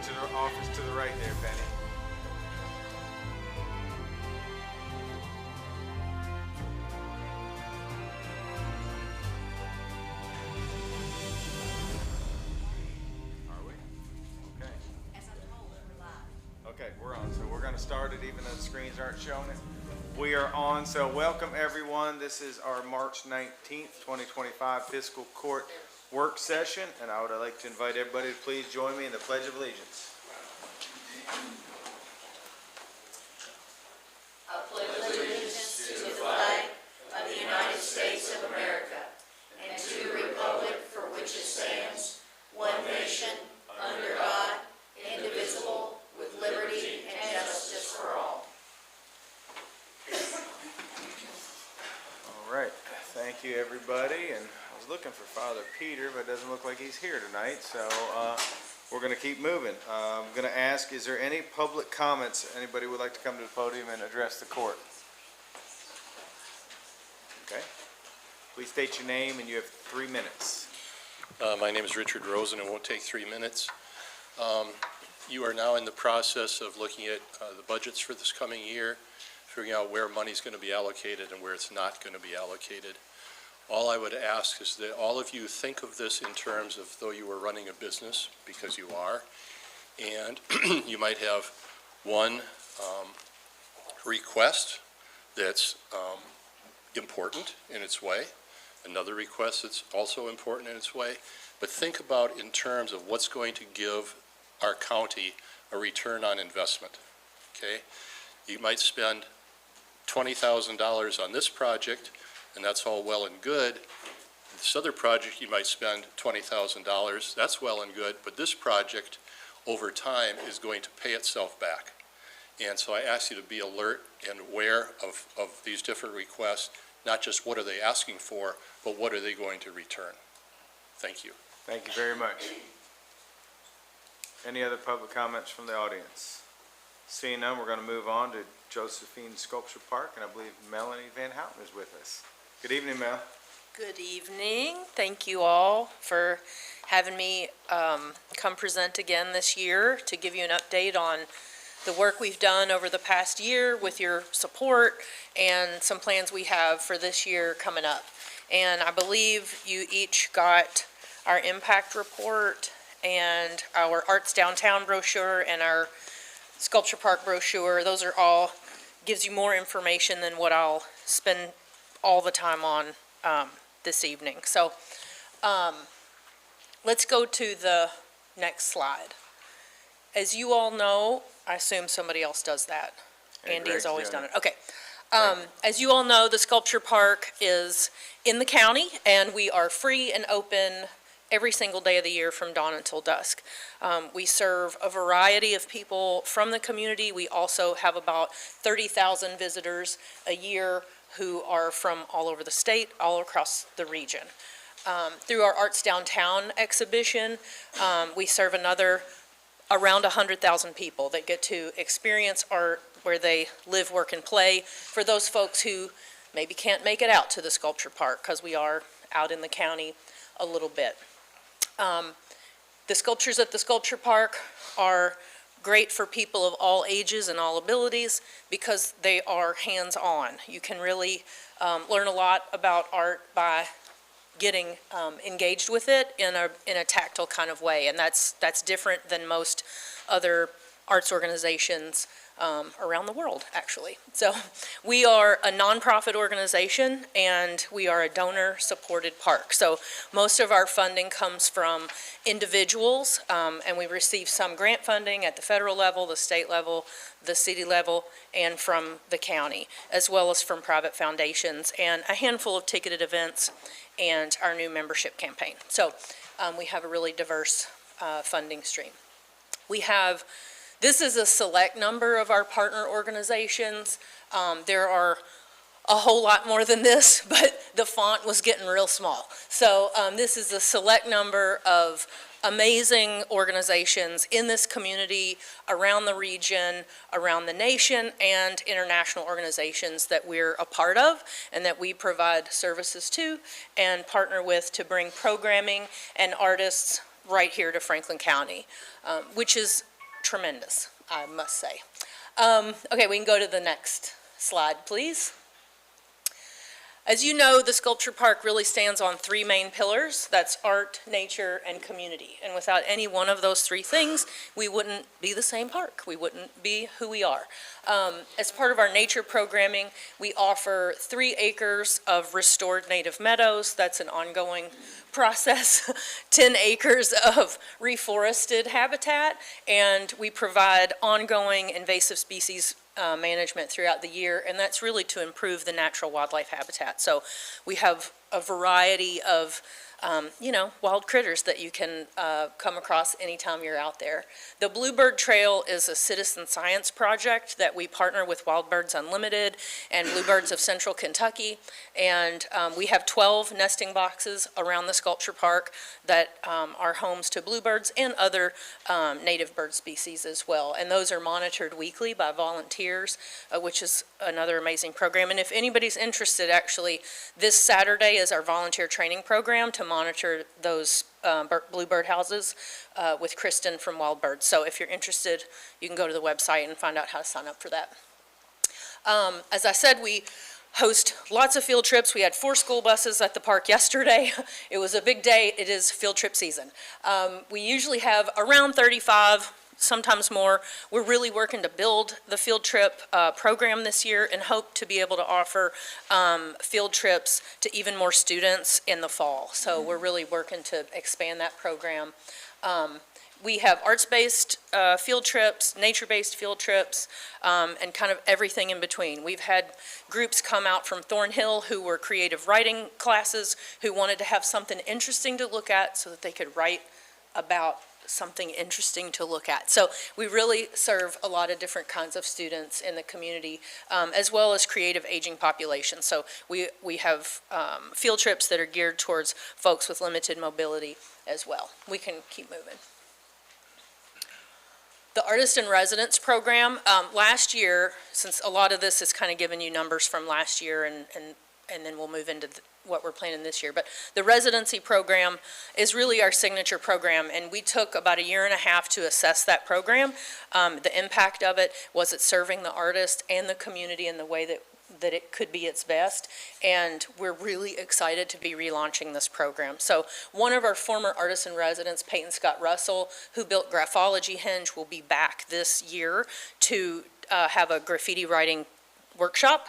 to the office to the right there, Penny. Are we? Okay. Okay, we're on. So we're going to start it even though the screens aren't showing it. We are on. So welcome everyone. This is our March 19th, 2025 Fiscal Court work session, and I would like to invite everybody to please join me in the Pledge of Allegiance. I pledge allegiance to the flag of the United States of America and to the republic for which it stands, one nation, under God, indivisible, with liberty and justice for all. All right. Thank you, everybody. And I was looking for Father Peter, but it doesn't look like he's here tonight. So we're going to keep moving. I'm going to ask, is there any public comments? Anybody would like to come to the podium and address the court? Okay. Please state your name, and you have 3 minutes. My name is Richard Rosen. It won't take 3 minutes. You are now in the process of looking at the budgets for this coming year, figuring out where money's going to be allocated and where it's not going to be allocated. All I would ask is that all of you think of this in terms of though you were running a business, because you are, and you might have one request that's important in its way, another request that's also important in its way, but think about in terms of what's going to give our county a return on investment, okay? You might spend $20,000 on this project, and that's all well and good. This other project, you might spend $20,000. That's well and good, but this project, over time, is going to pay itself back. And so I ask you to be alert and aware of these different requests, not just what are they asking for, but what are they going to return. Thank you. Thank you very much. Any other public comments from the audience? Seeing none, we're going to move on to Josephine Sculpture Park, and I believe Melanie Van Houten is with us. Good evening, Mel. Good evening. Thank you all for having me come present again this year to give you an update on the work we've done over the past year with your support and some plans we have for this year coming up. And I believe you each got our impact report and our Arts Downtown brochure and our Sculpture Park brochure. Those are all, gives you more information than what I'll spend all the time on this evening. So let's go to the next slide. As you all know, I assume somebody else does that. Andy has always done it. Okay. As you all know, the Sculpture Park is in the county, and we are free and open every single day of the year from dawn until dusk. We serve a variety of people from the community. We also have about 30,000 visitors a year who are from all over the state, all across the region. Through our Arts Downtown exhibition, we serve another around 100,000 people that get to experience art where they live, work, and play. For those folks who maybe can't make it out to the Sculpture Park, because we are out in the county a little bit. The sculptures at the Sculpture Park are great for people of all ages and all abilities because they are hands-on. You can really learn a lot about art by getting engaged with it in a tactile kind of way, and that's different than most other arts organizations around the world, actually. So we are a nonprofit organization, and we are a donor-supported park. So most of our funding comes from individuals, and we receive some grant funding at the federal level, the state level, the city level, and from the county, as well as from private foundations, and a handful of ticketed events, and our new membership campaign. So we have a really diverse funding stream. This is a select number of our partner organizations. There are a whole lot more than this, but the font was getting real small. So this is a select number of amazing organizations in this community, around the region, around the nation, and international organizations that we're a part of and that we provide services to and partner with to bring programming and artists right here to Franklin County, which is tremendous, I must say. Okay, we can go to the next slide, please. As you know, the Sculpture Park really stands on three main pillars. That's art, nature, and community. And without any one of those three things, we wouldn't be the same park. We wouldn't be who we are. As part of our nature programming, we offer 3 acres of restored native meadows. That's an ongoing process. 10 acres of reforested habitat, and we provide ongoing invasive species management throughout the year, and that's really to improve the natural wildlife habitat. So we have a variety of wild critters that you can come across anytime you're out there. The Bluebird Trail is a citizen science project that we partner with Wild Birds Unlimited and Bluebirds of Central Kentucky, and we have 12 nesting boxes around the Sculpture Park that are homes to bluebirds and other native bird species as well, and those are monitored weekly by volunteers, which is another amazing program. And if anybody's interested, actually, this Saturday is our volunteer training program to monitor those bluebird houses with Kristen from Wild Birds. So if you're interested, you can go to the website and find out how to sign up for that. As I said, we host lots of field trips. We had 4 school buses at the park yesterday. It was a big day. It is field trip season. We usually have around 35, sometimes more. We're really working to build the field trip program this year and hope to be able to offer field trips to even more students in the fall. So we're really working to expand that program. We have arts-based field trips, nature-based field trips, and kind of everything in between. We've had groups come out from Thornhill who were creative writing classes who wanted to have something interesting to look at so that they could write about something interesting to look at. So we really serve a lot of different kinds of students in the community, as well as creative aging populations. So we have field trips that are geared towards folks with limited mobility as well. We can keep moving. The Artist in Residence program, last year, since a lot of this is kind of giving you numbers from last year and then we'll move into what we're planning this year. But the residency program is really our signature program, and we took about 1.5 years to assess that program. The impact of it, was it serving the artist and the community in the way that it could be its best, and we're really excited to be relaunching this program. So one of our former artists in residence, Peyton Scott Russell, who built Graphology Hinge, will be back this year to have a graffiti writing workshop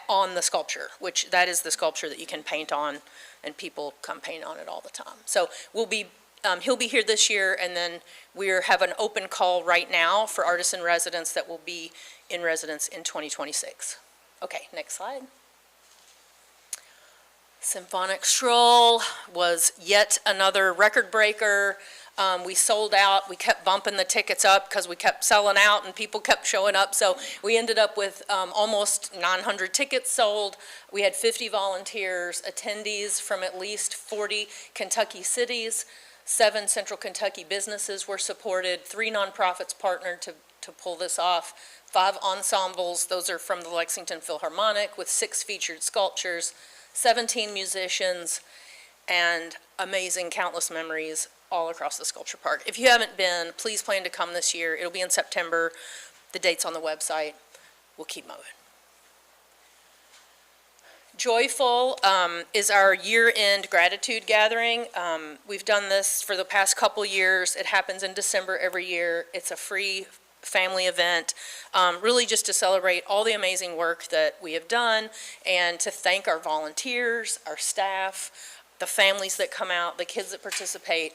on the sculpture, which that is the sculpture that you can paint on, and people come paint on it all the time. So we'll be he'll be here this year, and then we have an open call right now for artists in residence that will be in residence in 2026. Okay, next slide. Symphonic Stroll was yet another record breaker. We sold out. We kept bumping the tickets up because we kept selling out and people kept showing up. So we ended up with almost 900 tickets sold. We had 50 volunteers, attendees from at least 40 Kentucky cities. 7 Central Kentucky businesses were supported. 3 nonprofits partnered to pull this off. 5 ensembles, those are from the Lexington Philharmonic, with 6 featured sculptures, 17 musicians, and amazing countless memories all across the Sculpture Park. If you haven't been, please plan to come this year. It'll be in September. The date's on the website. We'll keep moving. Joyful is our year-end gratitude gathering. We've done this for the past couple years. It happens in December every year. It's a free family event, really just to celebrate all the amazing work that we have done and to thank our volunteers, our staff, the families that come out, the kids that participate.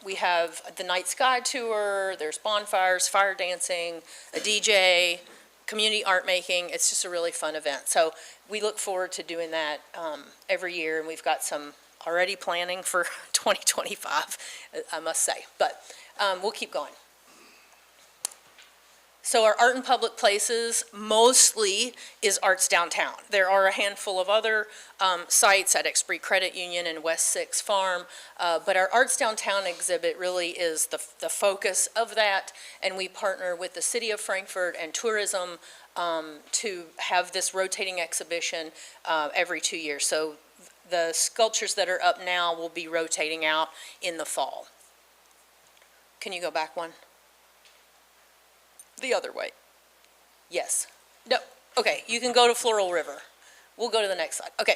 We have the night sky tour, there's bonfires, fire dancing, a DJ, community art making. It's just a really fun event. So we look forward to doing that every year, and we've got some already planning for 2025, I must say, but we'll keep going. So our art in public places mostly is Arts Downtown. There are a handful of other sites at Esprit Credit Union and West 6 Farm, but our Arts Downtown exhibit really is the focus of that, and we partner with the City of Frankfort and tourism to have this rotating exhibition every 2 years. So the sculptures that are up now will be rotating out in the fall. Can you go back one? The other way. Yes. No, okay, you can go to Floral River. We'll go to the next slide. Okay.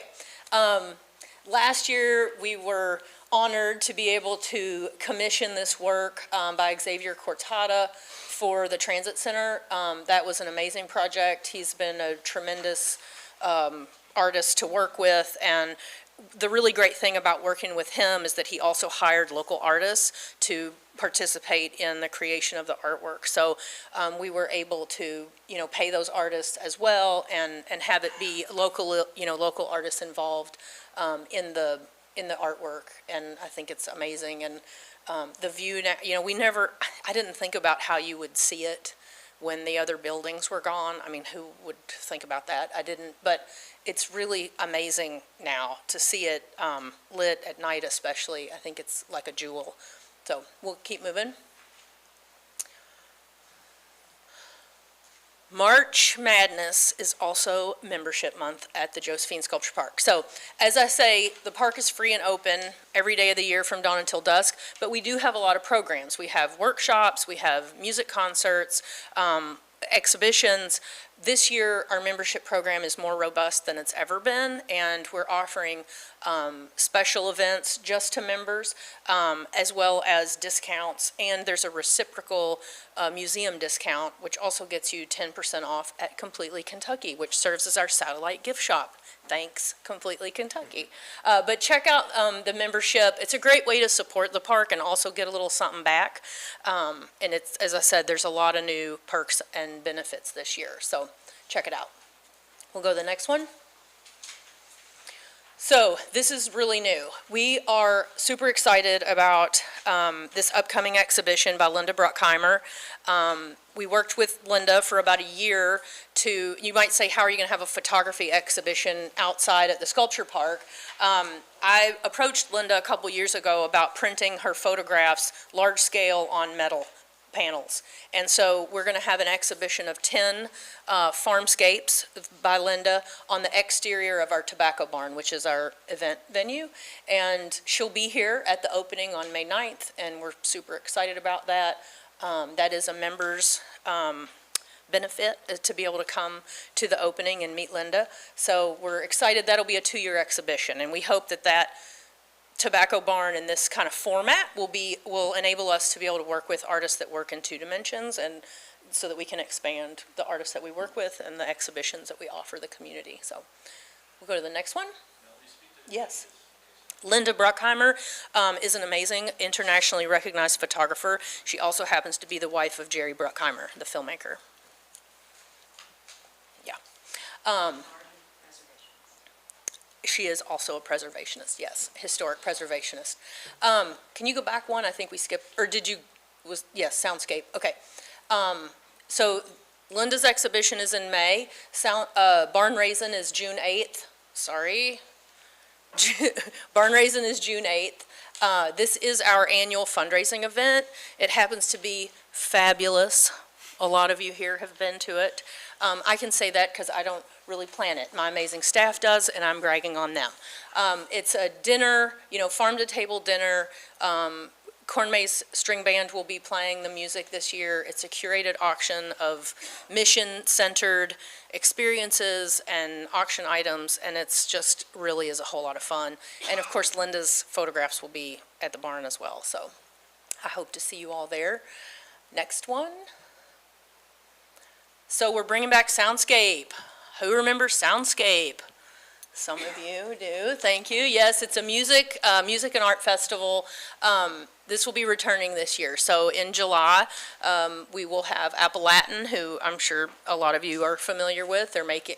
Last year, we were honored to be able to commission this work by Xavier Cortada for the Transit Center. That was an amazing project. He's been a tremendous artist to work with, and the really great thing about working with him is that he also hired local artists to participate in the creation of the artwork. So we were able to, pay those artists as well and have it be local, local artists involved in the artwork. And I think it's amazing. And the view, I didn't think about how you would see it when the other buildings were gone. I mean, who would think about that? I didn't, but it's really amazing now to see it lit at night especially. I think it's like a jewel. So we'll keep moving. March Madness is also membership month at the Josephine Sculpture Park. So as I say, the park is free and open every day of the year from dawn until dusk, but we do have a lot of programs. We have workshops, we have music concerts, exhibitions. This year, our membership program is more robust than it's ever been, and we're offering special events just to members, as well as discounts, and there's a reciprocal museum discount, which also gets you 10% off at Completely Kentucky, which serves as our satellite gift shop. Thanks, Completely Kentucky. But check out the membership. It's a great way to support the park and also get a little something back. And it's, as I said, there's a lot of new perks and benefits this year, so check it out. We'll go to the next one. So this is really new. We are super excited about this upcoming exhibition by Linda Bruckheimer. We worked with Linda for about a year to, you might say, how are you going to have a photography exhibition outside at the sculpture park? I approached Linda a couple years ago about printing her photographs large scale on metal panels. And so we're going to have an exhibition of 10 farmscapes by Linda on the exterior of our tobacco barn, which is our event venue. And she'll be here at the opening on May 9th, and we're super excited about that. That is a member's benefit to be able to come to the opening and meet Linda. So we're excited. That'll be a 2-year exhibition, and we hope that that tobacco barn in this kind of format will enable us to be able to work with artists that work in 2 dimensions, and so that we can expand the artists that we work with and the exhibitions that we offer the community. So we'll go to the next one. Yes. Linda Bruckheimer is an amazing internationally recognized photographer. She also happens to be the wife of Jerry Bruckheimer, the filmmaker. Yeah. She is also a preservationist, yes, historic preservationist. Can you go back one? I think we skipped, or did you, yes, Soundscape, okay. So Linda's exhibition is in May. Barn Raisin is June 8th, sorry. Barn Raisin is June 8th. This is our annual fundraising event. It happens to be fabulous. A lot of you here have been to it. I can say that because I don't really plan it. My amazing staff does, and I'm bragging on them. It's a dinner, farm-to-table dinner. Corn Maze String Band will be playing the music this year. It's a curated auction of mission-centered experiences and auction items, and it's just really is a whole lot of fun. And of course, Linda's photographs will be at the barn as well, so I hope to see you all there. Next one. So we're bringing back Soundscape. Who remembers Soundscape? Some of you do, thank you. Yes, it's a music and art festival. This will be returning this year. So in July, we will have Appalachian, who I'm sure a lot of you are familiar with. They're making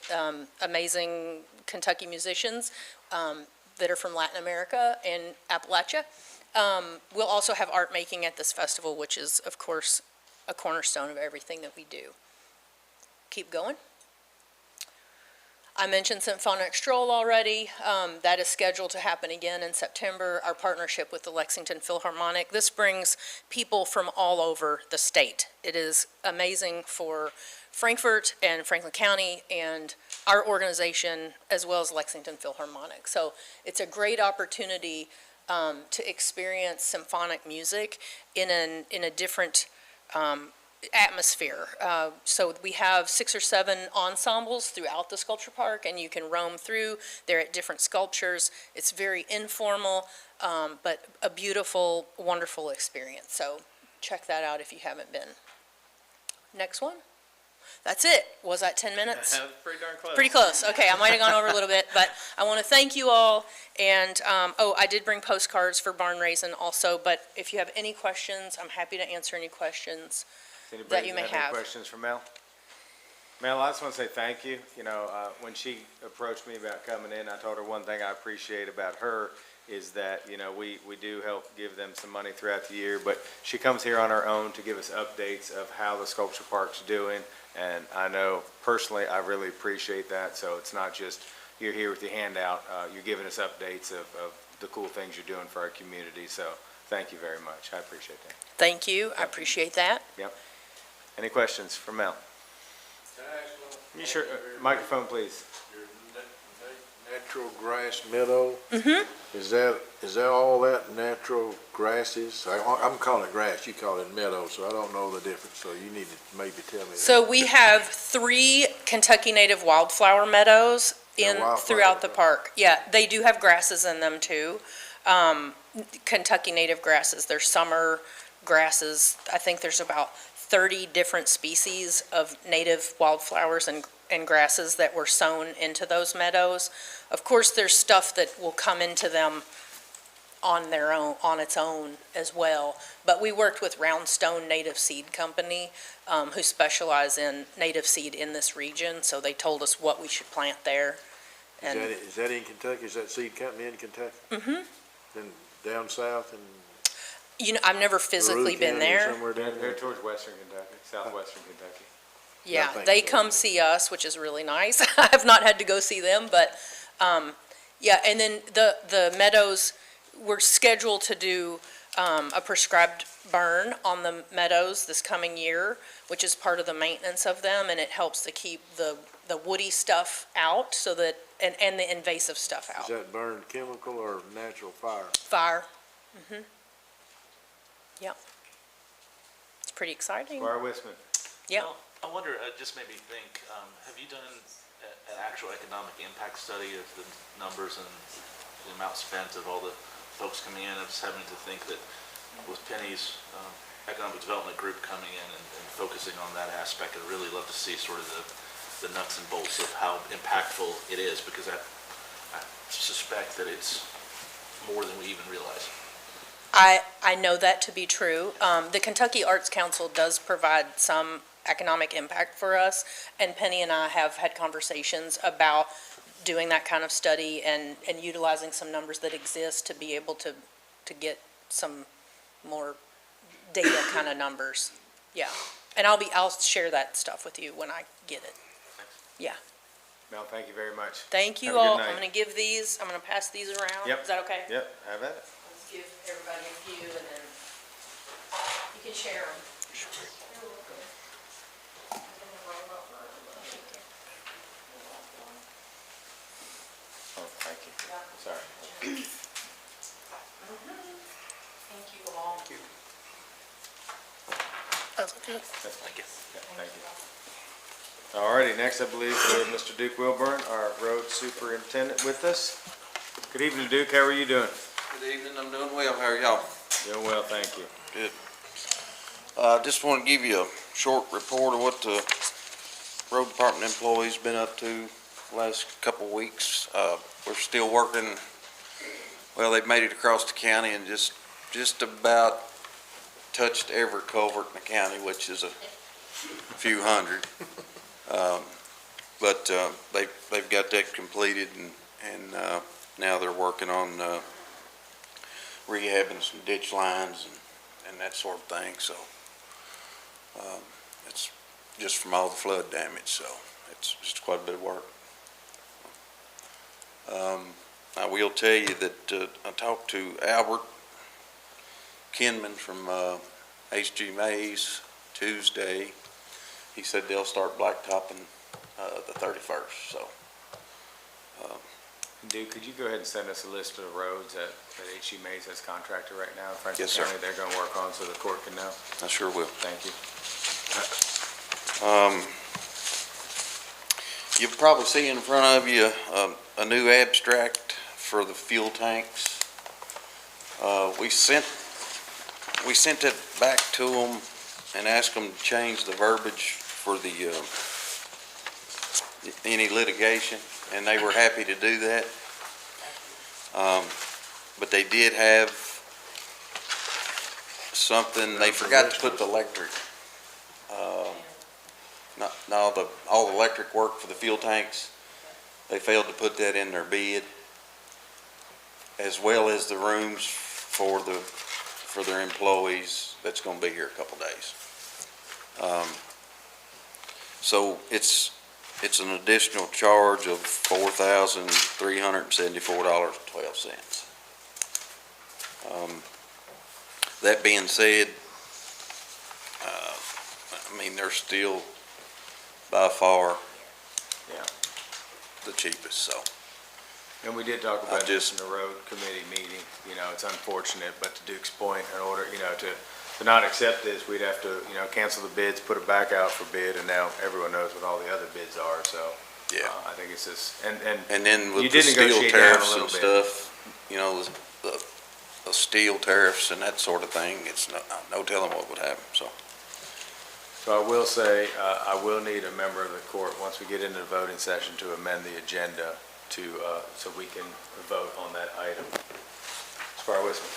amazing Kentucky musicians that are from Latin America and Appalachia. We'll also have art making at this festival, which is, of course, a cornerstone of everything that we do. Keep going. I mentioned Symphonic Stroll already. That is scheduled to happen again in September. Our partnership with the Lexington Philharmonic. This brings people from all over the state. It is amazing for Frankfort and Franklin County and our organization, as well as Lexington Philharmonic. So it's a great opportunity to experience symphonic music in a different atmosphere. So we have 6 or 7 ensembles throughout the sculpture park, and you can roam through. They're at different sculptures. It's very informal, but a beautiful, wonderful experience. So check that out if you haven't been. Next one. That's it. Was that 10 minutes? Pretty darn close. Pretty close. Okay, I might have gone over a little bit, but I want to thank you all. And, I did bring postcards for Barn Raisin also, but if you have any questions, I'm happy to answer any questions that you may Any have. questions for Mel? Mel, I just want to say thank you. You know, when she approached me about coming in, I told her one thing I appreciate about her is that, you know, we do help give them some money throughout the year, but she comes here on her own to give us updates of how the sculpture park's doing. And I know personally, I really appreciate that. So it's not just you're here with your hand out, you're giving us updates of the cool things you're doing for our community. So thank you very much. I appreciate that. Thank you. I appreciate that. Yep. Any questions for Mel? Can I ask one? You sure, microphone please. Your natural grass meadow? Mm-hmm. Is that all that natural grasses? I'm calling it grass, you call it meadow, so I don't know the difference, so you need to maybe tell me that. So we have 3 Kentucky native wildflower meadows throughout the park. Yeah, they do have grasses in them too. Kentucky native grasses. They're summer grasses. I think there's about 30 different species of native wildflowers and grasses that were sown into those meadows. Of course, there's stuff that will come into them on their own, on its own as well. But we worked with Roundstone Native Seed Company, who specialize in native seed in this region, so they told us what we should plant there. And Is that in Kentucky? Is that seed company in Kentucky? Mm-hmm. Then down south and you know, I've never physically been there. somewhere down They're there? towards western Kentucky, southwestern Kentucky. Yeah, I think they so. come see us, which is really nice. I have not had to go see them, but, yeah, and then the meadows, we're scheduled to do, a prescribed burn on the meadows this coming year, which is part of the maintenance of them, and it helps to keep the woody stuff out so that, and the invasive stuff Is out. that burned chemical or natural fire? Fire. Yep. It's pretty exciting. Laura Wisman. Yep. Now, I wonder, it just made me think, have you done an actual economic impact study of the numbers and the amount spent of all the folks coming in? I'm just having to think that with Penny's economic development group coming in and focusing on that aspect, I'd really love to see sort of the nuts and bolts of how impactful it is, because I suspect that it's more than we even realize. I know that to be true. The Kentucky Arts Council does provide some economic impact for us, and Penny and I have had conversations about doing that kind of study and utilizing some numbers that exist to be able to get some more data kind of numbers. Yeah, and I'll share that stuff with you when I get it. Yeah. Mel, thank you very much. Thank you Have a good all. night. I'm gonna pass these around. Yep. Is that okay? Yep, have at it. Let's give everybody a few, and then you can share them. You're welcome. Oh, thank you. Yeah. Sorry. Thank you all. Thank you. Thank you. Yeah, thank you. All righty, next I believe we have Mr. Duke Wilburn, our road superintendent with us. Good evening, Duke. How are you doing? Good evening, I'm doing well. How are y'all? Doing well, thank you. Good. Just want to give you a short report of what the road department employees been up to the last couple of weeks. We're still working, well, they've made it across the county and just about touched every culvert in the county, which is a few hundred. But they've got that completed and now they're working on rehabbing some ditch lines and that sort of thing, so it's just from all the flood damage, so it's just quite a bit of work. I will tell you that I talked to Albert Kinman from HG Mays Tuesday. He said they'll start blacktopping the 31st, so. Duke, could you go ahead and send us a list of the roads that H.E. Mays has contracted right now in Franklin Yes, sir. County they're going to work on so the court can know? I sure will. Thank you. You'll probably see in front of you, a new abstract for the fuel tanks. We sent it back to them and asked them to change the verbiage for any litigation, and they were happy to do that. But they did have something, they forgot to put the electric, all the electric work for the fuel tanks. They failed to put that in their bid, as well as the rooms for their employees that's gonna be here a couple days. So it's an additional charge of $4,374.12. That being said, I mean, they're still by far Yeah. the cheapest, so. And we did talk about this just- in the road committee meeting, it's unfortunate, but to Duke's point, in order, to not accept this, we'd have to, cancel the bids, put it back out for bid, and now everyone knows what all the other bids are, so. Yeah. I think it's just, And then you with the did steel negotiate down a tariffs little and bit. stuff, the steel tariffs and that sort of thing, it's no telling what would happen, so. So I will say, I will need a member of the court, once we get into the voting session, to amend the agenda so we can vote on that item. Squire Wisdom.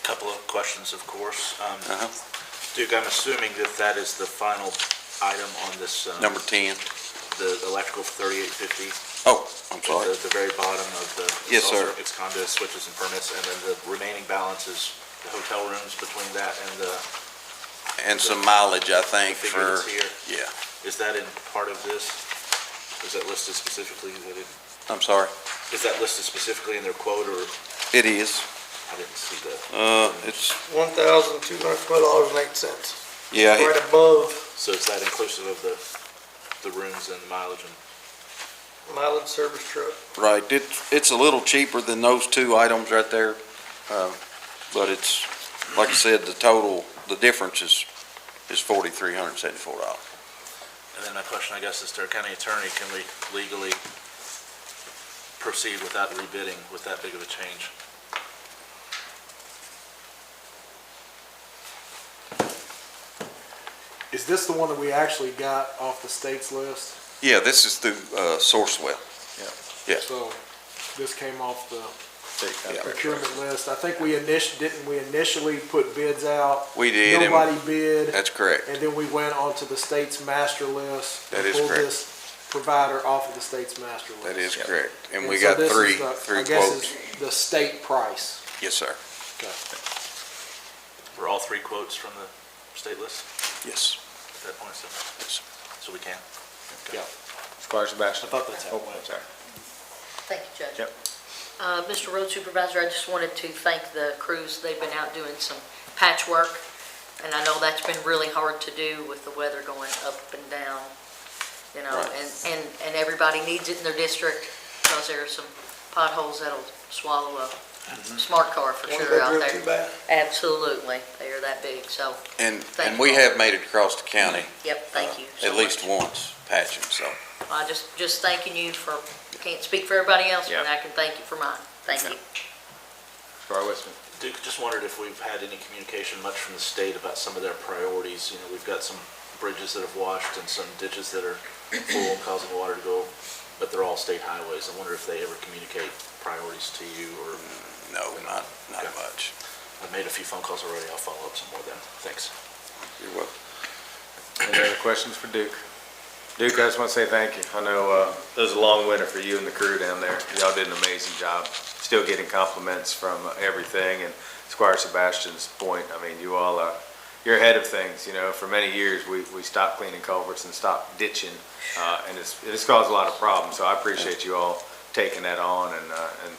Couple of questions, of course. Uh-huh. Duke, I'm assuming that is the final item on this. Number 10. The electrical 3850. Oh, I'm sorry. The very bottom of the. Yes, all sir. Circuits, conduits, switches, and permits, and then the remaining balance is the hotel rooms between that and the. And some mileage, I think, figure for, that's here. yeah. Is that in part of this? Is that listed specifically? I'm sorry. Is that listed specifically in their quote, or It is. I didn't see that? It's, $1,212.08. yeah, Right above So is that inclusive of the rooms and mileage and? mileage service truck. right. It's a little cheaper than those two items right there. But it's, like I said, the difference is $4,374. And then my question, I guess, is to our county attorney, can we legally proceed without rebidding with that big of a change? Is this the one that we actually got off the state's list? Yeah, this is through, Sourcewell. Yeah. So this came off the State contract. procurement list. I think didn't we initially put bids out? We did, and- Nobody bid, That's correct. and then we went onto the state's master list. That and is pulled correct. this provider off of the state's master list. That is correct. And we so got this is three I guess quotes. is the state price. Yes, sir. Were all three quotes from the state list Yes. at that point, Yes. so we can? Yeah. Squire Sebastian. I thought that's how it Oh, went. sorry. Thank you, Judge. Yep. Mr. Road Supervisor, I just wanted to thank the crews. They've been out doing some patchwork, and I know that's been really hard to do with the weather going up and down, Right. and everybody needs it in their district, because there are some potholes that'll swallow a smart car for One sure that out drove there. too bad. Absolutely, they are that big, so, And Thank we you. have made it across the county yep, thank you so at least much. once patching, so. I just thanking you for, can't speak for everybody else, but Yeah. I can thank you for mine. Thank you. Squire Wisdom. Duke, just wondered if we've had any communication much from the state about some of their priorities. We've got some bridges that have washed and some ditches that are full and causing water to go, but they're all state highways. I wonder if they ever communicate priorities to you, or No, not Okay. much. I've made a few phone calls already. I'll follow up some more then. Thanks. You're welcome. Any other questions for Duke? Duke, I just want to say thank you. I know it was a long winter for you and the crew down there. Y'all did an amazing job. Still getting compliments from everything. And Squire Sebastian's point, I mean, you all are, you're ahead of things. For many years, we stopped cleaning culverts and stopped ditching, and it's caused a lot of problems. So I appreciate you all taking that on, and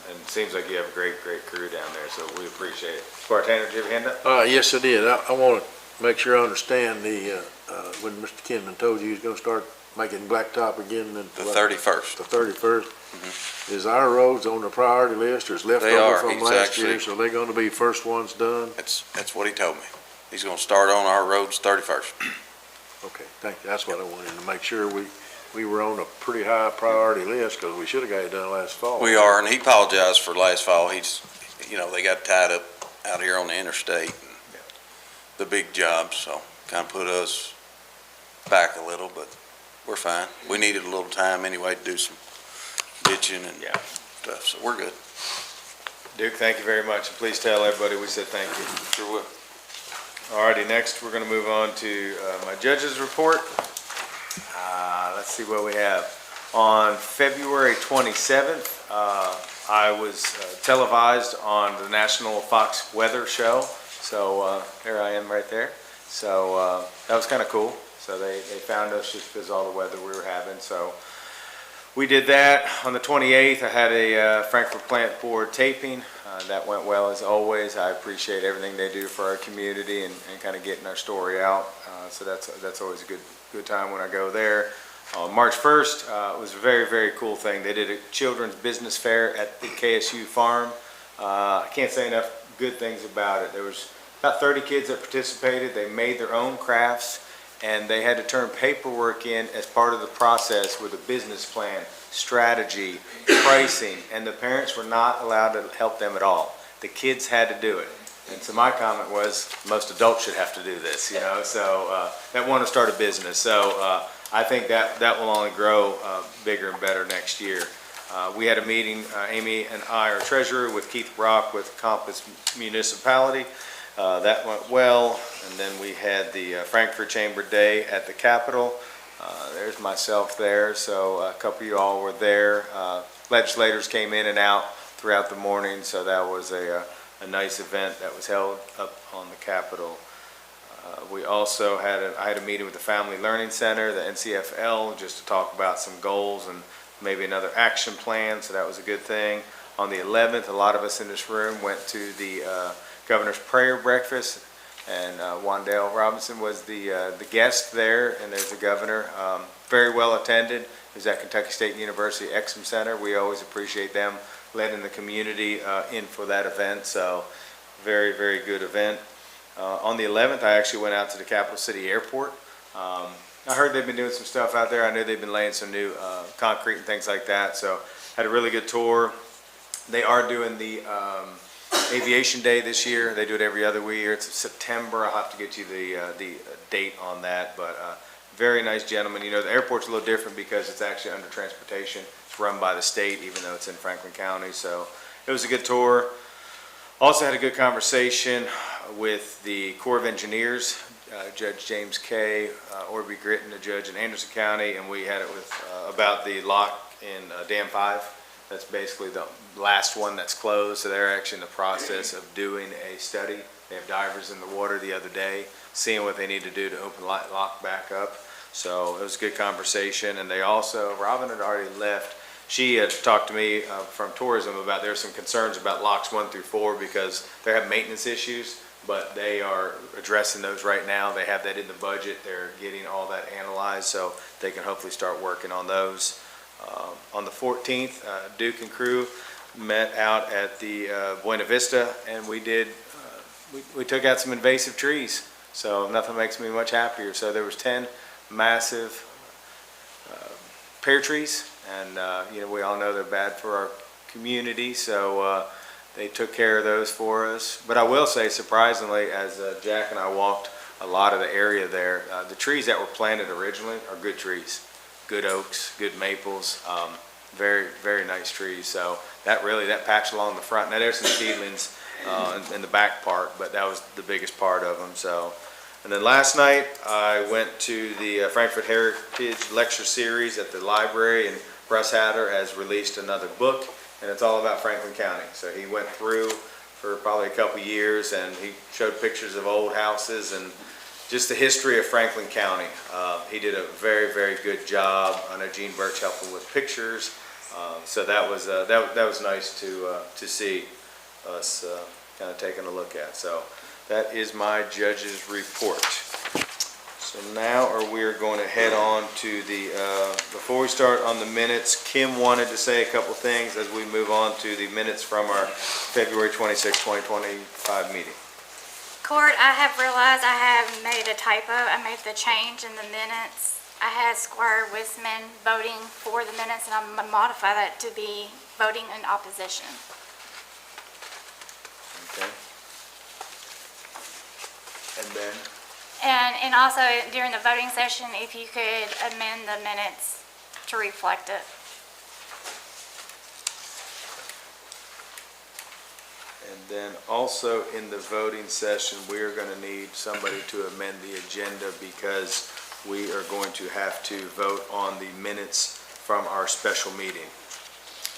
it seems like you have a great crew down there, so we appreciate it. Squire Tanner, did you have a hand up? Yes, I did. I want to make sure I understand when Mr. Kinman told you he's gonna start making blacktop again. The 31st. The 31st. Is our roads on the priority list, or is left They are. over from He's last year? actually- So they're gonna be first ones done? That's what he told me. He's gonna start on our roads 31st. Okay, thank you. That's what I wanted to make sure we were on a pretty high priority list, because we should have got it done last fall. We are, and he apologized for last fall. He's, they got tied up out here on the interstate, and the big job, so kind of put us back a little, but we're fine. We needed a little time anyway to do some ditching and stuff, so we're good. Duke, thank you very much. And please tell everybody we said thank you. Sure will. Alrighty, next we're going to move on to my judge's report. Let's see what we have. On February 27th, I was televised on the National Fox Weather Show. So there I am right there. So that was kind of cool. So they found us just because all the weather we were having. So we did that. On the 28th, I had a Frankfurt Plant Board taping. That went well as always. I appreciate everything they do for our community and kind of getting our story out. So that's always a good time when I go there. On March 1st, it was a very, very cool thing. They did a children's business fair at the KSU farm. I can't say enough good things about it. There was about 30 kids that participated. They made their own crafts, and they had to turn paperwork in as part of the process with a business plan, strategy, pricing, and the parents were not allowed to help them at all. The kids had to do it. And so my comment was, most adults should have to do this, so that want to start a business. So I think that will only grow bigger and better next year. We had a meeting, Amy and I, our treasurer, with Keith Brock with Compass Municipality. That went well. And then we had the Frankfurt Chamber Day at the Capitol. There's myself there, so a couple of you all were there. Legislators came in and out throughout the morning, so that was a nice event that was held up on the Capitol. We also I had a meeting with the Family Learning Center, the NCFL, just to talk about some goals and maybe another action plan, so that was a good thing. On the 11th, a lot of us in this room went to the Governor's Prayer Breakfast, and Wandale Robinson was the guest there, and there's the governor. Very well attended. It was at Kentucky State University Exum Center. We always appreciate them letting the community in for that event, so very, very good event. On the 11th, I actually went out to the Capital City Airport. I heard they've been doing some stuff out there. I knew they've been laying some new concrete and things like that, so had a really good tour. They are doing the Aviation Day this year. They do it every other year. It's in September. I'll have to get you the date on that, but very nice gentleman. The airport's a little different because it's actually under transportation. It's run by the state, even though it's in Franklin County, so it was a good tour. Also had a good conversation with the Corps of Engineers, Judge James K. Orby Gritton, a judge in Anderson County, and we had it about the lock in Dam 5. That's basically the last one that's closed, so they're actually in the process of doing a study. They have divers in the water the other day, seeing what they need to do to open the lock back up. So it was a good conversation, and they also, Robin had already left. She had talked to me from tourism about there's some concerns about locks 1 through 4 because they have maintenance issues, but they are addressing those right now. They have that in the budget. They're getting all that analyzed, so they can hopefully start working on those. On the 14th, Duke and crew met out at the Buena Vista, and we took out some invasive trees. So nothing makes me much happier. So there was 10 massive pear trees, and we all know they're bad for our community, so they took care of those for us. But I will say, surprisingly, as Jack and I walked a lot of the area there, the trees that were planted originally are good trees. Good oaks, good maples, very, very nice trees. So that patch along the front, now there's some seedlings in the back part, but that was the biggest part of them. So, and then last night I went to the Frankfurt Heritage Lecture Series at the library, and Russ Hatter has released another book, and it's all about Franklin County. So he went through for probably a couple years, and he showed pictures of old houses and just the history of Franklin County. He did a very, very good job. I know Gene Birch helped him with pictures, so that was nice to see us kind of taking a look at. So that is my judge's report. So now we're going to head on to the, before we start on the minutes, Kim wanted to say a couple things as we move on to the minutes from our February 26, 2025 meeting. Court, I have realized I have made a typo. I made the change in the minutes. I had Squire Wisman voting for the minutes, and I'm gonna modify that to be voting in opposition. Okay. And then, And also during the voting session, if you could amend the minutes to reflect it. and then also in the voting session, we are gonna need somebody to amend the agenda because we are going to have to vote on the minutes from our special meeting.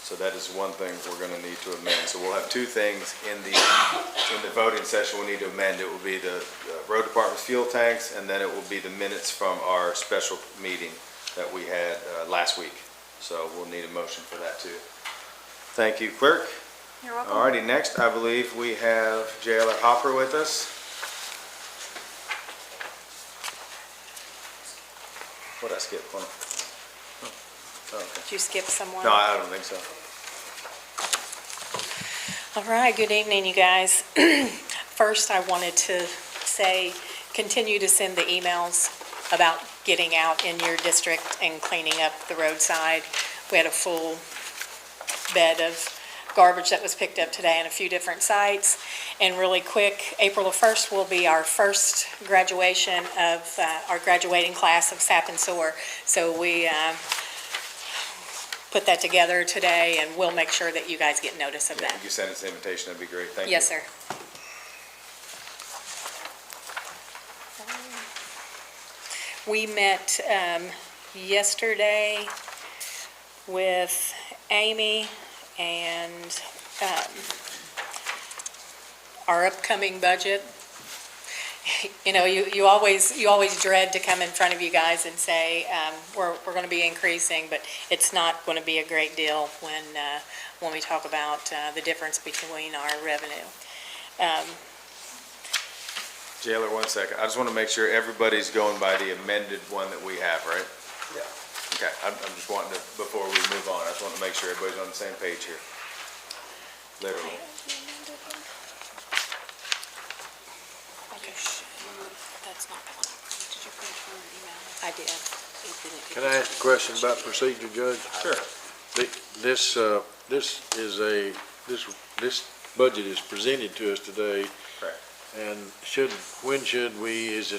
So that is one thing we're gonna need to amend. So we'll have two things in the voting session we need to amend. It will be the road department's fuel tanks, and then it will be the minutes from our special meeting that we had last week. So we'll need a motion for that too. Thank you, clerk. You're welcome. Alrighty, next, I believe we have Jailer Hopper with us. What'd I skip? Hold on. Oh, okay. Did you skip someone? No, I don't think so. All right, good evening, you guys. First, I wanted to say, continue to send the emails about getting out in your district and cleaning up the roadside. We had a full bed of garbage that was picked up today in a few different sites. And really quick, April the 1st will be our first graduation of our graduating class of SAP and SOAR. So we put that together today, and we'll make sure that you guys get notice of Yeah, that. if you send us an invitation, that'd be great. Thank you. Yes, sir. We met yesterday with Amy and our upcoming budget. You know, you always dread to come in front of you guys and say, we're going to be increasing, but it's not going to be a great deal when we talk about the difference between our revenue. Jailer, one second. I just want to make sure everybody's going by the amended one that we have, right? Yeah. Okay, I'm just wanting to, before we move on, I just want to make sure everybody's on the same page here. Literally. That's not the one. Did you put it on an email? I did. Can I ask a question about procedure, Judge? Sure. This budget is presented to us today. Correct. And when should we, it's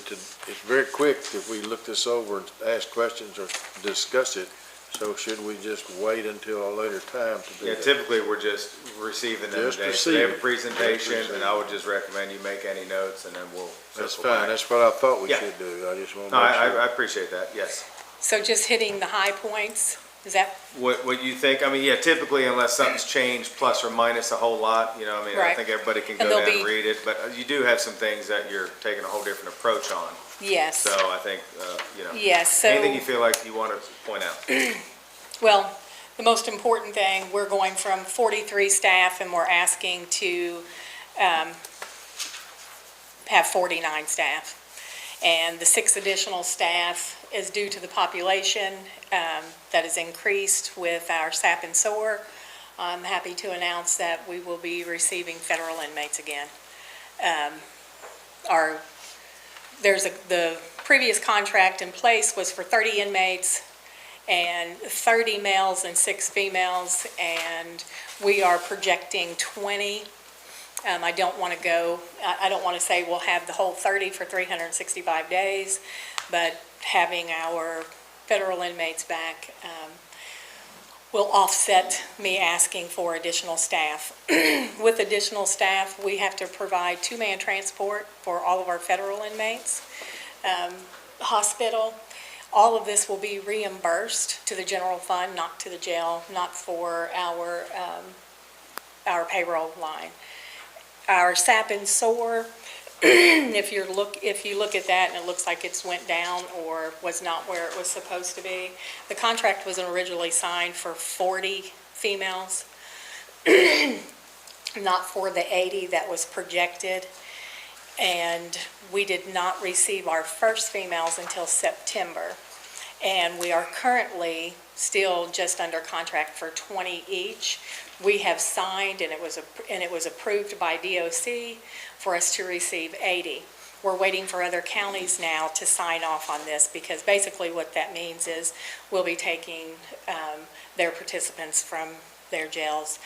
very quick if we look this over and ask questions or discuss it. So should we just wait until a later time to do Yeah, that? typically, we're just receiving them Just today. So they have a receiving. presentation, Just and I would just recommend you make any notes, and then we'll That's circle back. fine, that's what I thought we Yeah. should do. I just want to No, make sure. I appreciate that, yes. So just hitting the high points, is that, What you think, I mean, yeah, typically unless something's changed plus or minus a whole lot, you know, I mean, I Right. think everybody can And go there'll down and be- read it, but you do have some things that you're taking a whole different approach on. yes. So I think, you know, Yes, so. anything you feel like you want to point out. Well, the most important thing, we're going from 43 staff and we're asking to have 49 staff. And the 6 additional staff is due to the population that has increased with our SAP and SOAR. I'm happy to announce that we will be receiving federal inmates again. The previous contract in place was for 30 inmates and 30 males and 6 females, and we are projecting 20. I don't want to say we'll have the whole 30 for 365 days, but having our federal inmates back will offset me asking for additional staff. With additional staff, we have to provide 2-man transport for all of our federal inmates. Hospital, all of this will be reimbursed to the general fund, not to the jail, not for our payroll line. Our SAP and SOAR, if you look at that and it looks like it's went down or was not where it was supposed to be, the contract was originally signed for 40 females, not for the 80 that was projected. And we did not receive our first females until September. And we are currently still just under contract for 20 each. We have signed, and it was approved by DOC for us to receive 80. We're waiting for other counties now to sign off on this, because basically what that means is we'll be taking their participants from their jails.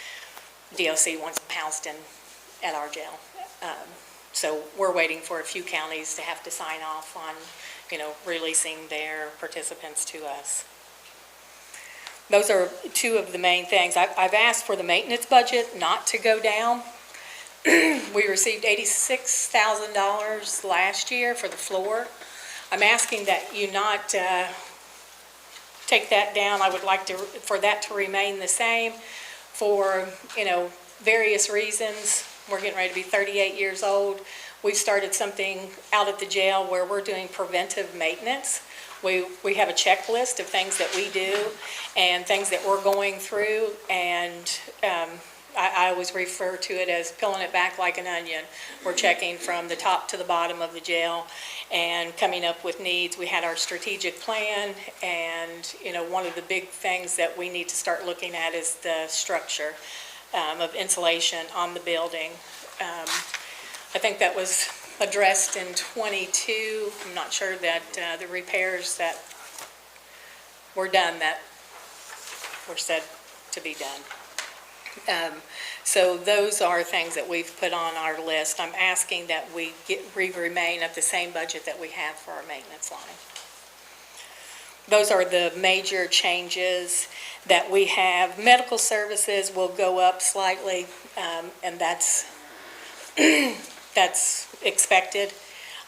DOC wants them housed at our jail. So we're waiting for a few counties to have to sign off on, releasing their participants to us. Those are two of the main things. I've asked for the maintenance budget not to go down. We received $86,000 last year for the floor. I'm asking that you not take that down. I would like for that to remain the same for, various reasons. We're getting ready to be 38 years old. We've started something out at the jail where we're doing preventive maintenance. We have a checklist of things that we do and things that we're going through, and I always refer to it as peeling it back like an onion. We're checking from the top to the bottom of the jail and coming up with needs. We had our strategic plan, and one of the big things that we need to start looking at is the structure of insulation on the building. I think that was addressed in 22. I'm not sure that the repairs that were done that were said to be done. So those are things that we've put on our list. I'm asking that we remain at the same budget that we have for our maintenance line. Those are the major changes that we have. Medical services will go up slightly, and that's expected.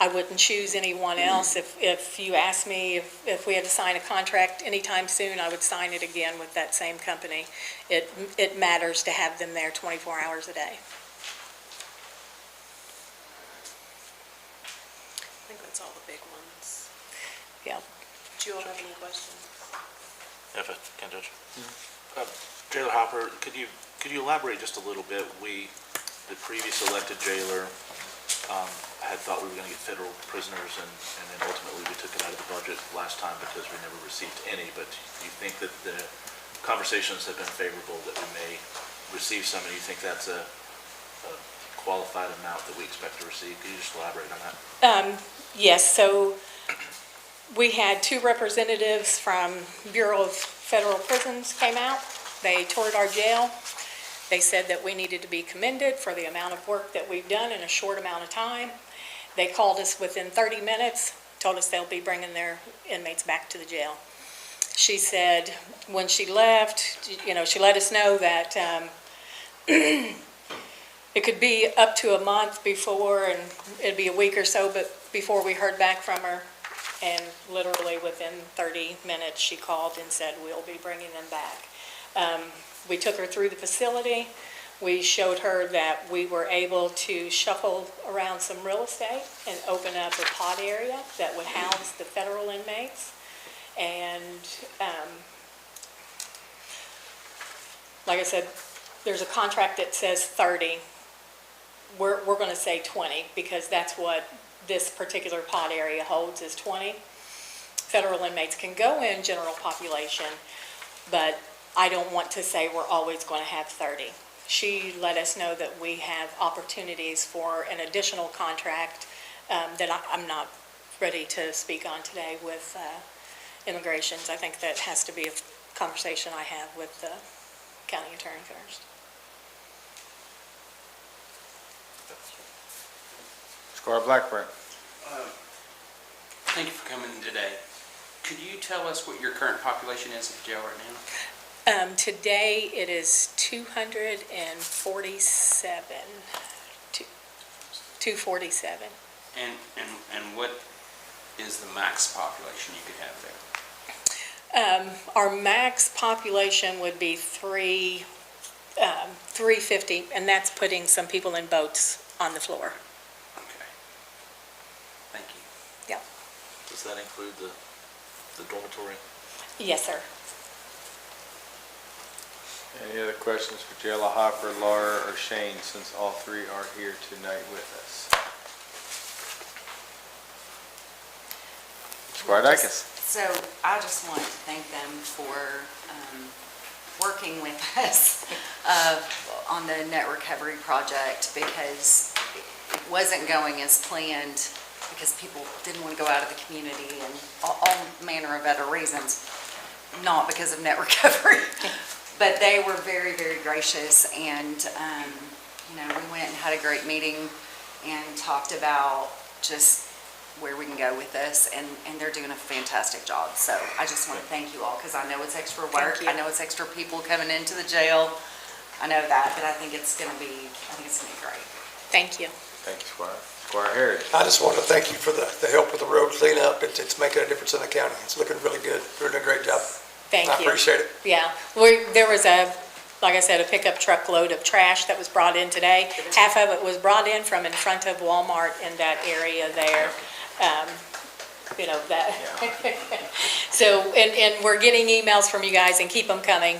I wouldn't choose anyone else. If you asked me if we had to sign a contract anytime soon, I would sign it again with that same company. It matters to have them there 24 hours a day. I think that's all the big ones. Yeah. Do you all have any questions? If I can, Judge. Jailer Hopper, could you elaborate just a little bit? The previous elected jailer had thought we were going to get federal prisoners, and then ultimately we took it out of the budget last time because we never received any. But do you think that the conversations have been favorable, that we may receive some, and you think that's a qualified amount that we expect to receive? Could you just elaborate on that? Yes, so we had 2 representatives from Bureau of Federal Prisons came out. They toured our jail. They said that we needed to be commended for the amount of work that we've done in a short amount of time. They called us within 30 minutes, told us they'll be bringing their inmates back to the jail. She said when she left, she let us know that it could be up to a month before, and it'd be a week or so, but before we heard back from her. And literally within 30 minutes, she called and said, we'll be bringing them back. We took her through the facility. We showed her that we were able to shuffle around some real estate and open up a pod area that would house the federal inmates. And like I said, there's a contract that says 30. We're going to say 20 because that's what this particular pod area holds, is 20. Federal inmates can go in general population, but I don't want to say we're always going to have 30. She let us know that we have opportunities for an additional contract that I'm not ready to speak on today with immigrations. I think that has to be a conversation I have with the county attorney first. Squire Blackburn. Thank you for coming in today. Could you tell us what your current population is at the jail right now? Today it is 247. 247. And what is the max population you could have there? Our max population would be 350, and that's putting some people in boats on the floor. Okay. Thank you. Yeah. Does that include the dormitory? Yes, sir. Any other questions for Jailer Hopper, Laura, or Shane, since all 3 are here tonight with us? Squire Dykes. So I just want to thank them for working with us on the net recovery project, because it wasn't going as planned, because people didn't want to go out of the community and all manner of other reasons, not because of net recovery. But they were very, very gracious, and, we went and had a great meeting and talked about just where we can go with this, and they're doing a fantastic job. So I just want to thank you all, because I know it's extra work. Thank you. I know it's extra people coming into the jail. I know that, but I think it's going to be great. Thank you. Thank you, Squire. Squire Harris. I just want to thank you for the help with the road cleanup. It's making a difference in the county. It's looking really good. You're doing a great job. Thank I you. appreciate it. Yeah, there was like I said, a pickup truckload of trash that was brought in today. Half of it was brought in from in front of Walmart in that area there. That. So, and we're getting emails from you guys, and keep them coming,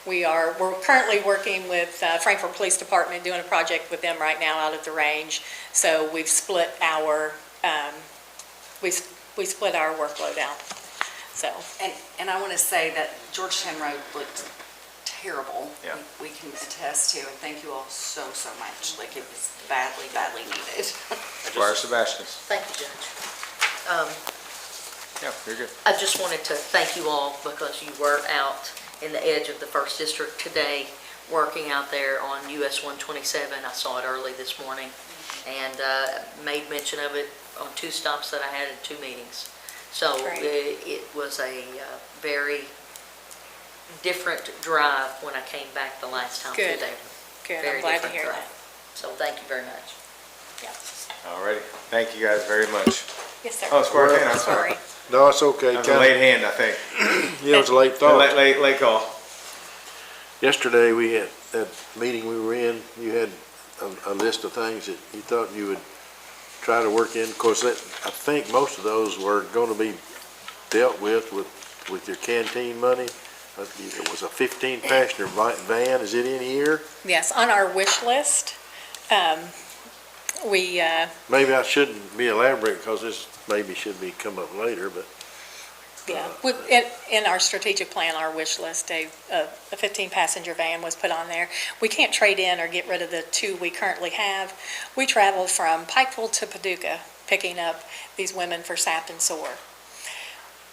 We're currently working with Frankfort Police Department, doing a project with them right now out at the range. So we've split our, we split our workload out, so. And I want to say that Georgetown Road looked terrible. Yeah. We can attest to, and thank you all so much. Like, it was badly, badly needed. Squire Sebastian. Thank you, Judge. Yeah, you're good. I just wanted to thank you all, because you were out in the edge of the first district today, working out there on US 127. I saw it early this morning, and made mention of it on 2 stops that I had in 2 meetings. So Great. it was a very different drive when I came back the last time Good. through there. Good, Very I'm glad to different hear drive. that. So thank you very much. Yeah. All righty. Thank you guys very much. Yes, sir. Oh, Squire Tanner, I'm sorry. Sorry. No, it's okay. That was a late hand, I think. Yeah, it was a late thought. Late call. Yesterday, we had, that meeting we were in, you had a list of things that you thought you would try to work in. Of course, I think most of those were going to be dealt with your canteen money. It was a 15-passenger van. Is it in here? Yes, on our wish list, we, Maybe I shouldn't be elaborate, because this maybe should be come up later, but yeah, in our strategic plan, our wish list, a 15-passenger van was put on there. We can't trade in or get rid of the 2 we currently have. We traveled from Pikeville to Paducah, picking up these women for SAP and SOAR.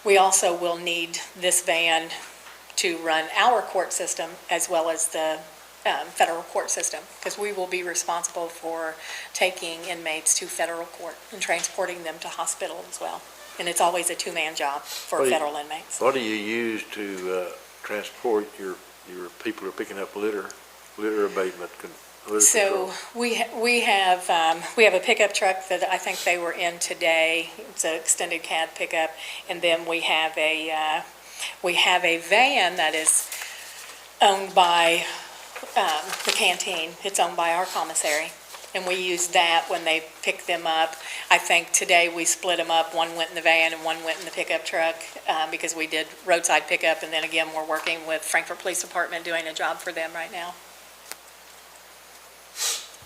We also will need this van to run our court system as well as the federal court system, because we will be responsible for taking inmates to federal court and transporting them to hospital as well. And it's always a 2-man job for What do you- federal inmates. what do you use to transport your people who are picking up litter abatement? Litter So control? we have a pickup truck that I think they were in today. It's an extended cab pickup, and then we have a van that is owned by the canteen. It's owned by our commissary, and we use that when they pick them up. I think today we split them up. One went in the van and one went in the pickup truck, because we did roadside pickup, and then again, we're working with Frankfort Police Department doing a job for them right now.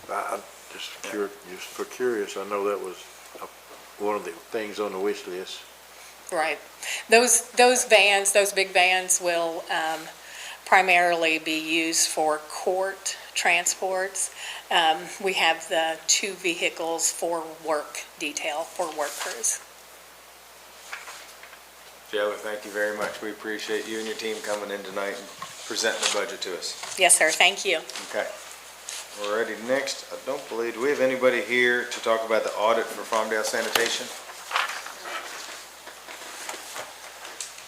I'm just curious, I know that was one of the things on the wish list. Right. Those vans, those big vans will primarily be used for court transports. We have the 2 vehicles for work detail, for work crews. Joe, thank you very much. We appreciate you and your team coming in tonight and presenting the budget to us. Yes, sir, thank you. Okay. We're ready. Next, I don't believe, do we have anybody here to talk about the audit for Farmdale Sanitation?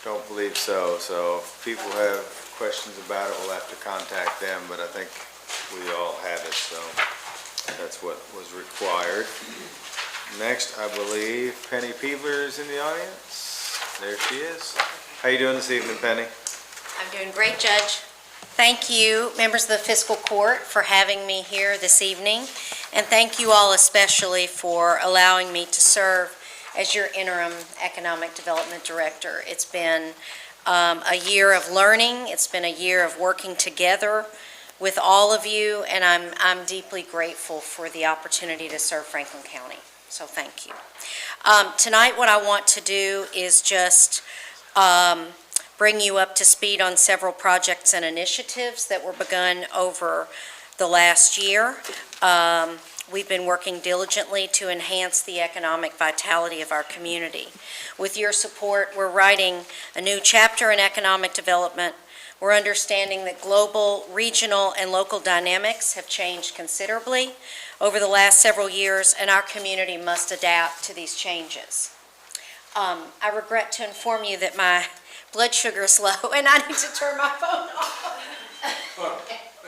Don't believe so. So if people have questions about it, we'll have to contact them, but I think we all have it, so that's what was required. Next, I believe Penny Peebler is in the audience. There she is. How you doing this evening, Penny? I'm doing great, Judge. Thank you, members of the Fiscal Court, for having me here this evening, and thank you all especially for allowing me to serve as your interim Economic Development Director. It's been a year of learning. It's been a year of working together with all of you, and I'm deeply grateful for the opportunity to serve Franklin County. So thank you. Tonight, what I want to do is just bring you up to speed on several projects and initiatives that were begun over the last year. We've been working diligently to enhance the economic vitality of our community. With your support, we're writing a new chapter in economic development. We're understanding that global, regional, and local dynamics have changed considerably over the last several years, and our community must adapt to these changes. I regret to inform you that my blood sugar is low, and I need to turn my phone off.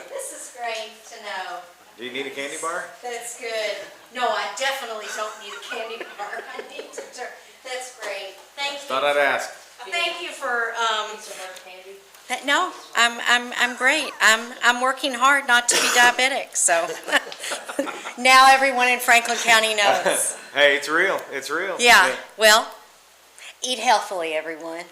This is great to know. Do you need a candy bar? That's good. No, I definitely don't need a candy bar. I need to turn, that's great. Thank you. Thought I'd ask. Thank you for, no, I'm great. I'm working hard not to be diabetic, so. Now everyone in Franklin County knows. Hey, it's real. It's real. Yeah, well, eat healthily, everyone.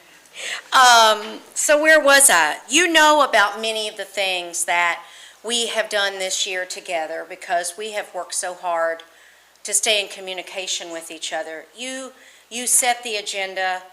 So where was I? You know about many of the things that we have done this year together because we have worked so hard to stay in communication with each other. You set the agenda,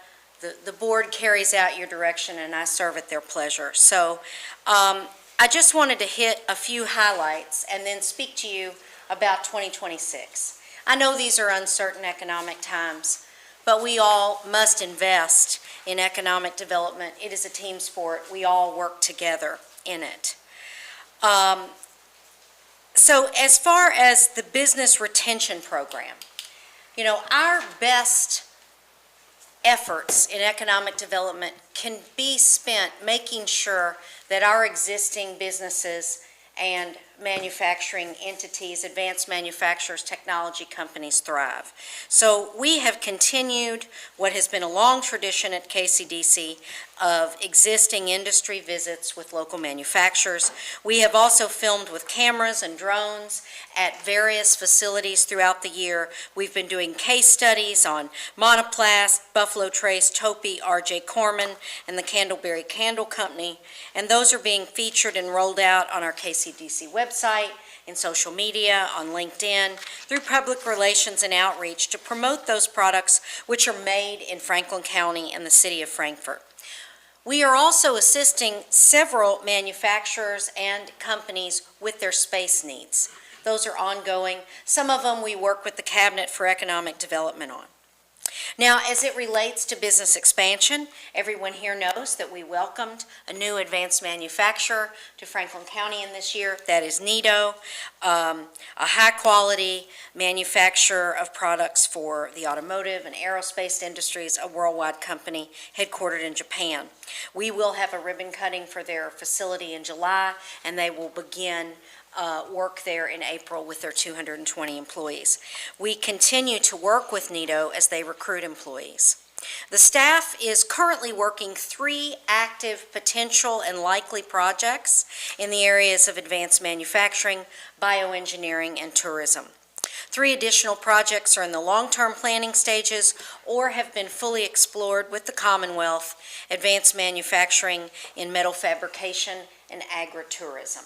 the board carries out your direction, and I serve at their pleasure. So I just wanted to hit a few highlights and then speak to you about 2026. I know these are uncertain economic times, but we all must invest in economic development. It is a team sport. We all work together in it. So as far as the business retention program, you know, our best efforts in economic development can be spent making sure that our existing businesses and manufacturing entities, advanced manufacturers, technology companies thrive. So we have continued what has been a long tradition at KCDC of existing industry visits with local manufacturers. We have also filmed with cameras and drones at various facilities throughout the year. We've been doing case studies on Monoplast, Buffalo Trace, Topi, R.J. Corman, and the Candleberry Candle Company, and those are being featured and rolled out on our KCDC website, in social media, on LinkedIn, through public relations and outreach to promote those products which are made in Franklin County and the city of Frankfort. We are also assisting several manufacturers and companies with their space needs. Those are ongoing. Some of them we work with the Cabinet for Economic Development on. Now, as it relates to business expansion, everyone here knows that we welcomed a new advanced manufacturer to Franklin County in this year. That is NITO, a high-quality manufacturer of products for the automotive and aerospace industries, a worldwide company headquartered in Japan. We will have a ribbon cutting for their facility in July, and they will begin work there in April with their 220 employees. We continue to work with NITO as they recruit employees. The staff is currently working 3 active potential and likely projects in the areas of advanced manufacturing, bioengineering, and tourism. 3 additional projects are in the long-term planning stages or have been fully explored with the Commonwealth, advanced manufacturing in metal fabrication and agritourism.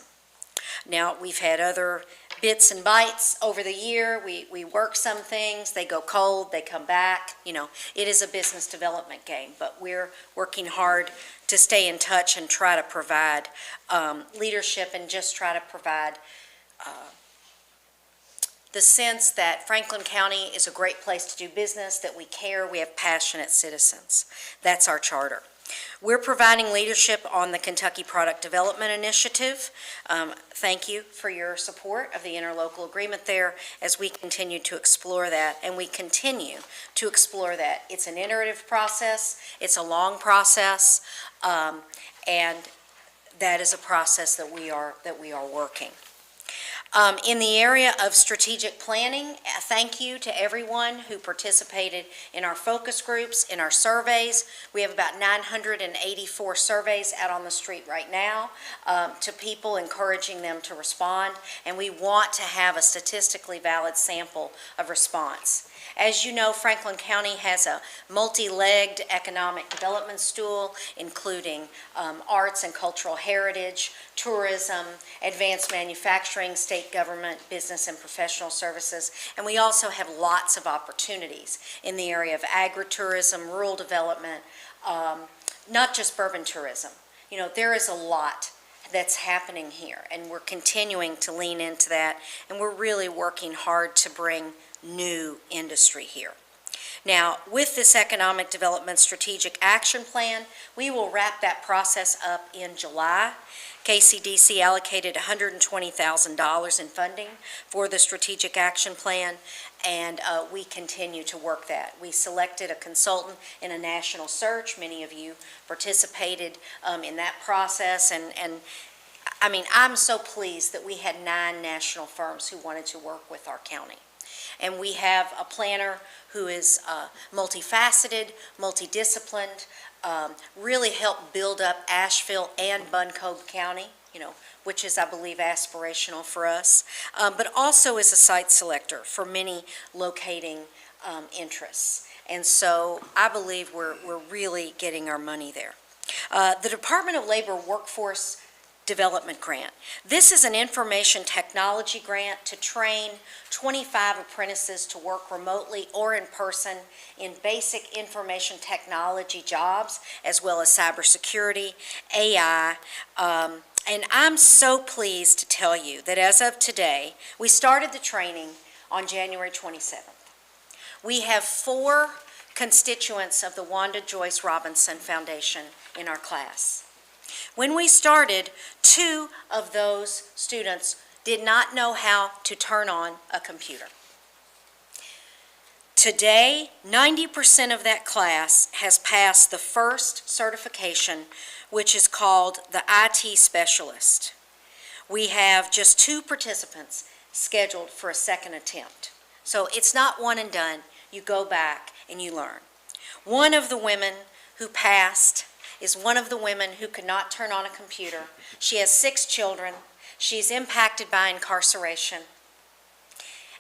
Now, we've had other bits and bites over the year. We work some things, they go cold, they come back. You know, it is a business development game, but we're working hard to stay in touch and try to provide leadership and just try to provide the sense that Franklin County is a great place to do business, that we care, we have passionate citizens. That's our charter. We're providing leadership on the Kentucky Product Development Initiative. Thank you for your support of the interlocal agreement there as we continue to explore that, and we continue to explore that. It's an iterative process, it's a long process, and that is a process that we are working. In the area of strategic planning, thank you to everyone who participated in our focus groups, in our surveys. We have about 984 surveys out on the street right now to people, encouraging them to respond, and we want to have a statistically valid sample of response. As you know, Franklin County has a multi-legged economic development stool, including arts and cultural heritage, tourism, advanced manufacturing, state government, business and professional services, and we also have lots of opportunities in the area of agritourism, rural development, not just urban tourism. You know, there is a lot that's happening here, and we're continuing to lean into that, and we're really working hard to bring new industry here. Now, with this Economic Development Strategic Action Plan, we will wrap that process up in July. KCDC allocated $120,000 in funding for the Strategic Action Plan, and we continue to work that. We selected a consultant in a national search. Many of you participated in that process, and I mean, I'm so pleased that we had 9 national firms who wanted to work with our county. And we have a planner who is multifaceted, multidisciplined, really helped build up Asheville and Buncombe County, you know, which is, I believe, aspirational for us, but also is a site selector for many locating interests. And so I believe we're really getting our money there. The Department of Labor Workforce Development Grant. This is an information technology grant to train 25 apprentices to work remotely or in person in basic information technology jobs, as well as cybersecurity, AI, and I'm so pleased to tell you that as of today, we started the training on January 27th. We have 4 constituents of the Wanda Joyce Robinson Foundation in our class. When we started, 2 of those students did not know how to turn on a computer. Today, 90% of that class has passed the first certification, which is called the IT Specialist. We have just 2 participants scheduled for a second attempt. So it's not one and done. You go back and you learn. One of the women who passed is one of the women who could not turn on a computer. She has 6 children. She's impacted by incarceration.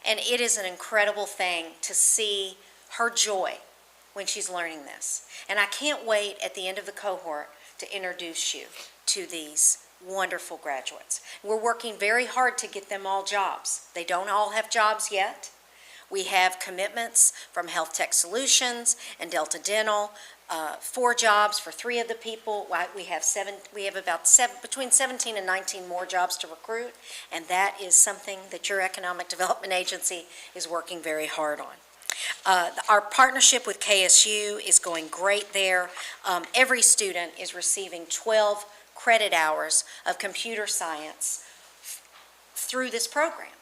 And it is an incredible thing to see her joy when she's learning this. And I can't wait at the end of the cohort to introduce you to these wonderful graduates. We're working very hard to get them all jobs. They don't all have jobs yet. We have commitments from Health Tech Solutions and Delta Dental, 4 jobs for 3 of the people. We have about between 17 and 19 more jobs to recruit, and that is something that your Economic Development Agency is working very hard on. Our partnership with KSU is going great there. Every student is receiving 12 credit hours of computer science through this program.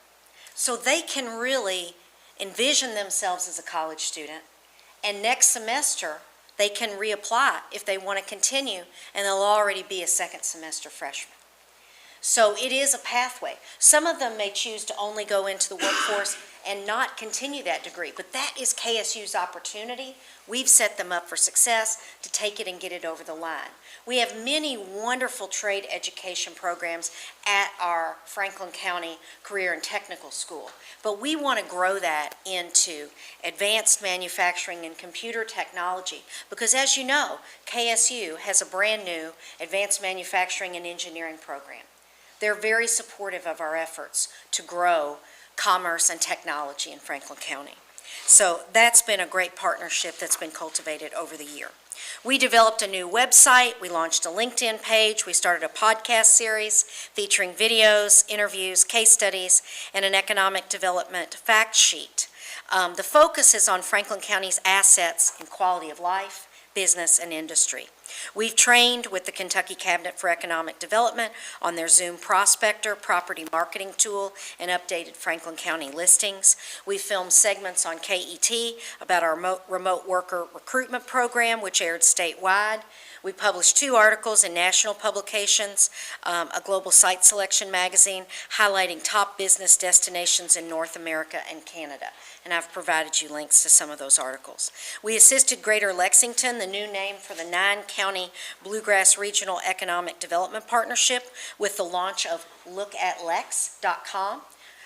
So they can really envision themselves as a college student, and next semester they can reapply if they want to continue, and they'll already be a second semester freshman. So it is a pathway. Some of them may choose to only go into the workforce and not continue that degree, but that is KSU's opportunity. We've set them up for success to take it and get it over the line. We have many wonderful trade education programs at our Franklin County Career and Technical School, but we want to grow that into advanced manufacturing and computer technology, because as you know, KSU has a brand new advanced manufacturing and engineering program. They're very supportive of our efforts to grow commerce and technology in Franklin County. So that's been a great partnership that's been cultivated over the year. We developed a new website, we launched a LinkedIn page, we started a podcast series featuring videos, interviews, case studies, and an economic development fact sheet. The focus is on Franklin County's assets in quality of life, business, and industry. We've trained with the Kentucky Cabinet for Economic Development on their Zoom Prospector property marketing tool and updated Franklin County listings. We filmed segments on KET about our remote worker recruitment program, which aired statewide. We published 2 articles in national publications, a global site selection magazine highlighting top business destinations in North America and Canada. And I've provided you links to some of those articles. We assisted Greater Lexington, the new name for the 9-county Bluegrass Regional Economic Development Partnership, with the launch of lookatlex.com.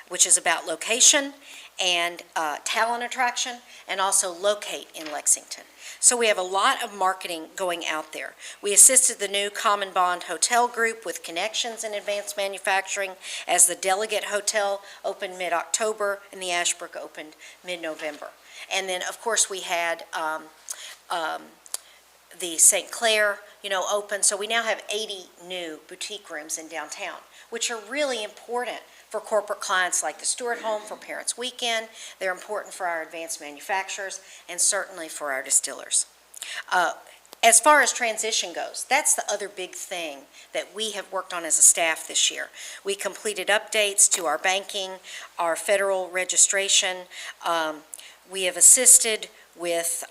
which is about location and talent attraction, and also locate in Lexington. So we have a lot of marketing going out there. We assisted the new Common Bond Hotel Group with connections in advanced manufacturing as the Delegate Hotel opened mid-October and the Ashbrook opened mid-November. And then, of course, we had the St. Clair, open. So we now have 80 new boutique rooms in downtown, which are really important for corporate clients like the Stewart Home for Parents Weekend. They're important for our advanced manufacturers and certainly for our distillers. As far as transition goes, that's the other big thing that we have worked on as a staff this year. We completed updates to our banking, our federal registration. We have assisted with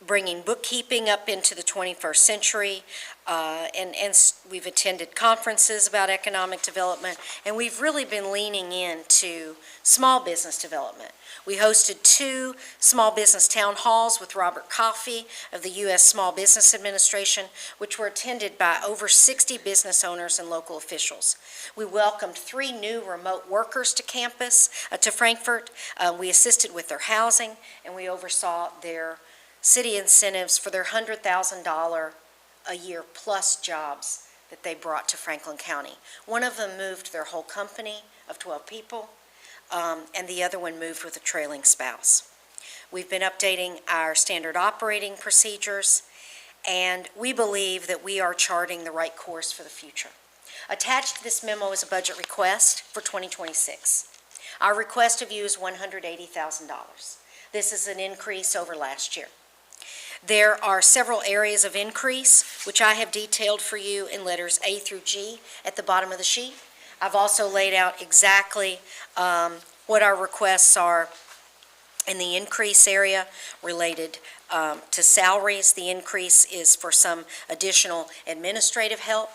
bringing bookkeeping up into the 21st century, and we've attended conferences about economic development, and we've really been leaning into small business development. We hosted 2 small business town halls with Robert Coffey of the U.S. Small Business Administration, which were attended by over 60 business owners and local officials. We welcomed 3 new remote workers to campus, to Frankfurt. We assisted with their housing, and we oversaw their city incentives for their $100,000 a year plus jobs that they brought to Franklin County. One of them moved their whole company of 12 people, and the other one moved with a trailing spouse. We've been updating our standard operating procedures, and we believe that we are charting the right course for the future. Attached to this memo is a budget request for 2026. Our request of you is $180,000. This is an increase over last year. There are several areas of increase, which I have detailed for you in letters A through G at the bottom of the sheet. I've also laid out exactly what our requests are in the increase area related to salaries. The increase is for some additional administrative help.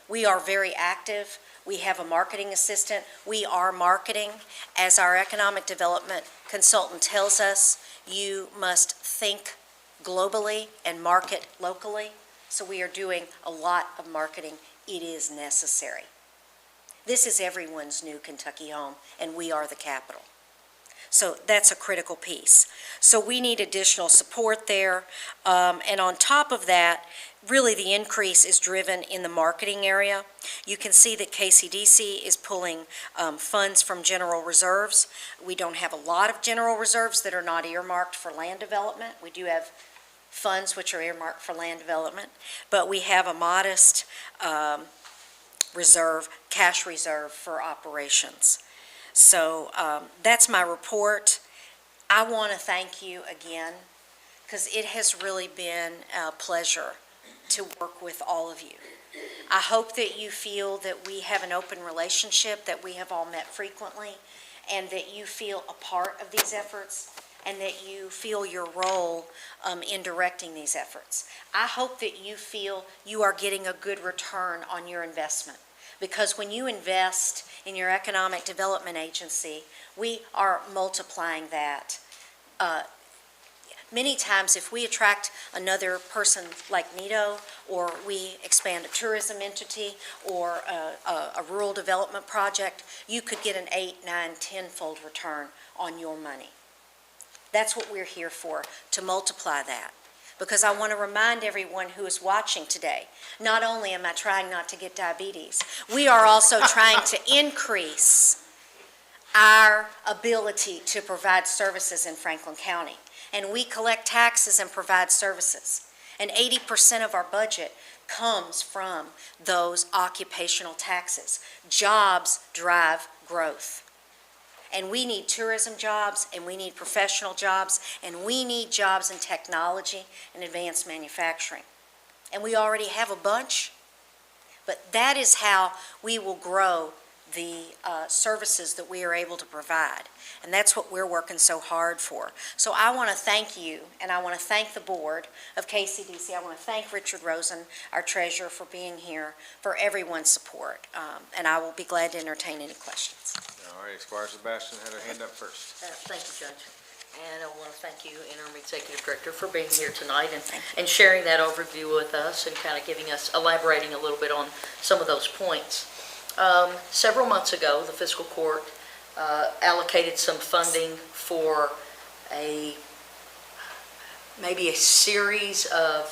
We are very active. We have a marketing assistant. We are marketing. As our economic development consultant tells us, you must think globally and market locally. So we are doing a lot of marketing. It is necessary. This is everyone's new Kentucky home, and we are the capital. So that's a critical piece. So we need additional support there. And on top of that, really the increase is driven in the marketing area. You can see that KCDC is pulling funds from general reserves. We don't have a lot of general reserves that are not earmarked for land development. We do have funds which are earmarked for land development, but we have a modest reserve, cash reserve for operations. So that's my report. I want to thank you again, because it has really been a pleasure to work with all of you. I hope that you feel that we have an open relationship, that we have all met frequently, and that you feel a part of these efforts, and that you feel your role in directing these efforts. I hope that you feel you are getting a good return on your investment, because when you invest in your economic development agency, we are multiplying that. Many times, if we attract another person like Nito, or we expand a tourism entity, or a rural development project, you could get an 8, 9, 10-fold return on your money. That's what we're here for, to multiply that. Because I want to remind everyone who is watching today, not only am I trying not to get diabetes, we are also trying to increase our ability to provide services in Franklin County. And we collect taxes and provide services. And 80% of our budget comes from those occupational taxes. Jobs drive growth. And we need tourism jobs, and we need professional jobs, and we need jobs in technology and advanced manufacturing. And we already have a bunch, but that is how we will grow the services that we are able to provide. And that's what we're working so hard for. So I want to thank you, and I want to thank the board of KCDC. I want to thank Richard Rosen, our treasurer, for being here, for everyone's support. And I will be glad to entertain any questions. All right, Squire Sebastian had her hand up first. Thank you, Judge. And I want to thank you, Interim Executive Director, for being here tonight and sharing that overview with us and kind of elaborating a little bit on some of those points. Several months ago, the Fiscal Court allocated some funding for maybe a series of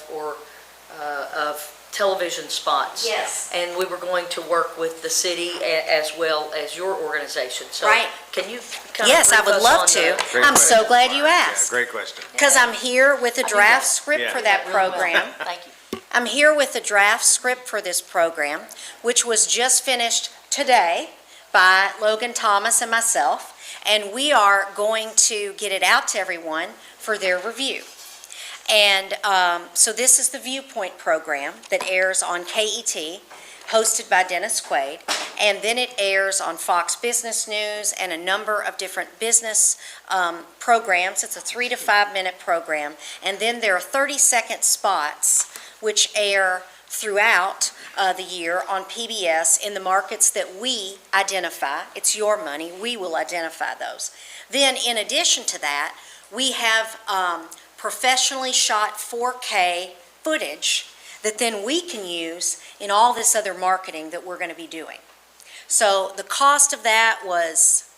television spots. Yes. And we were going to work with the city as well as your organization. So Right. can you kind of Yes, I brief would us love on to. the- Great I'm so question. glad you Yeah, asked. great question. Because I'm here with a draft script Yeah. for that Real well. program. Thank you. I'm here with a draft script for this program, which was just finished today by Logan Thomas and myself, and we are going to get it out to everyone for their review. And so this is the Viewpoint program that airs on KET, hosted by Dennis Quaid, and then it airs on Fox Business News and a number of different business programs. It's a 3 to 5 minute program, and then there are 30-second spots which air throughout the year on PBS in the markets that we identify. It's your money, we will identify those. Then in addition to that, we have professionally shot 4K footage that then we can use in all this other marketing that we're going to be doing. So the cost of that was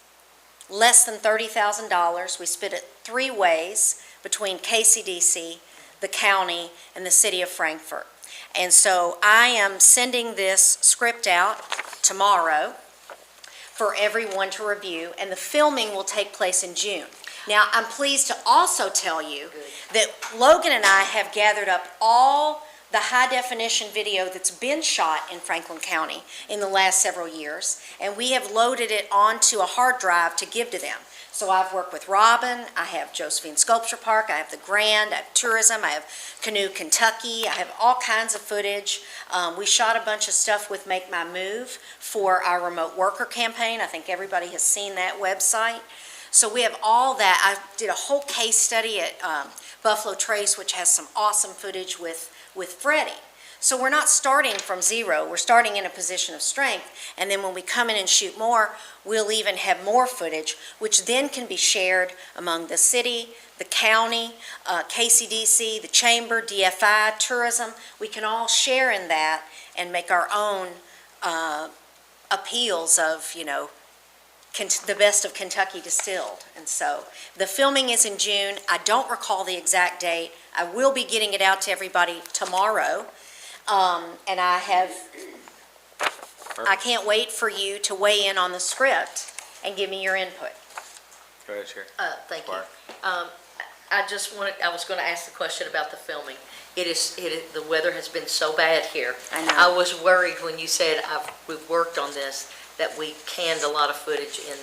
less than $30,000. We split it 3 ways between KCDC, the county, and the city of Frankfurt. And so I am sending this script out tomorrow for everyone to review, and the filming will take place in June. Now, I'm pleased to also tell you that Logan and I have gathered up all the high-definition video that's been shot in Franklin County in the last several years, and we have loaded it onto a hard drive to give to them. So I've worked with Robin, I have Josephine Sculpture Park, I have the Grand, I have tourism, I have Canoe Kentucky, I have all kinds of footage. We shot a bunch of stuff with Make My Move for our remote worker campaign. I think everybody has seen that website. So we have all that. I did a whole case study at Buffalo Trace, which has some awesome footage with Freddie. So we're not starting from zero, we're starting in a position of strength, and then when we come in and shoot more, we'll even have more footage, which then can be shared among the city, the county, KCDC, the chamber, DFI, tourism. We can all share in that and make our own appeals of, you know, the best of Kentucky distilled. And so the filming is in June. I don't recall the exact date. I will be getting it out to everybody tomorrow. And I can't wait for you to weigh in on the script and give me your input. Go ahead, Sherry. Thank you. Squire. I was going to ask the question about the filming. The weather has been so bad here. I know. I was worried when you said we've worked on this, that we canned a lot of footage in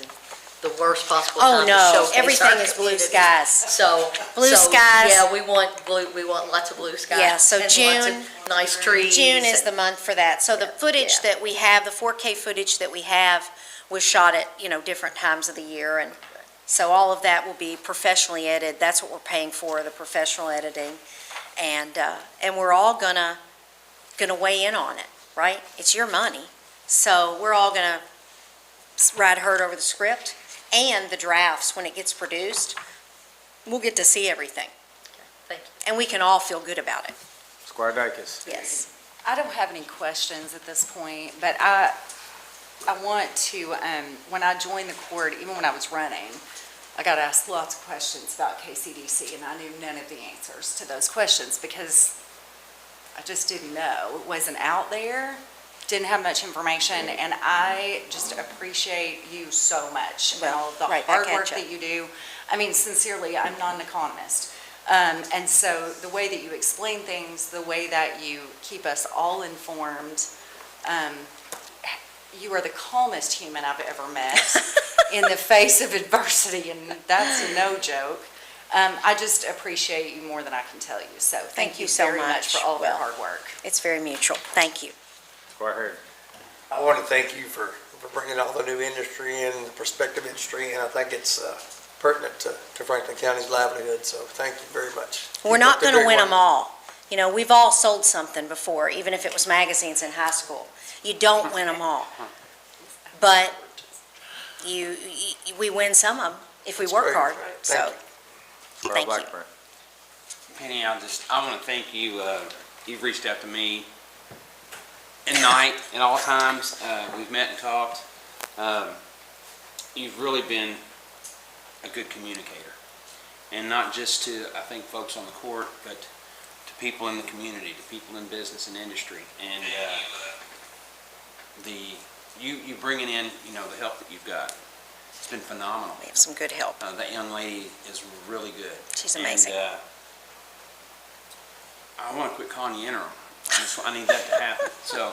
the worst possible Oh, time to no, showcase everything our is blue community. skies. So Blue skies. Yeah, we want lots of blue skies. Yeah, so and lots June- of nice trees. June is and- the month for that. So the footage yeah. that we have, the 4K footage that we have was shot at, you know, different times of the year. And so all of that will be professionally edited. That's what we're paying for, the professional editing. And we're all gonna weigh in on it, right? It's your money. So we're all gonna ride herd over the script and the drafts when it gets produced. We'll get to see everything. Thank you. And we can all feel good about it. Squire Dykes. Yes. I don't have any questions at this point, but I want to, when I joined the court, even when I was running, I got asked lots of questions about KCDC, and I knew none of the answers to those questions because I just didn't know. It wasn't out there, didn't have much information, and I just appreciate you so much and all of the right hard back at work ya. that you do. I mean, sincerely, I'm not an economist. And so the way that you explain things, the way that you keep us all informed, you are the calmest human I've ever met in the face of adversity, and that's no joke. I just appreciate you more than I can tell you. So thank you so very much for all of your hard work. It's very mutual. Thank you. Squire Hurd. I want to thank you for bringing all the new industry in, the prospective industry, and I think it's pertinent to Franklin County's livelihood, so thank you very much. We're not going to win them all. You know, we've all sold something before, even if it was magazines in high school. You don't win them all. But we win some of them if we work great. hard. Thank So, you. Carl thank you. Blackburn. Penny, I want to thank you. You've reached out to me and night, at all times. We've met and talked. You've really been a good communicator. And not just to, I think, folks on the court, but to people in the community, to people in business and industry. And you bringing in, the help that you've got, it's been phenomenal. We have some good help. That young lady is really good. She's amazing. And, I want to quit calling you interim. I need that to happen. So,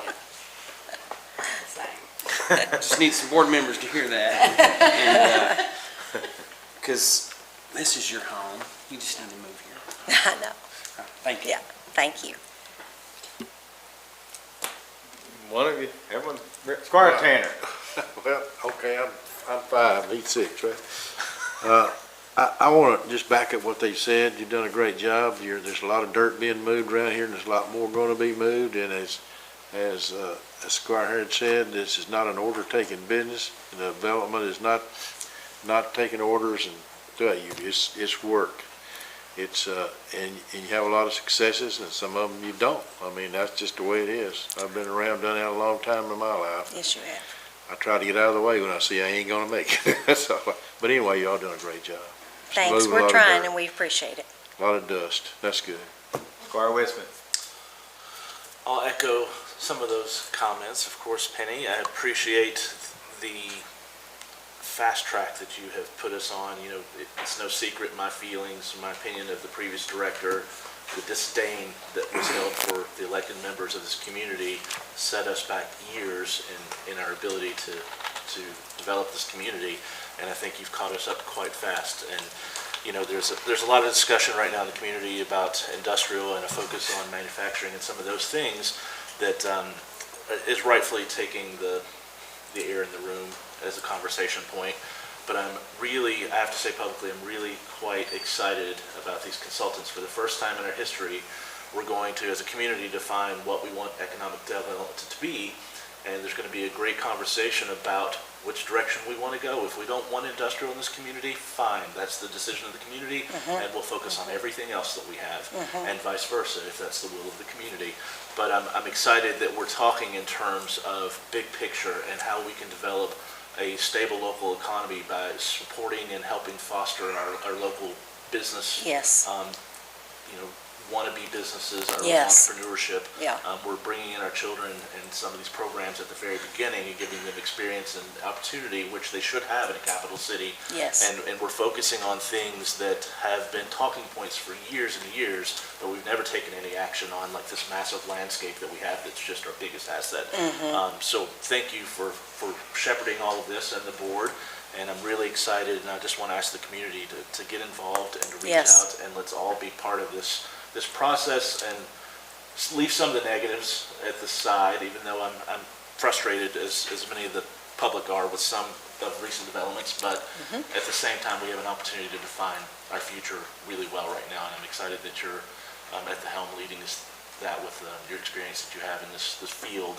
just need some board members to hear that. And, because this is your home. You just need to move here. I know. Thank you. Yeah, thank you. One of you, everyone, Squire Tanner. Well, okay, I'm 5, he's 6, right? I want to just back up what they said. You've done a great job. There's a lot of dirt being moved around here, and there's a lot more going to be moved. And as Squire Harrod said, this is not an order-taking business. The development is not taking orders and doing it. It's work. It's and you have a lot of successes, and some of them you don't. I mean, that's just the way it is. I've been around, done that a long time in my life. Yes, you have. I try to get out of the way when I see I ain't gonna make it. That's all. But anyway, y'all doing a great job. Thanks, Move a we're lot of trying dirt. and we appreciate it. A lot of dust. That's good. Squire Wisman. I'll echo some of those comments. Of course, Penny, I appreciate the fast track that you have put us on. It's no secret my feelings, my opinion of the previous director, the disdain that was held for the elected members of this community set us back years in our ability to develop this community. And I think you've caught us up quite fast. And there's a lot of discussion right now in the community about industrial and a focus on manufacturing and some of those things that is rightfully taking the air in the room as a conversation point. But I have to say publicly, I'm really quite excited about these consultants. For the first time in our history, we're going to, as a community, define what we want economic development to be. And there's going to be a great conversation about which direction we want to go. If we don't want industrial in this community, fine. That's the decision of the community, and we'll focus on everything else that we have, and vice versa, if that's the will of the community. But I'm excited that we're talking in terms of big picture and how we can develop a stable local economy by supporting and helping foster our local business. Yes. Wannabe businesses, our Yes. entrepreneurship. Yeah. We're bringing in our children in some of these programs at the very beginning and giving them experience and opportunity, which they should have in a capital city. Yes. And we're focusing on things that have been talking points for years and years, but we've never taken any action on, like this massive landscape that we have that's just our biggest asset. So thank you for shepherding all of this and the board. And I'm really excited, and I just want to ask the community to get involved and to reach out, and let's all be part of this process and leave some of the negatives at the side, even though I'm frustrated, as many of the public are, with some of recent developments. But at the same time, we have an opportunity to define our future really well right now, and I'm excited that you're at the helm leading that with your experience that you have in this field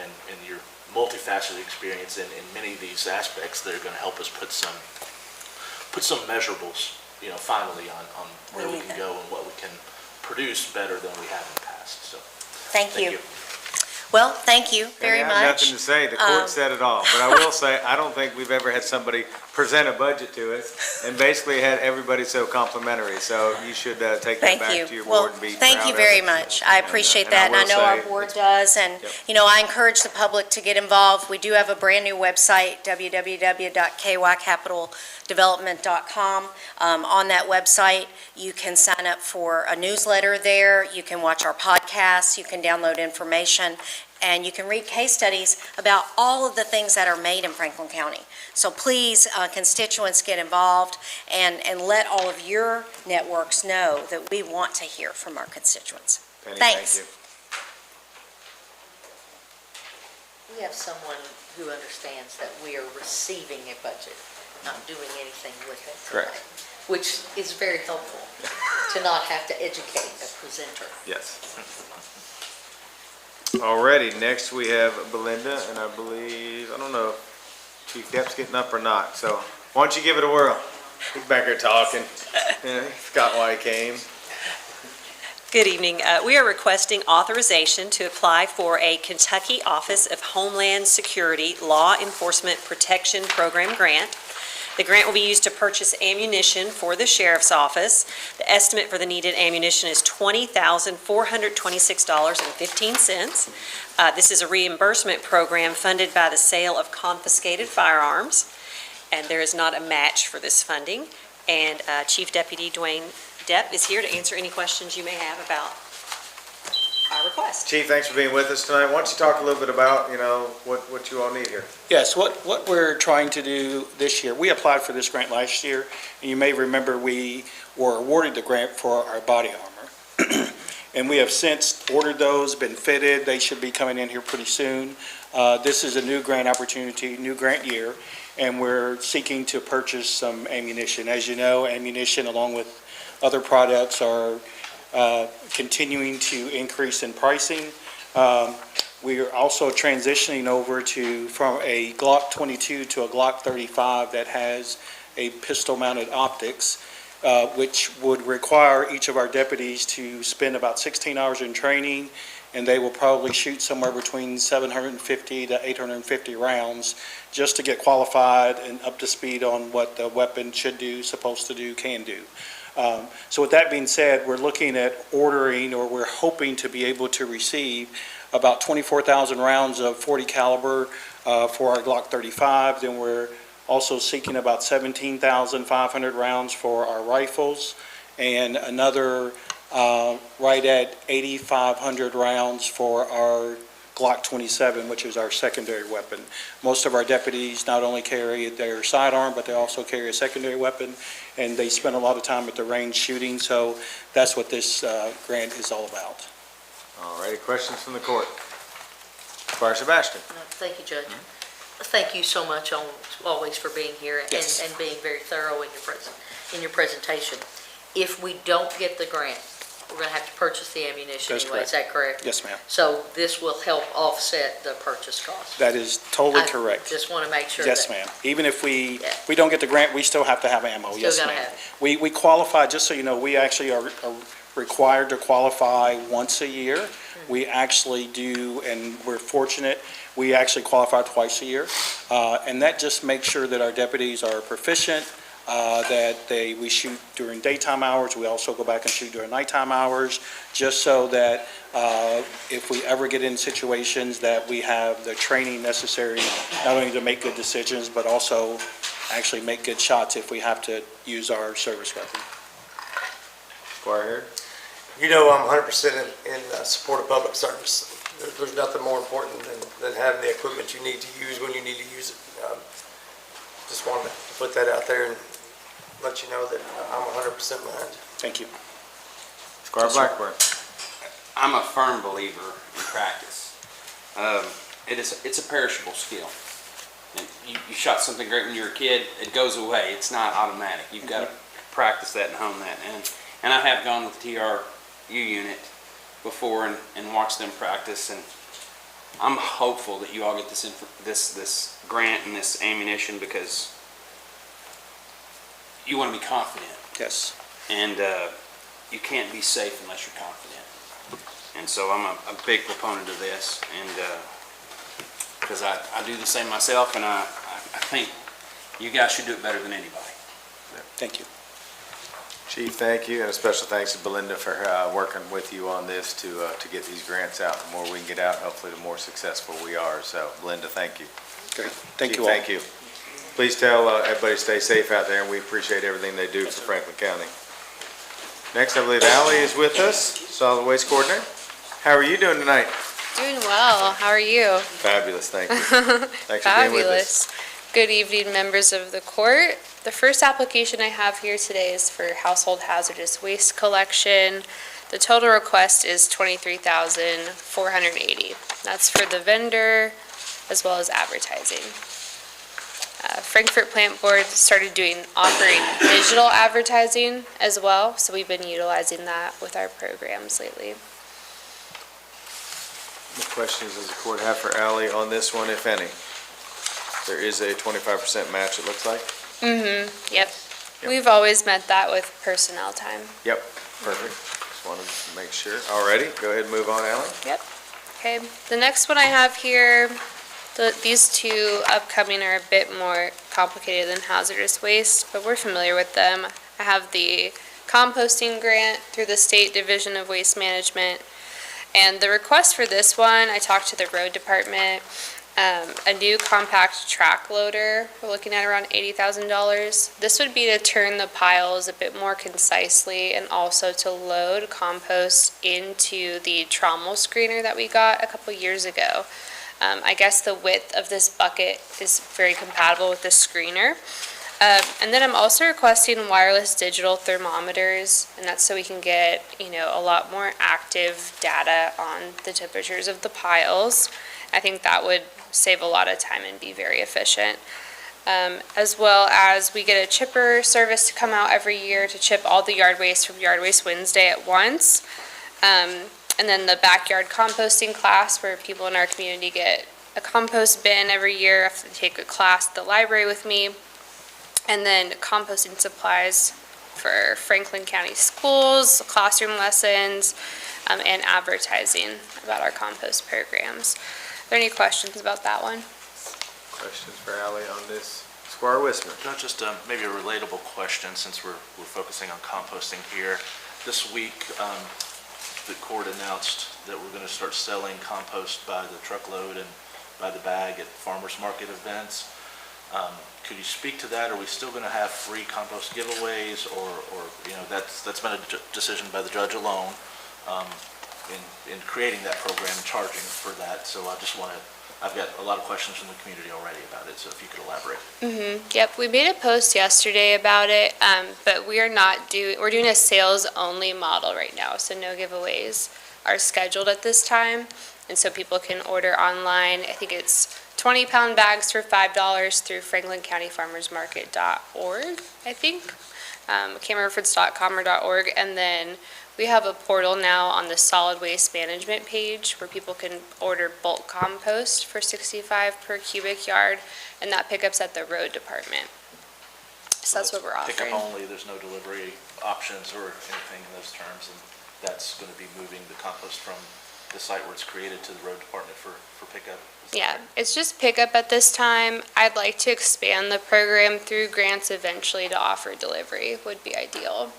and your multifaceted experience in many of these aspects that are going to help us put some measurables, finally on where we can go and what we can produce better than we have in the past. So Thank you. Well, thank you very I much. have nothing to say. The court said it all. But I will say, I don't think we've ever had somebody present a budget to us and basically had everybody so complimentary. So you should take that Thank back you. to your Well, board and be proud thank you of very it. much. I appreciate and that, and I will know our say board does. And, I encourage the public to get involved. We do have a brand-new website, www.kycapitaldevelopment.com. On that website, you can sign up for a newsletter there. You can watch our podcasts. You can download information. And you can read case studies about all of the things that are made in Franklin County. So please, constituents, get involved and let all of your networks know that we want to hear from our constituents. Penny, Thanks. Thank We have someone who understands that we are receiving a budget, not doing anything with it. Correct. Which is very helpful, to not have to educate a presenter. you. Yes. Alrighty, next we have Belinda, and I believe, I don't know if Chief Depp's getting up or not, so why don't you give it a whirl? He's back here talking. He forgot why he came. Good evening. We are requesting authorization to apply for a Kentucky Office of Homeland Security Law Enforcement Protection Program grant. The grant will be used to purchase ammunition for the Sheriff's Office. The estimate for the needed ammunition is $20,426.15. This is a reimbursement program funded by the sale of confiscated firearms, and there is not a match for this funding. And Chief Deputy Dwayne Depp is here to answer any questions you may have about our request. Chief, thanks for being with us tonight. Why don't you talk a little bit about, what you all need here? Yes, what we're trying to do this year, we applied for this grant last year, and you may remember we were awarded the grant for our body armor. And we have since ordered those, been fitted, they should be coming in here pretty soon. This is a new grant opportunity, new grant year, and we're seeking to purchase some ammunition. As you know, ammunition along with other products are continuing to increase in pricing. We are also transitioning over from a Glock 22 to a Glock 35 that has a pistol-mounted optics, which would require each of our deputies to spend about 16 hours in training, and they will probably shoot somewhere between 750 to 850 rounds just to get qualified and up to speed on what the weapon should do, supposed to do, can do. So with that being said, we're looking at ordering, or we're hoping to be able to receive about 24,000 rounds of .40 caliber for our Glock 35. Then we're also seeking about 17,500 rounds for our rifles, and another right at 8,500 rounds for our Glock 27, which is our secondary weapon. Most of our deputies not only carry their sidearm, but they also carry a secondary weapon, and they spend a lot of time at the range shooting, so that's what this grant is all about. All righty, questions from the court? Squire Sebastian. Thank you, Judge. Thank you so much always for being here and, Yes. and being very thorough in your presentation. If we don't get the grant, we're going to have to purchase the ammunition That's anyway. Is that correct? Yes, ma'am. So this will help offset the purchase cost. That is totally I correct. just want to make sure Yes, that. ma'am. Even if we Yeah. don't get the grant, we still have to have ammo. Still Yes, gotta ma'am. have it. We qualify, just so you know, we actually are required to qualify once a year. We actually do, and we're fortunate, we actually qualify twice a year. And that just makes sure that our deputies are proficient, that we shoot during daytime hours. We also go back and shoot during nighttime hours, just so that if we ever get in situations that we have the training necessary, not only to make good decisions, but also actually make good shots if we have to use our service weapon. Squire Harrod. You know, I'm 100% in support of public service. There's nothing more important than having the equipment you need to use when you need to use it. Just wanted to put that out there and let you know that I'm 100% behind you. Thank you. Squire Blackburn. I'm a firm believer in practice. It's a perishable skill. And you shot something great when you were a kid, it goes away. It's not automatic. You've got to practice that and hone that. And I have gone with the TRU unit before and watched them practice. And I'm hopeful that you all get this grant and this ammunition because you want to be confident. Yes. And you can't be safe unless you're confident. And so I'm a big proponent of this, and because I do the same myself, and I think you guys should do it better than anybody. Thank you. Chief, thank you, and a special thanks to Belinda for working with you on this to get these grants out. The more we can get out, hopefully the more successful we are. So, Belinda, thank you. Great. Thank Chief, you all. thank you. Please tell everybody to stay safe out there, and we appreciate everything they do for Franklin County. Next, I believe Ally is with us, Solid Waste Coordinator. How are you doing tonight? Doing well. How are you? Fabulous, thank you. Thanks for being with us. Fabulous. Good evening, members of the court. The first application I have here today is for household hazardous waste collection. The total request is $23,480. That's for the vendor as well as advertising. Frankfurt Plant Board started offering digital advertising as well, so we've been utilizing that with our programs lately. What questions does the court have for Ally on this one, if any? There is a 25% match, it looks like. Yep. We've always met that with personnel time. Yep, perfect. Just wanted to make sure. Alrighty, go ahead and move on, Alan. Yep. Okay, the next one I have here, these two upcoming are a bit more complicated than hazardous waste, but we're familiar with them. I have the composting grant through the State Division of Waste Management. And the request for this one, I talked to the road department, a new compact track loader, we're looking at around $80,000. This would be to turn the piles a bit more concisely and also to load compost into the trommel screener that we got a couple years ago. I guess the width of this bucket is very compatible with the screener. And then I'm also requesting wireless digital thermometers, and that's so we can get, a lot more active data on the temperatures of the piles. I think that would save a lot of time and be very efficient. As well as we get a chipper service to come out every year to chip all the yard waste from Yard Waste Wednesday at once. And then the backyard composting class where people in our community get a compost bin every year after they take a class at the library with me. And then composting supplies for Franklin County schools, classroom lessons, and advertising about our compost programs. Are there any questions about that one? Questions for Ally on this? Squire Wismer. Not just maybe a relatable question since we're focusing on composting here. This week, the court announced that we're going to start selling compost by the truckload and by the bag at farmers market events. Could you speak to that? Are we still going to have free compost giveaways, or that's been a decision by the judge alone in creating that program and charging for that. So I've got a lot of questions from the community already about it. So if you could elaborate. Yep, we made a post yesterday about it, but we're doing a sales only model right now, so no giveaways are scheduled at this time, and so people can order online. I think it's 20-pound bags for $5 through franklincountyfarmersmarket.org, I think. I can't remember if it's .com or .org. And then we have a portal now on the solid waste management page where people can order bulk compost for $65 per cubic yard, and that pickup's at the road department. So that's what we're offering. Pickup only, there's no delivery options or anything in those terms, and that's going to be moving the compost from the site where it's created to the road department for pickup? Yeah, it's just pickup at this time. I'd like to expand the program through grants eventually to offer delivery would be ideal.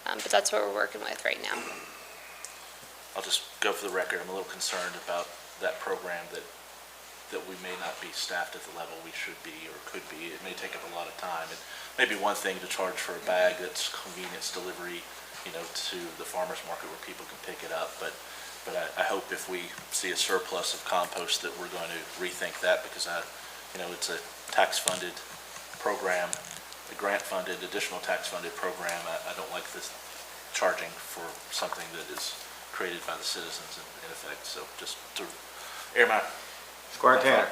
But that's what we're working with right now. I'll just go for the record, I'm a little concerned about that program that we may not be staffed at the level we should be or could be. It may take up a lot of time. It may be one thing to charge for a bag that's convenience delivery, to the farmer's market where people can pick it up, but I hope if we see a surplus of compost that we're going to rethink that, because it's a tax-funded program, a grant-funded, additional tax-funded program. I don't like this charging for something that is created by the citizens in effect. So just to air my Squire Tanner.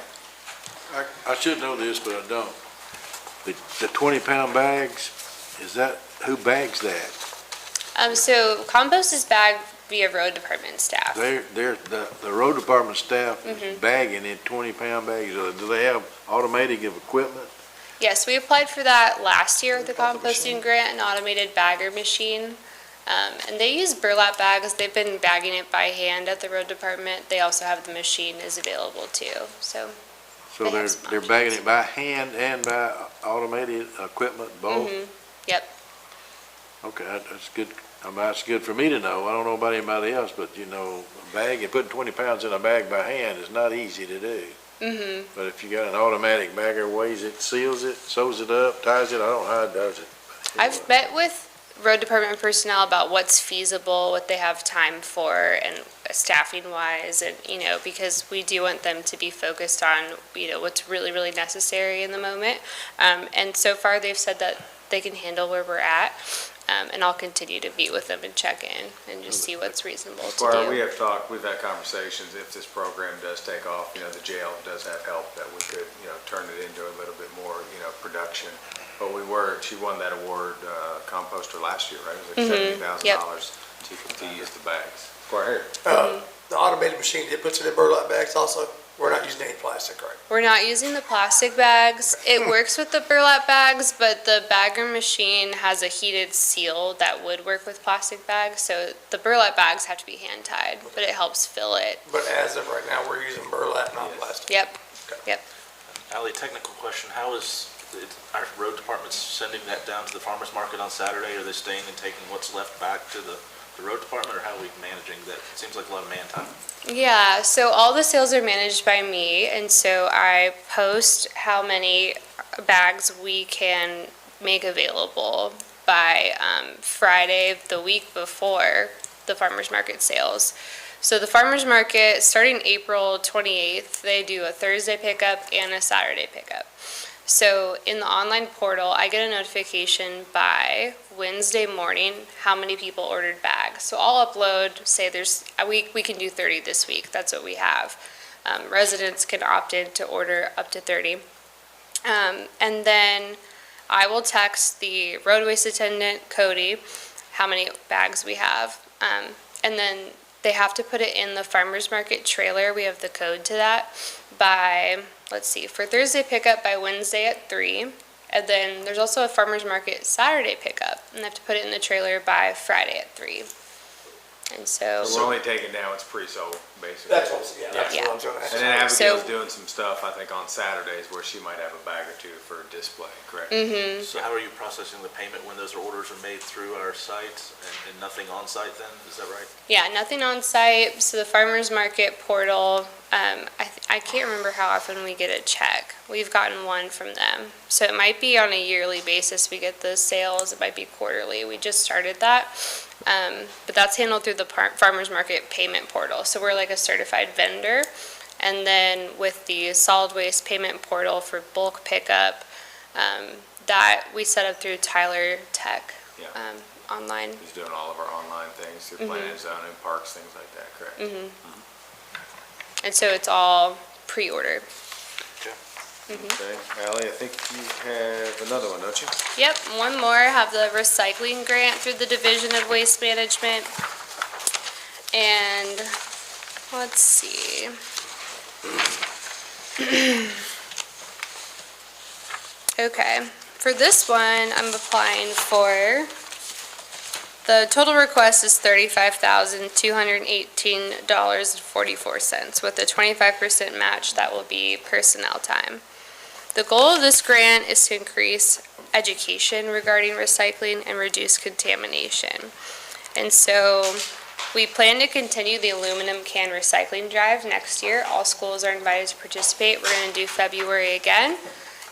I should know this, but I don't. The 20-pound bags, who bags that? So compost is bagged via road department staff. The road department staff is bagging in 20-pound bags. Do they have automatic equipment? Yes, we applied for that last year with the composting grant, an automated bagger machine. And they use burlap bags. They've been bagging it by hand at the road department. They also have the machine is available too, so. So they're bagging it by hand and by automated equipment, both? Yep. Okay, that's good. That's good for me to know. I don't know about anybody else, but putting 20 pounds in a bag by hand is not easy to do. But if you got an automatic bagger, weighs it, seals it, sews it up, ties it, I don't know how it does it. I've met with road department personnel about what's feasible, what they have time for, and staffing wise, and because we do want them to be focused on what's really, really necessary in the moment. And so far they've said that they can handle where we're at. And I'll continue to meet with them and check in and just see what's reasonable to Squire, do. we've had conversations, if this program does take off, the jail does have help that we could, turn it into a little bit more, production. But she won that award, composter last year, right? It was like $70,000 to use the bags. Squire Harris. The automated machine, it puts it in burlap bags also? We're not using any plastic, right? We're not using the plastic bags. It works with the burlap bags, but the bagger machine has a heated seal that would work with plastic bags. So the burlap bags have to be hand tied, but it helps fill it. But as of right now, we're using burlap, not plastic. Yep. Yep. Ally, technical question, how is our road department sending that down to the farmer's market on Saturday? Are they staying and taking what's left back to the road department, or how are we managing that? It seems like a lot of man time. Yeah, so all the sales are managed by me, and so I post how many bags we can make available by Friday the week before the farmer's market sales. So the farmer's market, starting April 28th, they do a Thursday pickup and a Saturday pickup. So in the online portal, I get a notification by Wednesday morning how many people ordered bags. So I'll upload, say we can do 30 this week. That's what we have. Residents can opt in to order up to 30. And then I will text the road waste attendant, Cody, how many bags we have. And then they have to put it in the farmer's market trailer. We have the code to that by, let's see, for Thursday pickup by Wednesday at 3. And then there's also a farmer's market Saturday pickup, and they have to put it in the trailer by Friday at 3. And so. So we're only taking down what's pre-sold, basically. That's what I'm trying to ask. And then Abigail's doing some stuff, I think, on Saturdays where she might have a bag or two for display, correct? Mm-hmm. So how are you processing the payment when those orders are made through our site and nothing on site then? Is that right? Yeah, nothing on site. So the farmer's market portal, I can't remember how often we get a check. We've gotten one from them. So it might be on a yearly basis we get the sales. It might be quarterly. We just started that. But that's handled through the farmer's market payment portal. So we're like a certified vendor. And then with the solid waste payment portal for bulk pickup, that we set up through Tyler Tech online. He's doing all of our online things through planning and zoning, parks, things like that, correct? And so it's all pre-ordered. Okay, Ally, I think you have another one, don't you? Yep, one more. I have the recycling grant through the Division of Waste Management. And let's see. Okay, for this one, I'm applying for, the total request is $35,218.44 with a 25% match. That will be personnel time. The goal of this grant is to increase education regarding recycling and reduce contamination. And so we plan to continue the aluminum can recycling drive next year. All schools are invited to participate. We're going to do February again.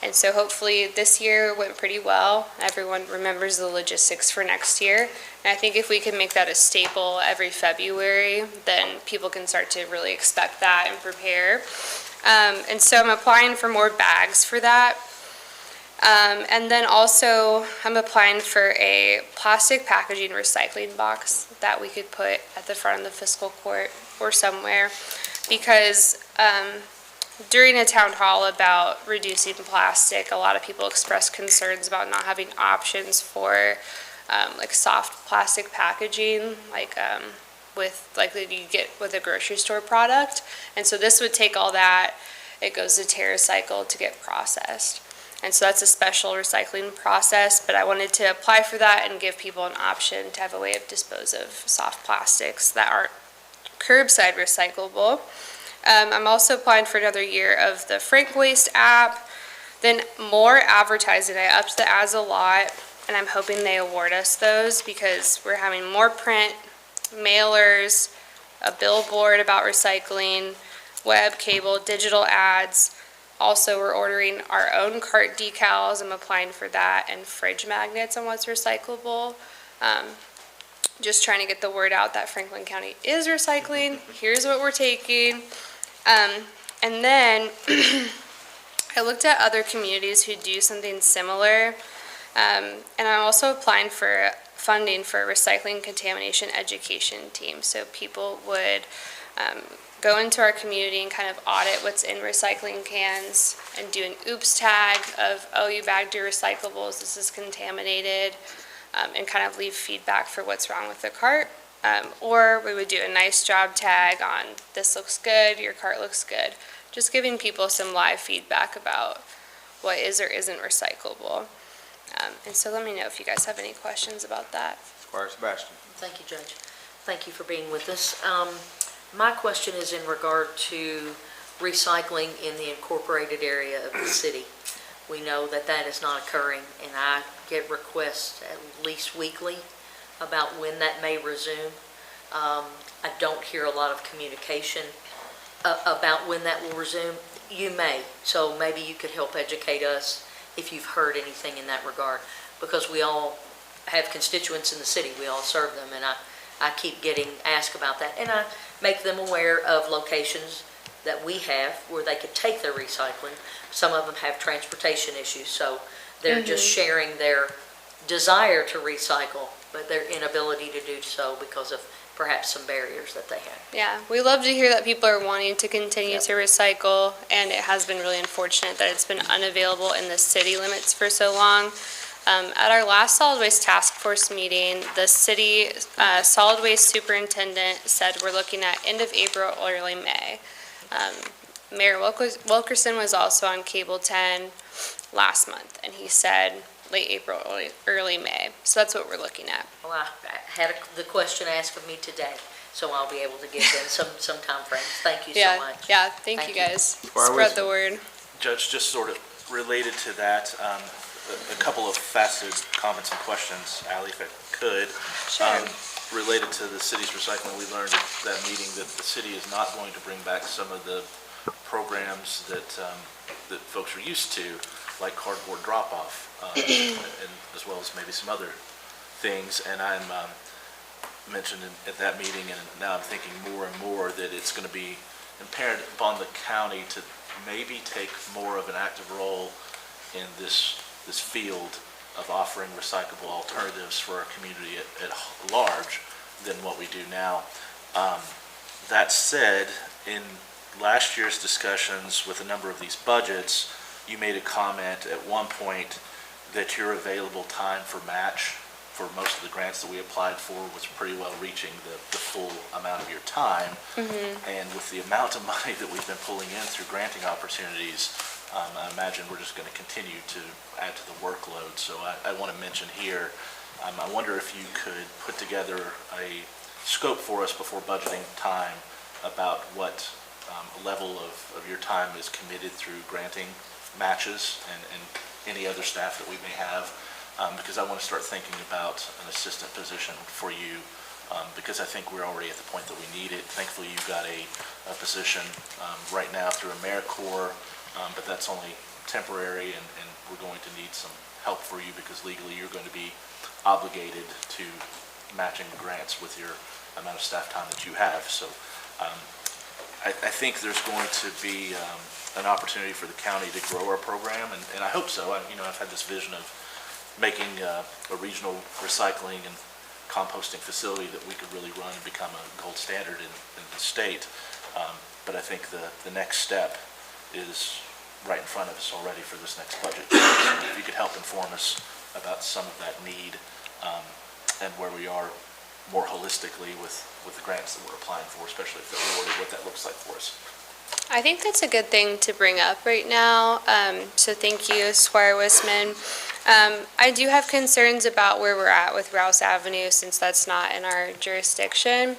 And so hopefully this year went pretty well. Everyone remembers the logistics for next year. And I think if we can make that a staple every February, then people can start to really expect that and prepare. And so I'm applying for more bags for that. And then also I'm applying for a plastic packaging recycling box that we could put at the front of the fiscal court or somewhere. Because during a town hall about reducing plastic, a lot of people expressed concerns about not having options for like soft plastic packaging, like that you get with a grocery store product. And so this would take all that, it goes to TerraCycle to get processed. And so that's a special recycling process, but I wanted to apply for that and give people an option to have a way of dispose of soft plastics that aren't curbside recyclable. I'm also applying for another year of the Frank Waste app, then more advertising. I upped the ads a lot, and I'm hoping they award us those because we're having more print, mailers, a billboard about recycling, web, cable, digital ads. Also, we're ordering our own cart decals. I'm applying for that, and fridge magnets on what's recyclable. Just trying to get the word out that Franklin County is recycling. Here's what we're taking. And then I looked at other communities who do something similar. And I'm also applying for funding for a recycling contamination education team. So people would go into our community and kind of audit what's in recycling cans and do an oops tag of, oh, you bagged your recyclables, this is contaminated, and kind of leave feedback for what's wrong with the cart. Or we would do a nice job tag on, this looks good, your cart looks good, just giving people some live feedback about what is or isn't recyclable. And so let me know if you guys have any questions about that. Squire Sebastian. Thank you, Judge. Thank you for being with us. My question is in regard to recycling in the incorporated area of the city. We know that that is not occurring, and I get requests at least weekly about when that may resume. I don't hear a lot of communication about when that will resume. You may, so maybe you could help educate us if you've heard anything in that regard, because we all have constituents in the city, we all serve them, and I keep getting asked about that, and I make them aware of locations that we have where they could take their recycling. Some of them have transportation issues, so they're just sharing their desire to recycle, but their inability to do so because of perhaps some barriers that they have. Yeah, we love to hear that people are wanting to continue to recycle, and it has been really unfortunate that it's been unavailable in the city limits for so long. At our last solid waste task force meeting, the city solid waste superintendent said we're looking at end of April, early May. Mayor Wilkerson was also on Cable 10 last month, and he said late April, early May. So that's what we're looking at. Well, I had the question asked of me today, so I'll be able to give them some time frames. Thank you so much. Yeah, thank you guys. Spread the word. Judge, just sort of related to that, a couple of faceted comments and questions, Ally, if I could. Sure. Related to the city's recycling, we learned at that meeting that the city is not going to bring back some of the programs that folks are used to, like cardboard drop-off, and as well as maybe some other things. And I'm mentioned at that meeting, and now I'm thinking more and more that it's going to be imperative upon the county to maybe take more of an active role in this field of offering recyclable alternatives for our community at large than what we do now. That said, in last year's discussions with a number of these budgets, you made a comment at one point that your available time for match for most of the grants that we applied for was pretty well reaching the full amount of your time. And with the amount of money that we've been pulling in through granting opportunities, I imagine we're just going to continue to add to the workload. So I want to mention here, I wonder if you could put together a scope for us before budgeting time about what level of your time is committed through granting matches and any other staff that we may have, because I want to start thinking about an assistant position for you, because I think we're already at the point that we need it. Thankfully, you've got a position right now through AmeriCorps, but that's only temporary, and we're going to need some help for you because legally you're going to be obligated to matching the grants with your amount of staff time that you have. So I think there's going to be an opportunity for the county to grow our program, and I hope so. I've had this vision of making a regional recycling and composting facility that we could really run and become a gold standard in the state. But I think the next step is right in front of us already for this next budget. So if you could help inform us about some of that need and where we are more holistically with the grants that we're applying for, especially if they're awarded, what that looks like for us. I think that's a good thing to bring up right now. So thank you, Squire Wisman. I do have concerns about where we're at with Rouse Avenue since that's not in our jurisdiction.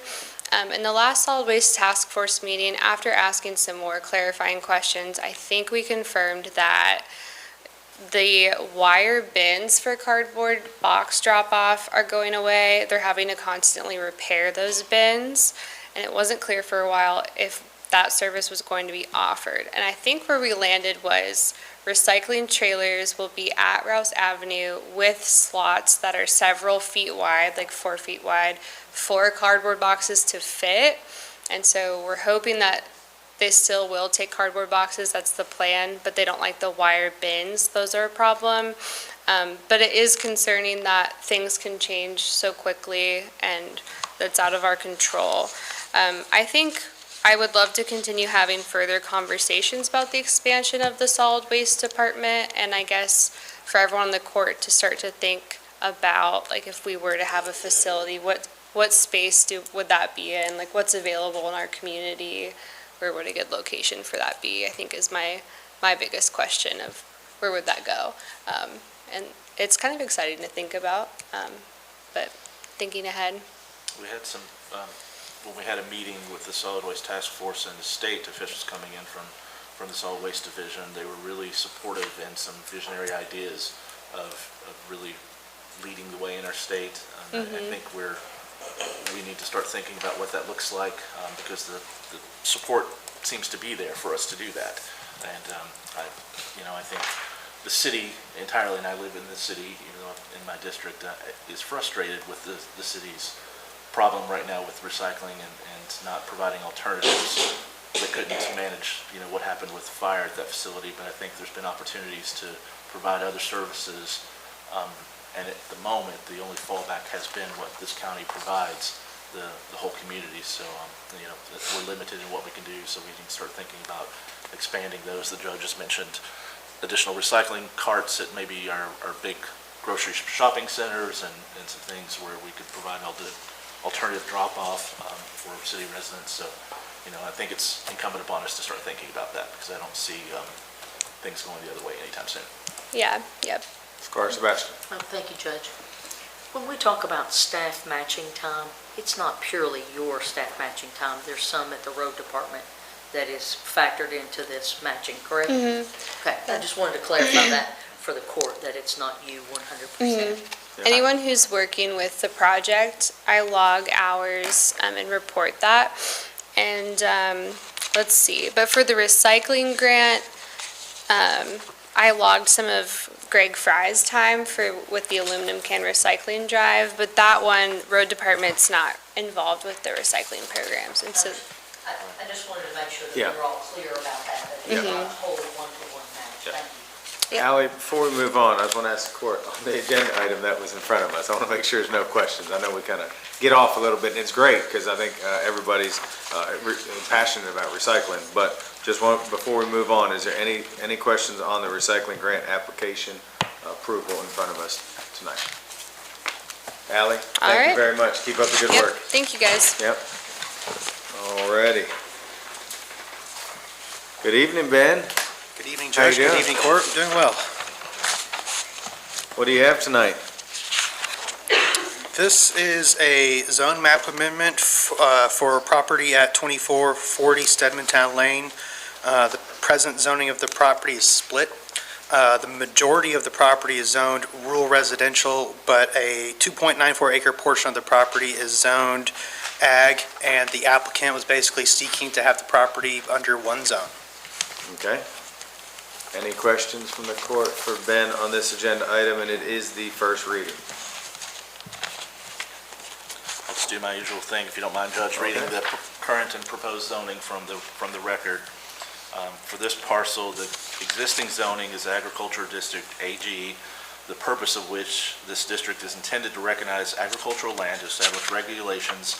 In the last solid waste task force meeting, after asking some more clarifying questions, I think we confirmed that the wire bins for cardboard box drop-off are going away. They're having to constantly repair those bins, and it wasn't clear for a while if that service was going to be offered. And I think where we landed was recycling trailers will be at Rouse Avenue with slots that are several feet wide, like 4 feet wide, for cardboard boxes to fit. And so we're hoping that they still will take cardboard boxes, that's the plan, but they don't like the wire bins. Those are a problem. But it is concerning that things can change so quickly and that's out of our control. I think I would love to continue having further conversations about the expansion of the solid waste department, and I guess for everyone in the court to start to think about, like, if we were to have a facility, what space would that be in? Like, what's available in our community? where would a good location for that be, I think is my biggest question of where would that go? And it's kind of exciting to think about, but thinking ahead. We had some, when we had a meeting with the Solid Waste Task Force and the state officials coming in from the Solid Waste Division, they were really supportive and some visionary ideas of really leading the way in our state. I think we need to start thinking about what that looks like, because the support seems to be there for us to do that. And I think the city entirely, and I live in the city, in my district, is frustrated with the city's problem right now with recycling and not providing alternatives. They couldn't manage, what happened with the fire at that facility, but I think there's been opportunities to provide other services. And at the moment, the only fallback has been what this county provides the whole community. So, we're limited in what we can do, so we need to start thinking about expanding those. The judge just mentioned additional recycling carts at maybe our big grocery shopping centers and some things where we could provide alternative drop-off for city residents. So, I think it's incumbent upon us to start thinking about that, because I don't see things going the other way anytime soon. Yeah, yep. Squire Sebastian. Oh, thank you, Judge. When we talk about staff matching time, it's not purely your staff matching time. There's some at the road department that is factored into this matching, correct? Okay, I just wanted to clarify that for the court, that it's not you 100%. Anyone who's working with the project, I log hours and report that. And let's see, but for the recycling grant, I logged some of Greg Fry's time with the aluminum can recycling drive, but that one, road department's not involved with the recycling programs, and so. I just wanted to make sure that Yeah. we're all clear about that it's not a whole one-to-one match. Thank you. Yep. Ally, before we move on, I just want to ask the court, on the agenda item that was in front of us, I want to make sure there's no questions. I know we kind of get off a little bit, and it's great, because I think everybody's passionate about recycling, but just before we move on, is there any questions on the recycling grant application approval in front of us tonight? Ally, thank you very much. Keep up the good Yep, work. thank you guys. Yep. Alrighty. Good evening, Ben. Good evening, How you Judge. Good doing? evening, Court. I'm doing well. What do you have tonight? This is a zone map amendment for property at 2440 Stedmantown Lane. The present zoning of the property is split. The majority of the property is zoned rural residential, but a 2.94 acre portion of the property is zoned ag, and the applicant was basically seeking to have the property under one zone. Okay. Any questions from the court for Ben on this agenda item, and it is the first reading? I'll just do my usual thing, if you don't mind, Judge, reading the current and proposed zoning from the record. For this parcel, the existing zoning is Agriculture District AG, the purpose of which this district is intended to recognize agricultural land to establish regulations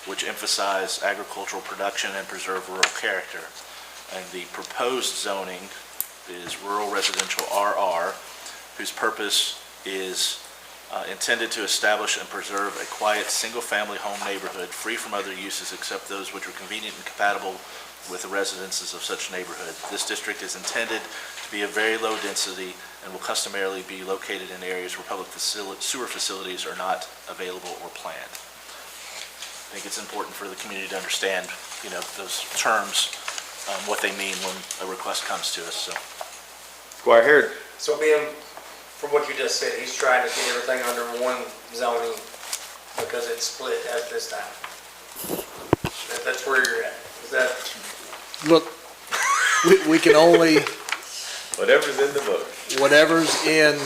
which emphasize agricultural production and preserve rural character. And the proposed zoning is Rural Residential RR, whose purpose is intended to establish and preserve a quiet, single-family home neighborhood free from other uses except those which are convenient and compatible with the residences of such neighborhood. This district is intended to be of very low density and will customarily be located in areas where public sewer facilities are not available or planned. I think it's important for the community to understand, those terms, what they mean when a request comes to us, so. Squire Harrod. So from what you just said, he's trying to get everything under one zoning because it's split at this time. That's where you're at. Is that? Look, we can only, Whatever's in the book. whatever's in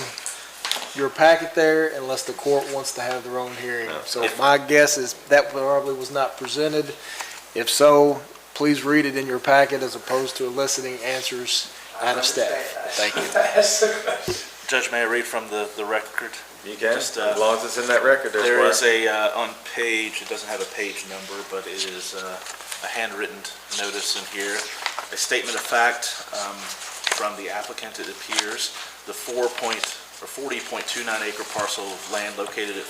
your packet there, unless the court wants to have their own hearing. So my guess is that probably was not presented. If so, please read it in your packet as opposed to eliciting answers out of staff. Thank you. Judge, may I read from the record? You can, Just, as long as it's in that record. There is on page, it doesn't have a page number, but it is a handwritten notice in here, a statement of fact from the applicant, it appears. The 4.1 or 40.29 acre parcel of land located at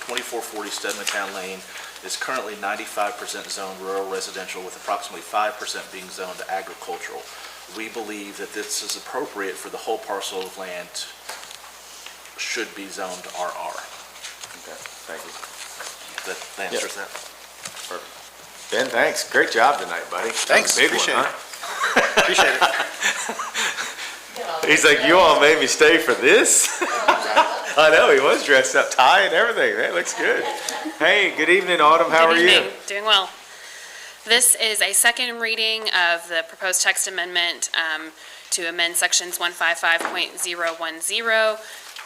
2440 Stedmantown Lane is currently 95% zoned rural residential with approximately 5% being zoned agricultural. We believe that this is appropriate for the whole parcel of land should be zoned RR. Okay, thank you. That answers that. Perfect. Ben, thanks. Great job tonight, buddy. Thanks, That was a big appreciate one, it. huh? Appreciate it. He's like, you all made me stay for this? I know, he was dressed up, tie and everything, man, looks good. Hey, good evening, Autumn, how are Good you? evening. Doing well. This is a second reading of the proposed text amendment to amend sections 155.010,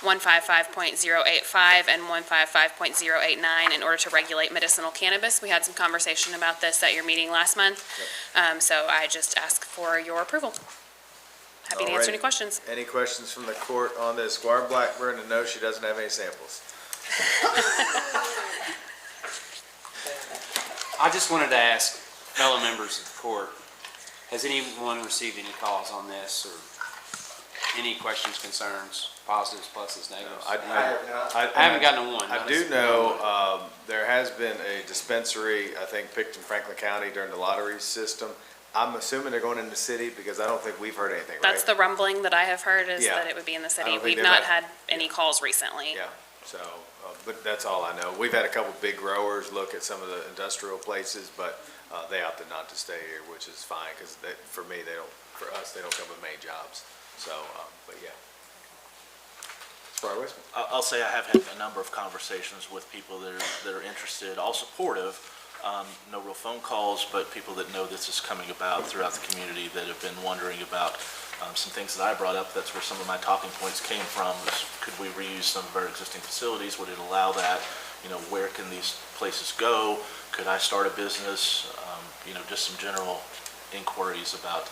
155.085, and 155.089 in order to regulate medicinal cannabis. We had some conversation about this at your meeting last month, so I just ask for your approval. Happy to answer any questions. Any questions from the court on this? Squire Blackburn, and no, she doesn't have any samples. I just wanted to ask fellow members of the court, has anyone received any calls on this, or any questions, concerns, positives, pluses, negatives? I haven't gotten one. I do know there has been a dispensary, I think, picked in Franklin County during the lottery system. I'm assuming they're going in the city because I don't think we've heard anything, right? That's the rumbling that I have heard, is Yeah. that it would be in the I city. don't think We've they've not had- had any calls recently. Yeah, so, but that's all I know. We've had a couple big growers look at some of the industrial places, but they opted not to stay here, which is fine, because for me, for us, they don't come with main jobs. So, but yeah. Squire Westman. I'll say I have had a number of conversations with people that are interested, all supportive. No real phone calls, but people that know this is coming about throughout the community that have been wondering about some things that I brought up. That's where some of my talking points came from, was could we reuse some of our existing facilities? Would it allow that? You know, where can these places go? Could I start a business? You know, just some general inquiries about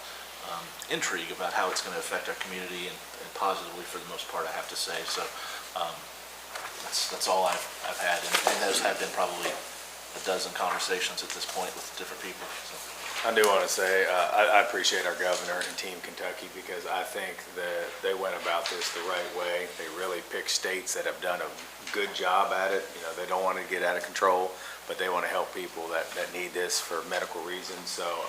intrigue about how it's going to affect our community, and positively for the most part, I have to say. So that's all I've had, and those have been probably a dozen conversations at this point with different people. So. I do want to say, I appreciate our governor and Team Kentucky, because I think that they went about this the right way. They really picked states that have done a good job at it. You know, they don't want to get out of control, but they want to help people that need this for medical reasons. So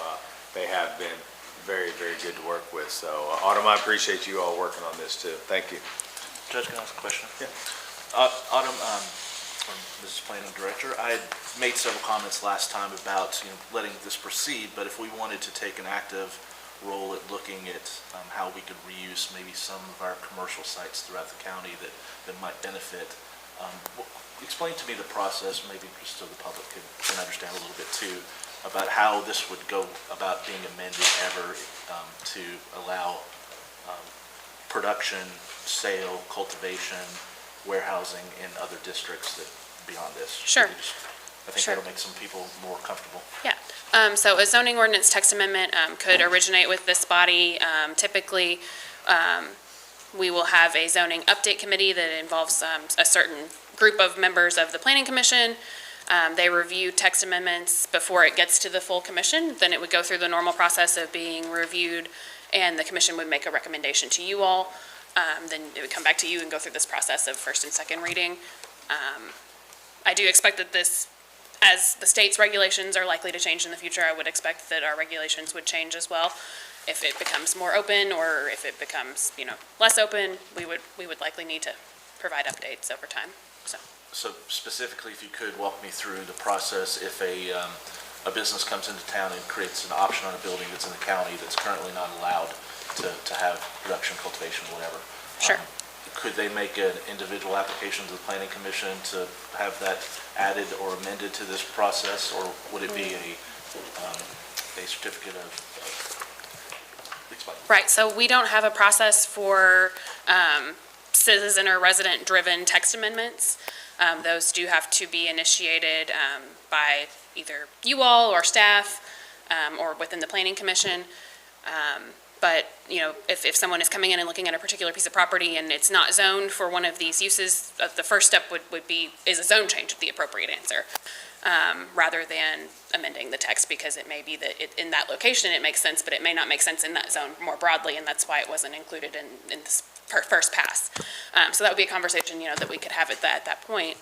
they have been very, very good to work with. So Autumn, I appreciate you all working on this too. Thank you. Judge, can I ask a question? Yeah. Autumn, from Mrs. Planning Director, I had made several comments last time about letting this proceed, but if we wanted to take an active role at looking at how we could reuse maybe some of our commercial sites throughout the county that might benefit, explain to me the process, maybe just so the public can understand a little bit too, about how this would go about being amended ever to allow production, sale, cultivation, warehousing in other districts that beyond this. Sure. I think that'll make some people more comfortable. Yeah, so a zoning ordinance text amendment could originate with this body. Typically, we will have a zoning update committee that involves a certain group of members of the Planning Commission. They review text amendments before it gets to the full commission. Then it would go through the normal process of being reviewed, and the commission would make a recommendation to you all. Then it would come back to you and go through this process of first and second reading. I do expect that this, as the state's regulations are likely to change in the future, I would expect that our regulations would change as well. If it becomes more open, or if it becomes, less open, we would likely need to provide updates over time, so. So specifically, if you could walk me through the process, if a business comes into town and creates an option on a building that's in the county that's currently not allowed to have production, cultivation, whatever. Sure. Could they make an individual application to the Planning Commission to have that added or amended to this process, or would it be a certificate of explain? Right, so we don't have a process for citizen or resident-driven text amendments. Those do have to be initiated by either you all or staff or within the Planning Commission. But, if someone is coming in and looking at a particular piece of property and it's not zoned for one of these uses, the first step would be, is a zone change the appropriate answer? rather than amending the text, because it may be that in that location it makes sense, but it may not make sense in that zone more broadly, and that's why it wasn't included in this first pass. So that would be a conversation, that we could have at that point.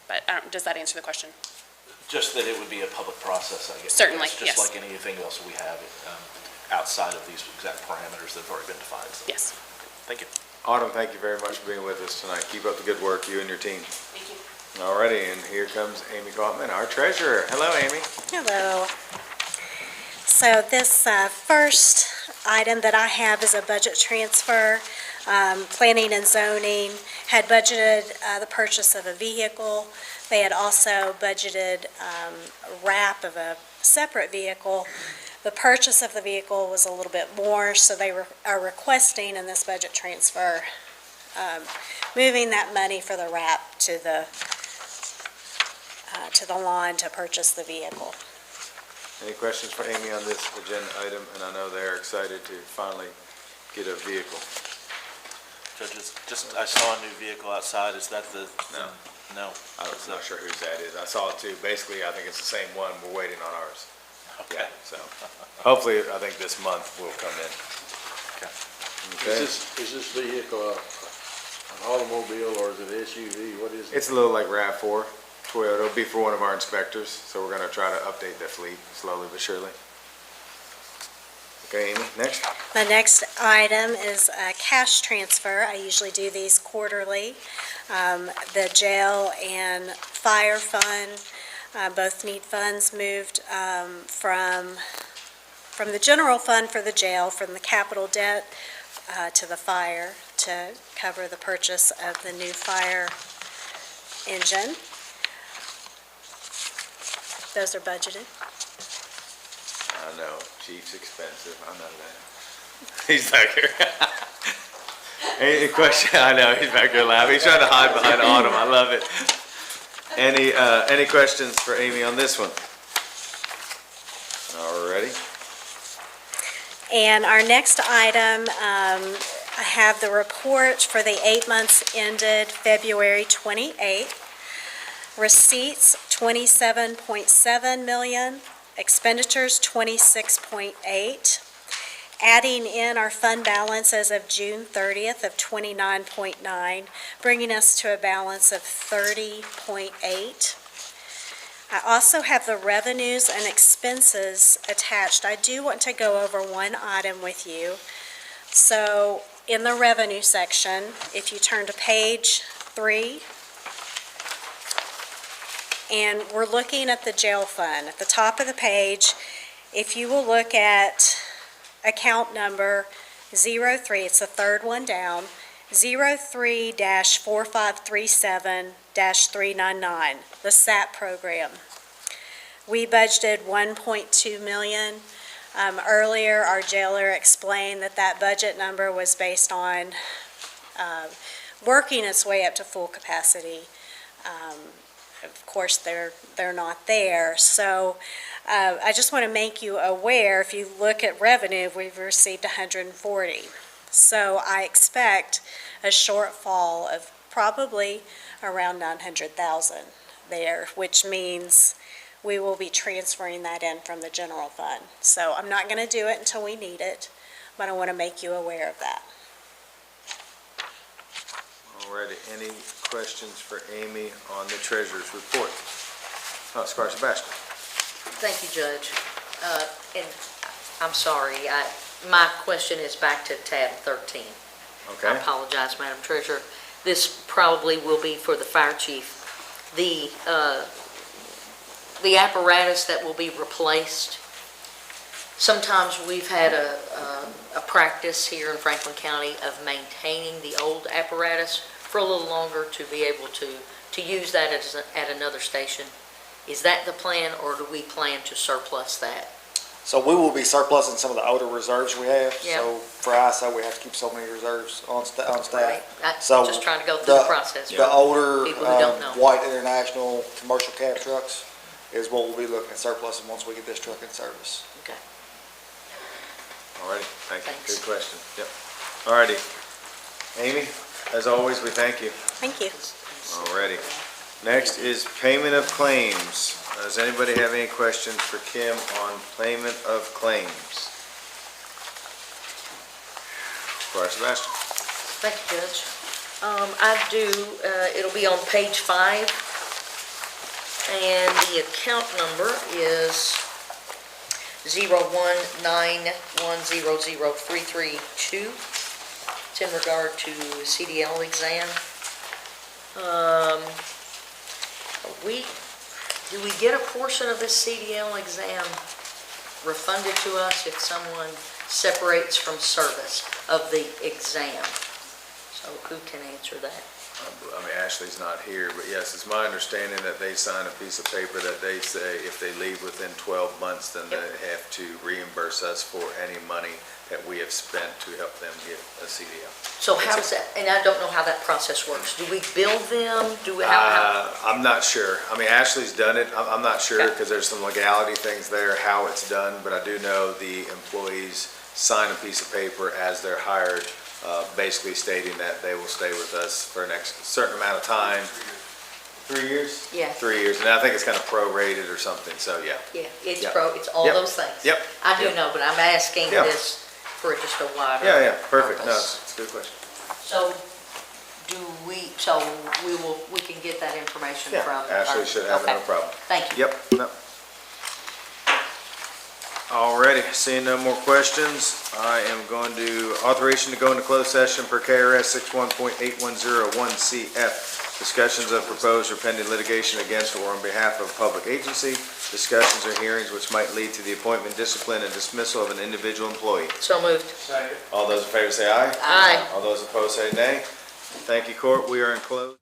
But does that answer the question? Just that it would be a public process, I guess. Certainly, It's yes. just like anything else we have outside of these exact parameters that have already been defined. So, Yes. thank you. Autumn, thank you very much for being with us tonight. Keep up the good work, you and your team. Thank you. Alrighty, and here comes Amy Kaufman, our treasurer. Hello, Amy. Hello. So this first item that I have is a budget transfer. Planning and zoning had budgeted the purchase of a vehicle. They had also budgeted a wrap of a separate vehicle. The purchase of the vehicle was a little bit more, so they are requesting in this budget transfer, moving that money for the wrap to the lawn to purchase the vehicle. Any questions for Amy on this agenda item? And I know they're excited to finally get a vehicle. Judges, I saw a new vehicle outside. Is that the? No. No. I'm not sure whose that is. I saw it too. Basically, I think it's the same one. We're waiting on ours. Okay. So hopefully, I think this month will come in. Okay. Is this vehicle an automobile or is it an SUV? What is it? It's a little like RAV4 Toyota. It'll be for one of our inspectors, so we're gonna try to update the fleet slowly but surely. Okay, Amy, next. The next item is a cash transfer. I usually do these quarterly. The jail and fire fund, both need funds moved from the general fund for the jail, from the capital debt to the fire to cover the purchase of the new fire engine. Those are budgeted. I know, Chief's expensive, I know that. He's back here. Any question? I know, he's back here laughing. He's trying to hide behind Autumn, I love it. Any questions for Amy on this one? Alrighty. And our next item, I have the report for the 8 months ended February 28th. Receipts, 27.7 million. Expenditures, 26.8. Adding in our fund balance as of June 30th of 29.9, bringing us to a balance of 30.8. I also have the revenues and expenses attached. I do want to go over one item with you. So in the revenue section, if you turn to page 3, and we're looking at the jail fund. At the top of the page, if you will look at account number 03, it's the third one down, 03-4537-399, the SAP program. We budgeted 1.2 million. Earlier, our jailer explained that budget number was based on working its way up to full capacity. Of course, they're not there. So I just want to make you aware, if you look at revenue, we've received 140. So I expect a shortfall of probably around 900,000 there, which means we will be transferring that in from the general fund. So I'm not going to do it until we need it, but I want to make you aware of that. Alrighty, any questions for Amy on the treasurer's report? Squire Sebastian. Thank you, Judge. And I'm sorry, my question is back to tab 13. Okay. I apologize, Madam Treasurer. This probably will be for the fire chief. The apparatus that will be replaced, sometimes we've had a practice here in Franklin County of maintaining the old apparatus for a little longer to be able to use that at another station. Is that the plan, or do we plan to surplus that? So we will be surplusing some of the older reserves we have. Yeah. So for ISO, we have to keep so many reserves on staff. Right. I'm So just trying to go through the process. The older People who don't know. white international commercial cab trucks is what we'll be looking at surplusing once we get this truck in service. Okay. Alrighty, thank you. Thanks. Good question. Yep. Alrighty. Amy, as always, we thank you. Thank you. Alrighty. Next is payment of claims. Does anybody have any questions for Kim on payment of claims? Vice Sebastian. Thank you, Judge. I do, it'll be on page 5, and the account number is 019100332. It's in regard to CDL exam. Do we get a portion of this CDL exam refunded to us if someone separates from service of the exam? So who can answer that? I mean, Ashley's not here, but yes, it's my understanding that they sign a piece of paper that they say if they leave within 12 months, then they have to reimburse us for any money that we have spent to help them get a CDL. So how does that, and I don't know how that process works. Do we bill them? Do we, how? I'm not sure. I mean, Ashley's done it. I'm not sure Okay. because there's some legality things there, how it's done, but I do know the employees sign a piece of paper as they're hired, basically stating that they will stay with us for a certain amount of time. 3 years? Yeah. 3 years, and I think it's kind of prorated or something, so yeah. Yeah, it's Yep. it's all Yep. those things. Yep. I do Yep. know, but I'm asking Yeah. this for just a wider. Yeah, perfect. No, purpose. it's a good question. So we can get that information Yeah, from. Ashley should have it, no Okay. problem. Thank you. Yep, no. Alrighty, seeing no more questions, I am going to, authorization to go into closed session per KRS 61.8101CF. Discussions of proposed or pending litigation against or on behalf of a public agency, discussions or hearings which might lead to the appointment, discipline, and dismissal of an individual employee. So moved. All those in favor say aye. Aye. All those opposed say nay. Thank you, court. We are in closed.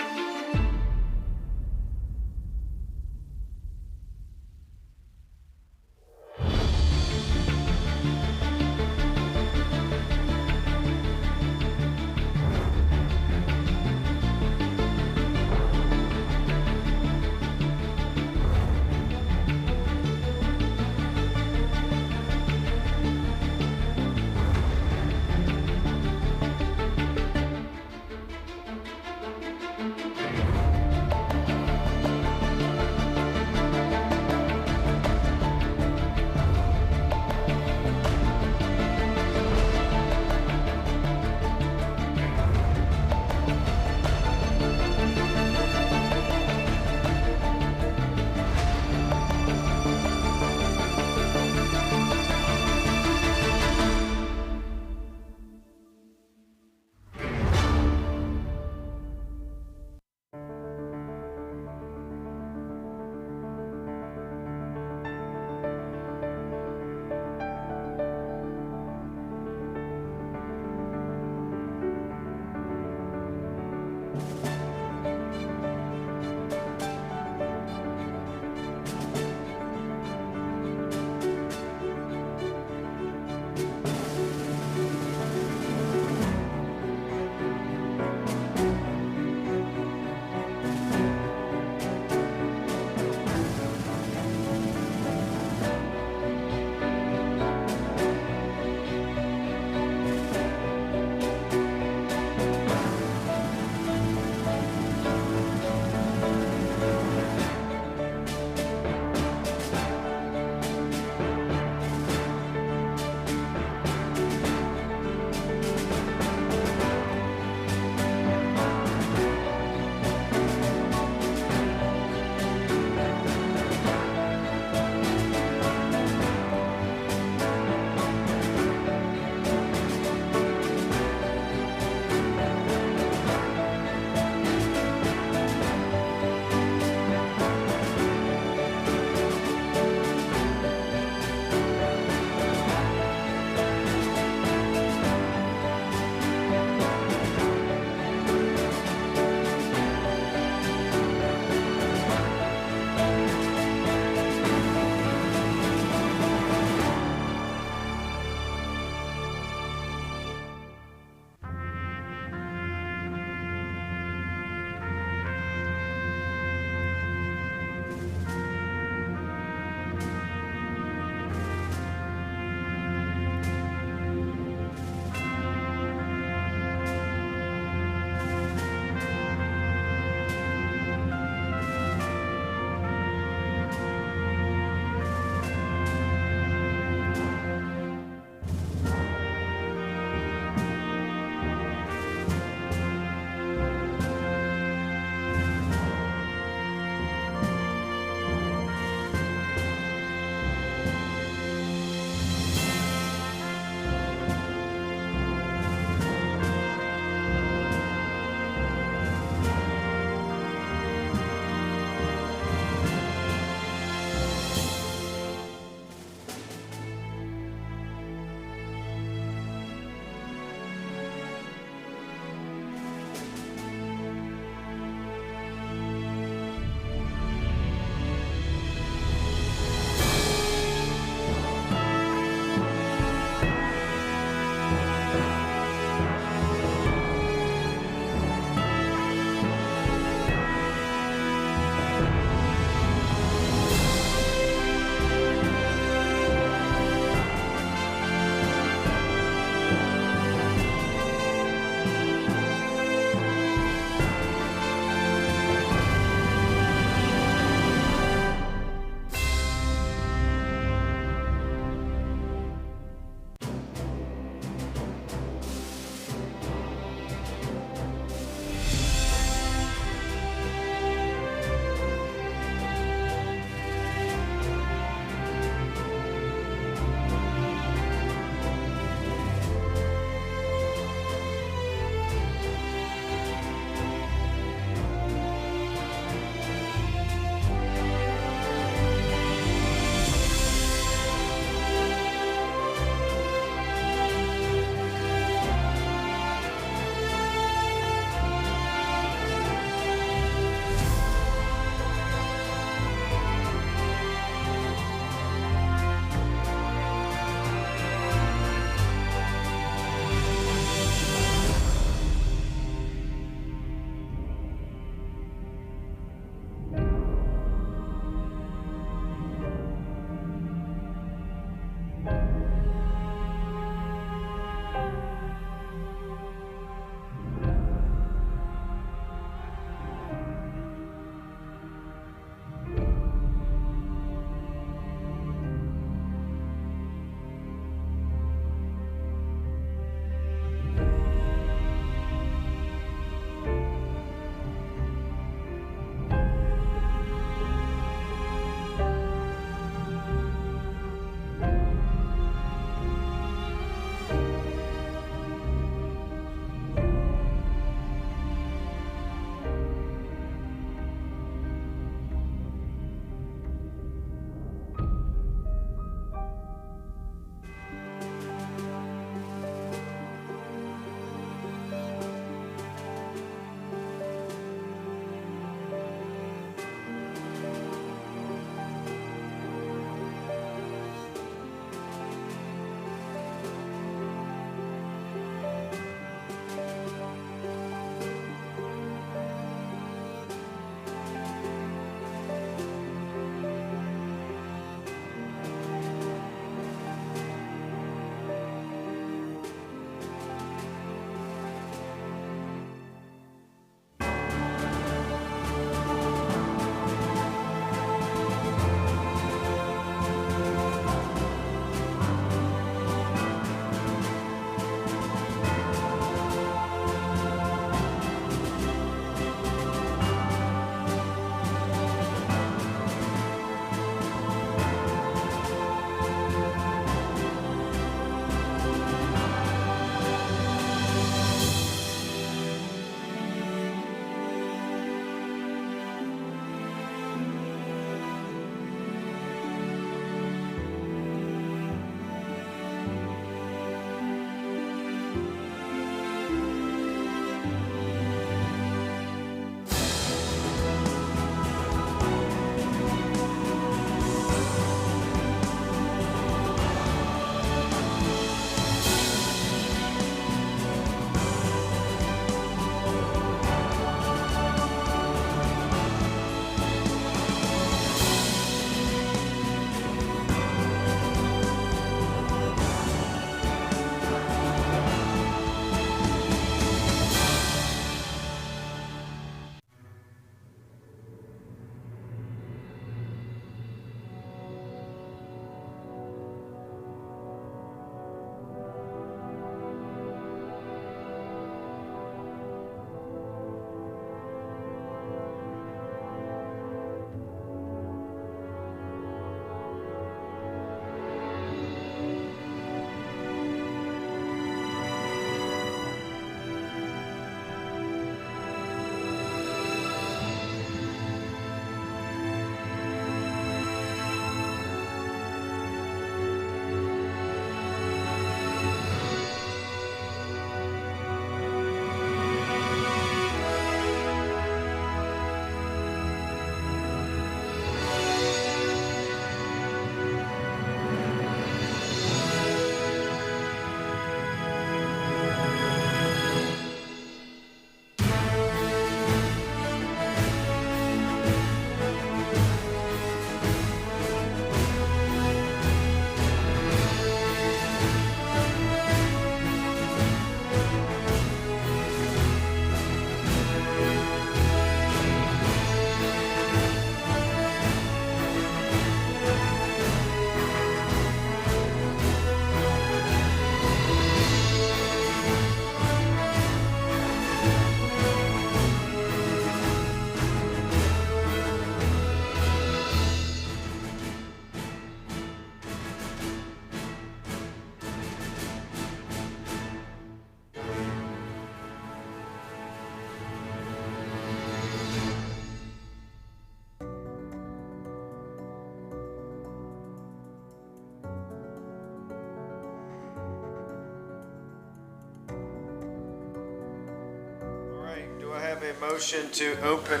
have a motion to open,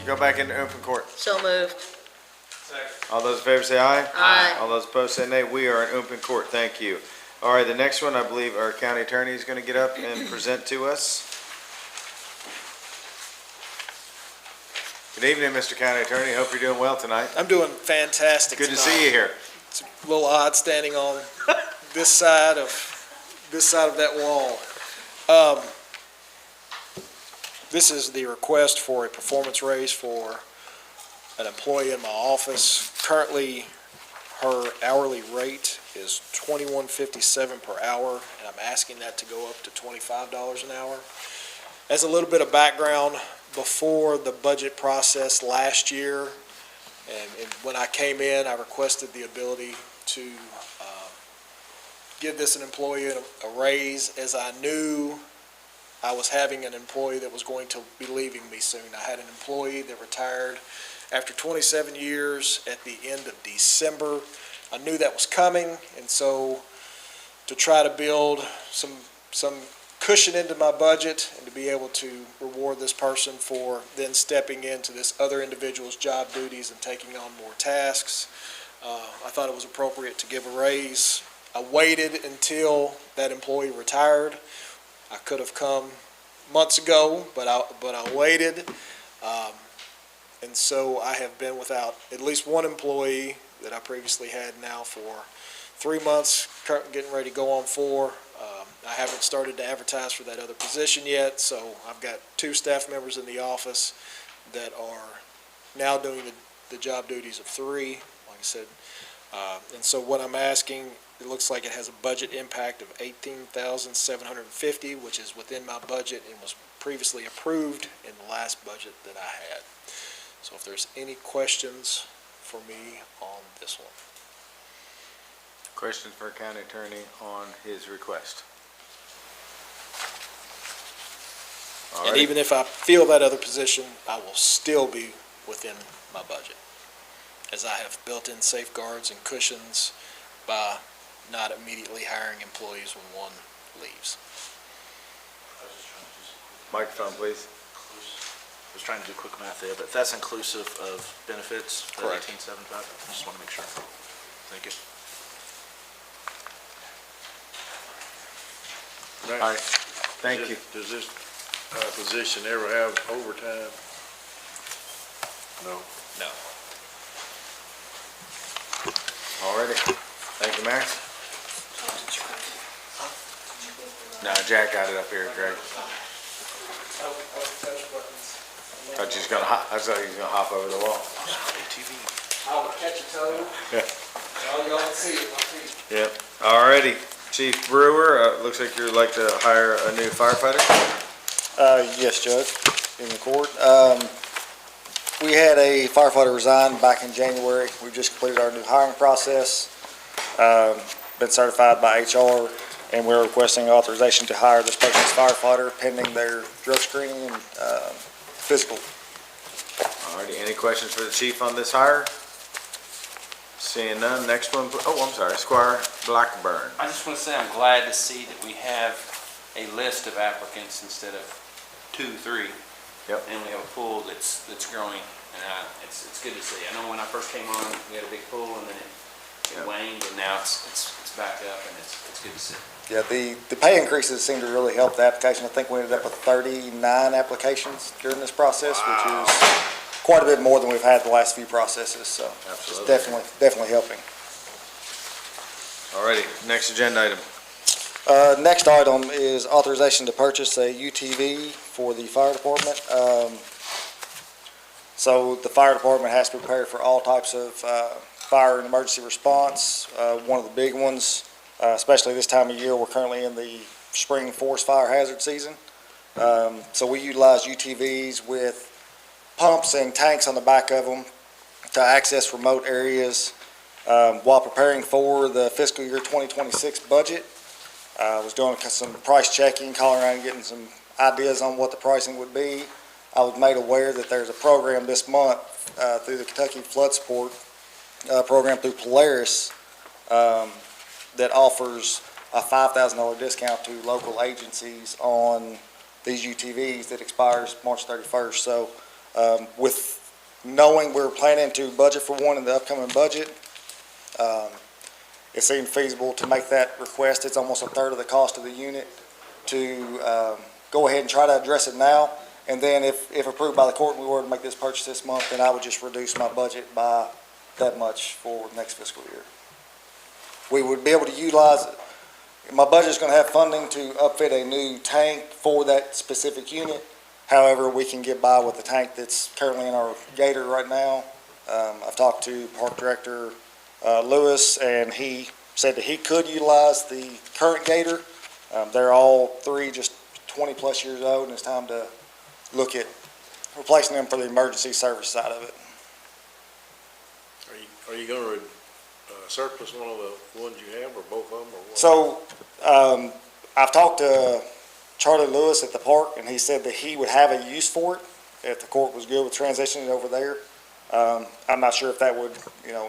go back into open court? So moved. All those in favor say aye. Aye. All those opposed say nay. We are in open court. Thank you. All right, the next one, I believe our county attorney is going to get up and present to us. Good evening, Mr. County Attorney. Hope you're doing well tonight. I'm doing fantastic Good to tonight. see you here. It's a little odd standing on this side of that wall. This is the request for a performance raise for an employee in my office. Currently, her hourly rate is $21.57 per hour, and I'm asking that to go up to $25 an hour. As a little bit of background, before the budget process last year, and when I came in, I requested the ability to give this an employee a raise, as I knew I was having an employee that was going to be leaving me soon. I had an employee that retired after 27 years at the end of December. I knew that was coming, and so to try to build some cushion into my budget and to be able to reward this person for then stepping into this other individual's job duties and taking on more tasks, I thought it was appropriate to give a raise. I waited until that employee retired. I could have come months ago, but I waited. And so I have been without at least one employee that I previously had now for 3 months, getting ready to go on 4. I haven't started to advertise for that other position yet, so I've got 2 staff members in the office that are now doing the job duties of 3, like I said. And so what I'm asking, it looks like it has a budget impact of $18,750, which is within my budget and was previously approved in the last budget that I had. So if there's any questions for me on this one. Questions for county attorney on his request? All And right. even if I fill that other position, I will still be within my budget, as I have built-in safeguards and cushions by not immediately hiring employees when one leaves. Microphone, please. I was trying to do quick math there, but that's inclusive of benefits, the Correct. 1875? I just want to make sure. Thank you. All right, thank you. Does this position ever have overtime? No. No. All righty. Thank you, Max. No, Jack got it up here, Greg. I thought he was gonna hop over the wall. I will catch a toad. Yeah. All y'all can see it, my feet. Yep. All righty. Chief Brewer, looks like you'd like to hire a new firefighter? Yes, Judge, in the court. We had a firefighter resign back in January. We've just completed our new hiring process, been certified by HR, and we're requesting authorization to hire this person as firefighter pending their drug screening and physical. All righty. Any questions for the chief on this hire? Seeing none. Next one. Oh, I'm sorry. Squire Blackburn. I just want to say I'm glad to see that we have a list of applicants instead of 2, 3. Yep. And we have a pool that's growing, and it's good to see. I know when I first came on, we had a big pool, and then it waned, and now it's back up, and it's good to see. Yeah, the pay increases seem to really help the application. I think we ended up with 39 applications during this process, which is quite a bit more than we've had the last few processes, so it's definitely helping. All righty. Next agenda item. Next item is authorization to purchase a UTV for the fire department. So the fire department has to prepare for all types of fire and emergency response. One of the big ones, especially this time of year, we're currently in the spring forest fire hazard season. So we utilize UTVs with pumps and tanks on the back of them to access remote areas. While preparing for the fiscal year 2026 budget, I was doing some price checking, calling around and getting some ideas on what the pricing would be. I was made aware that there's a program this month through the Kentucky Flood Support program through Polaris that offers a $5,000 discount to local agencies on these UTVs that expires March 31st. So with knowing we're planning to budget for one in the upcoming budget, it seemed feasible to make that request. It's almost a third of the cost of the unit to go ahead and try to address it now. And then if approved by the court, and we were to make this purchase this month, then I would just reduce my budget by that much for next fiscal year. We would be able to utilize, my budget's going to have funding to upfit a new tank for that specific unit. However, we can get by with the tank that's currently in our Gator right now. I've talked to Park Director Lewis, and he said that he could utilize the current Gator. They're all three just 20-plus years old, and it's time to look at replacing them for the emergency service side of it. Are you going to surplus one of the ones you have, or both of them, or what? So, I've talked to Charlie Lewis at the park, and he said that he would have a use for it if the court was good with transitioning it over there. I'm not sure if that would,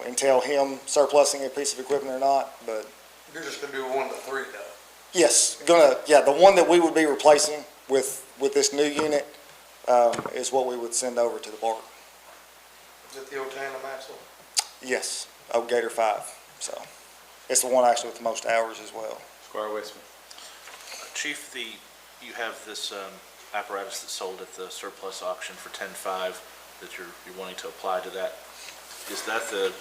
entail him surplusing a piece of equipment or not, but. You're just gonna do one of the three though? Yes, the one that we would be replacing with this new unit, is what we would send over to the park. Is it the old tandem axle? Yes, old Gator 5, so. It's the one actually with the most hours as well. Squire Westman. Chief, you have this apparatus that's sold at the surplus auction for $10,500 that you're wanting to apply to that. Is that the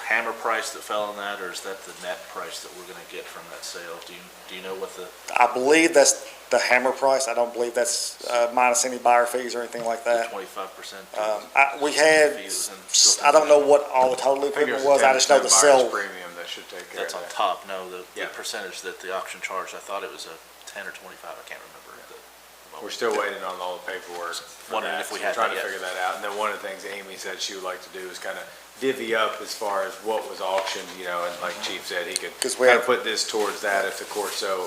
hammer price that fell on that, or is that the net price that we're gonna get from that sale? Do you know what the? I believe that's the hammer price. I don't believe that's minus any buyer fees or anything like that. 25%? We had, I don't know what all the total equipment was. I just know the sale. Premium that should take care of That's on that. top, no, the percentage that the auction charged, I thought it was a 10 or 25, I can't remember. We're still waiting on all the paperwork. Wondering if we had Trying that to yet. figure that out. And then one of the things Amy said she would like to do is kind of divvy up as far as what was auctioned, and like Chief said, he could 'Cause we kind of have- put this towards that if the court so,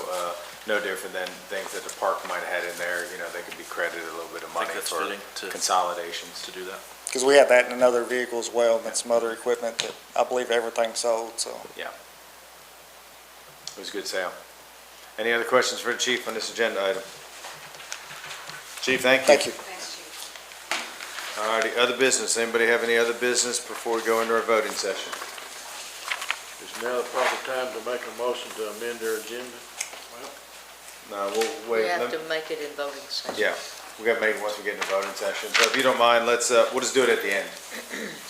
no different than things that the park might have had in there, they could be credited a little bit of I think money that's for fitting to consolidations. do that. Because we had that in another vehicle as well, and some other equipment that I believe everything sold, so. Yeah. It was a good sale. Any other questions for the chief on this agenda item? Chief, thank you. Thank you. All righty, other business. Anybody have any other business before we go into our voting session? Is now the proper time to make a motion to amend their agenda? No, we'll wait. We have to make it in voting session. Yeah, we gotta make it once we get into voting session. So if you don't mind, we'll just do it at the end.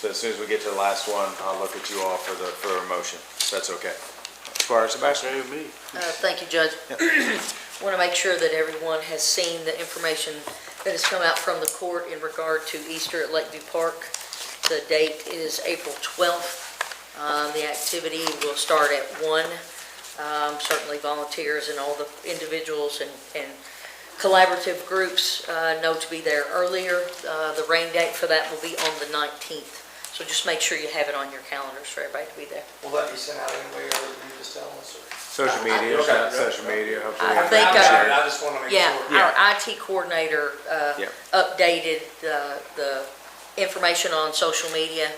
So as soon as we get to the last one, I'll look at you all for a motion. If that's okay. Squire Sebastian? Okay with me. Thank you, Judge. Want to make sure that everyone has seen the information that has come out from the court in regard to Easter at Lakeview Park. The date is April 12th. The activity will start at 1. Certainly volunteers and all the individuals and collaborative groups know to be there earlier. The rain date for that will be on the 19th. So just make sure you have it on your calendars for everybody to be there. Will that be sent out anyway, or you just tell us? Social media, social media, hopefully. I think, I just want to make sure. yeah, our IT coordinator updated the information on social media,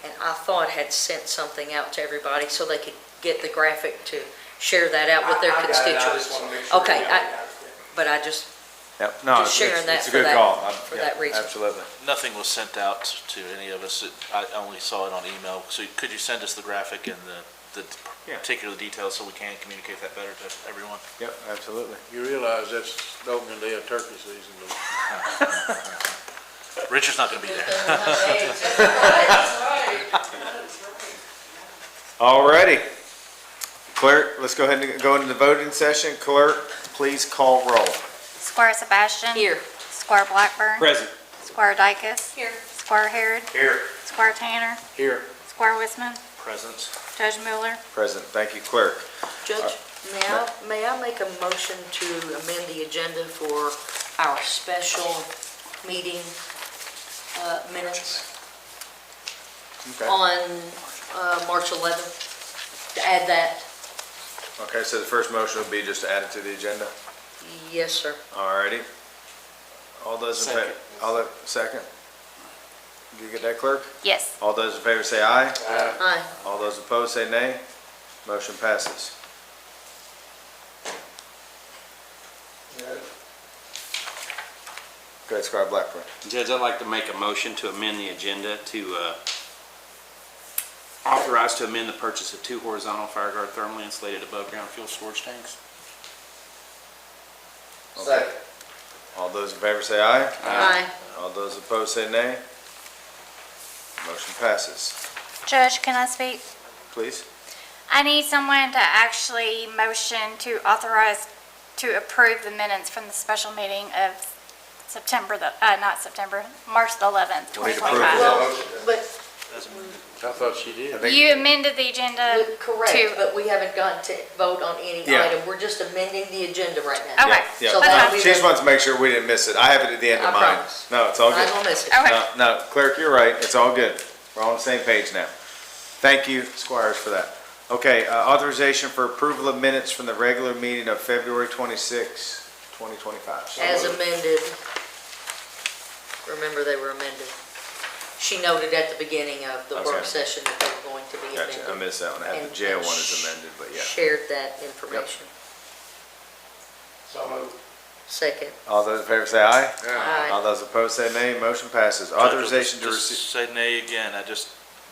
and I thought had sent something out to everybody so they could get the graphic to share that out with their I got it. I constituents. just want to make sure. Okay, everybody got it. but I just, Yep, no, Just sharing that it's a for good that- call. for that reason. Absolutely. Nothing was sent out to any of us. I only saw it on email. So could you send us the graphic and the particular details so we can communicate that better to everyone? Yep, absolutely. You realize that's the opening day of turkey season, don't you? Richard's not gonna be there. All righty. Clerk, let's go ahead and go into the voting session. Clerk, please call roll. Squire Sebastian. Here. Squire Blackburn. Present. Squire Dykus. Here. Squire Harrod. Here. Squire Tanner. Here. Squire Wisman. Present. Judge Mueller. Present. Thank you, clerk. Judge, may I make a motion to amend the agenda for our special meeting minutes Okay. on March 11th? To add that? Okay, so the first motion would be just to add it to the agenda? Yes, sir. All righty. All those in favor? Second? Did you get that, clerk? Yes. All those in favor say aye. Aye. All those opposed say nay. Motion passes. Go ahead, Squire Blackburn. Judge, I'd like to make a motion to amend the agenda to authorize to amend the purchase of 2 horizontal fire guard thermally insulated above-ground fuel storage tanks. Second. All those in favor say aye. Aye. All those opposed say nay. Motion passes. Judge, can I speak? Please. I need someone to actually motion to authorize to approve the minutes from the special meeting of March the 11th, We need 2025. Well, but, I thought she did. You amended the agenda Correct, to, but we haven't gotten to vote on any Yeah. item. We're just amending the agenda right now. okay. Yeah. So That's that'll fine. be She just the- wants to make sure we didn't miss it. I have it at the end of I mine. promise. No, it's all I good. won't miss it. Okay. No, clerk, you're right. It's all good. We're on the same page now. Thank you, Squires, for that. Okay, authorization for approval of minutes from the regular meeting of February 26, 2025. As amended. Remember, they were amended. She noted at the beginning of the Okay. work session that they were going to be amended. Gotcha, I missed that one. I had the And- jail and one is amended, but yeah. Shared that information. So moved. Second. All those in favor say aye. Aye. All those opposed say nay. Motion passes. Authorization to Just receive. say nay again.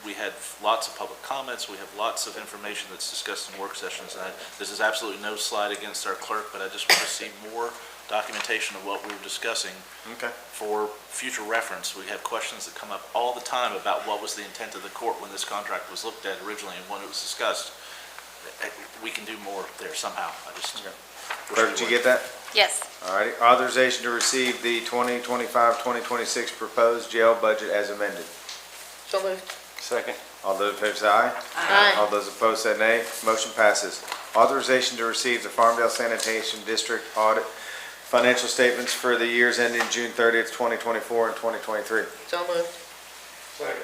We had lots of public comments. We have lots of information that's discussed in work sessions. And this is absolutely no slight against our clerk, but I just want to see more documentation of what we were discussing Okay. for future reference. We have questions that come up all the time about what was the intent of the court when this contract was looked at originally and when it was discussed. We can do more there somehow. I just. Clerk, did you get that? Yes. All righty. Authorization to receive the 2025-2026 proposed jail budget as amended. So moved. Second. All those in favor say aye. Aye. All those opposed say nay. Motion passes. Authorization to receive the Farmdale Sanitation District audit financial statements for the years ending June 30th, 2024 and 2023. So moved. Second.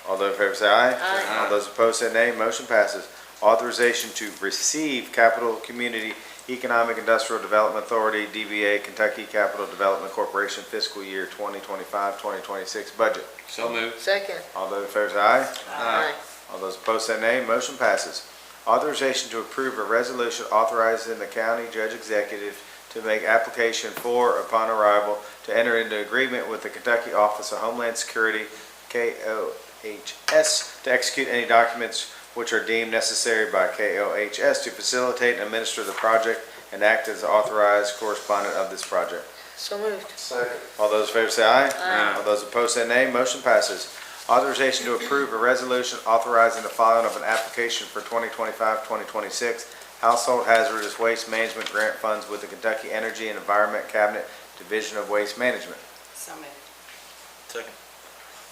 All those in favor say aye. Aye. All those opposed say nay. Motion passes. Authorization to receive Capital Community Economic Industrial Development Authority, DBA Kentucky Capital Development Corporation fiscal year 2025-2026 budget. So moved. Second. All those in favor say aye. Aye. All those opposed say nay. Motion passes. Authorization to approve a resolution authorizing the county judge executive to make application for, upon arrival, to enter into agreement with the Kentucky Office of Homeland Security, KOHS, to execute any documents which are deemed necessary by KOHS to facilitate and administer the project and act as the authorized correspondent of this project. So moved. Second. All those in favor say aye. Aye. All those opposed say nay. Motion passes. Authorization to approve a resolution authorizing the filing of an application for 2025-2026 Household Hazardous Waste Management Grant Funds with the Kentucky Energy and Environment Cabinet Division of Waste Management. So moved. Second.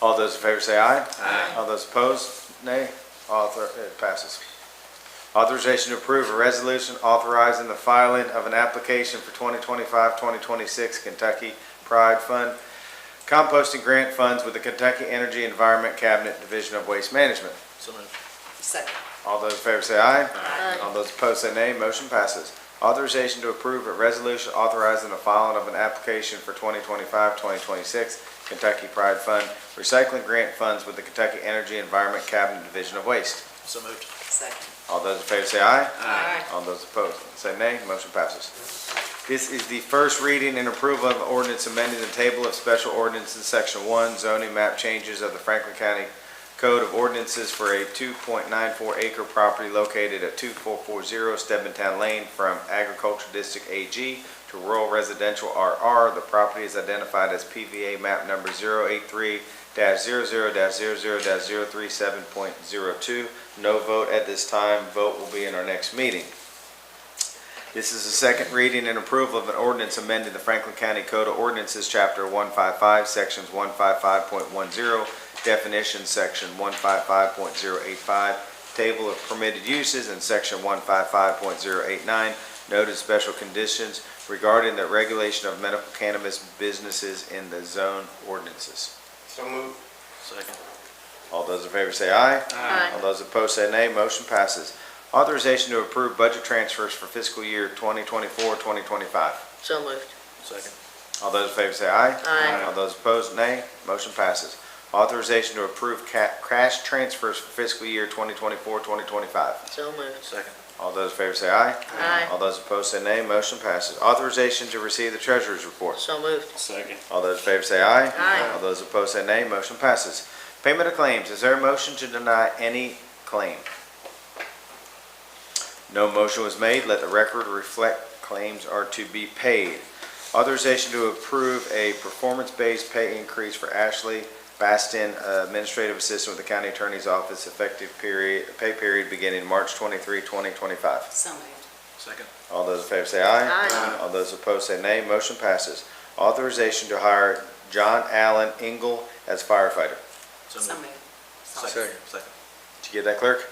All those in favor say aye. Aye. All those opposed, nay. It passes. Authorization to approve a resolution authorizing the filing of an application for 2025-2026 Kentucky Pride Fund composting grant funds with the Kentucky Energy and Environment Cabinet Division of Waste Management. So moved. Second. All those in favor say aye. Aye. All those opposed say nay. Motion passes. Authorization to approve a resolution authorizing the filing of an application for 2025-2026 Kentucky Pride Fund recycling grant funds with the Kentucky Energy and Environment Cabinet Division of Waste. So moved. Second. All those in favor say aye. Aye. All those opposed say nay. Motion passes. This is the first reading and approval of ordinance amending the table of special ordinances, Section 1, zoning map changes of the Franklin County Code of Ordinances for a 2.94 acre property located at 2440 Stedmantown Lane from Agricultural District AG to Rural Residential RR. The property is identified as PVA map number 083-00-00-037.02. No vote at this time. Vote will be in our next meeting. This is the second reading and approval of an ordinance amending the Franklin County Code of Ordinances, Chapter 155, Sections 155.10, Definitions, Section 155.085, Table of Permitted Uses, and Section 155.089, Noted Special Conditions regarding the regulation of medical cannabis businesses in the zone ordinances. So moved. Second. All those in favor say aye. Aye. All those opposed say nay. Motion passes. Authorization to approve budget transfers for fiscal year 2024-2025. So moved. Second. All those in favor say aye. Aye. All those opposed, nay. Motion passes. Authorization to approve cash transfers for fiscal year 2024-2025. So moved. Second. All those in favor say aye. Aye. All those opposed say nay. Motion passes. Authorization to receive the treasurer's report. So moved. Second. All those in favor say aye. Aye. All those opposed say nay. Motion passes. Payment of claims. Is there a motion to deny any claim? No motion was made. Let the record reflect claims are to be paid. Authorization to approve a performance-based pay increase for Ashley Bastin, Administrative Assistant with the County Attorney's Office, effective pay period beginning March 23, 2025. So moved. Second. All those in favor say aye. Aye. All those opposed say nay. Motion passes. Authorization to hire John Allen Engel as firefighter. So So moved. moved. Second. Second. Did you get that, clerk?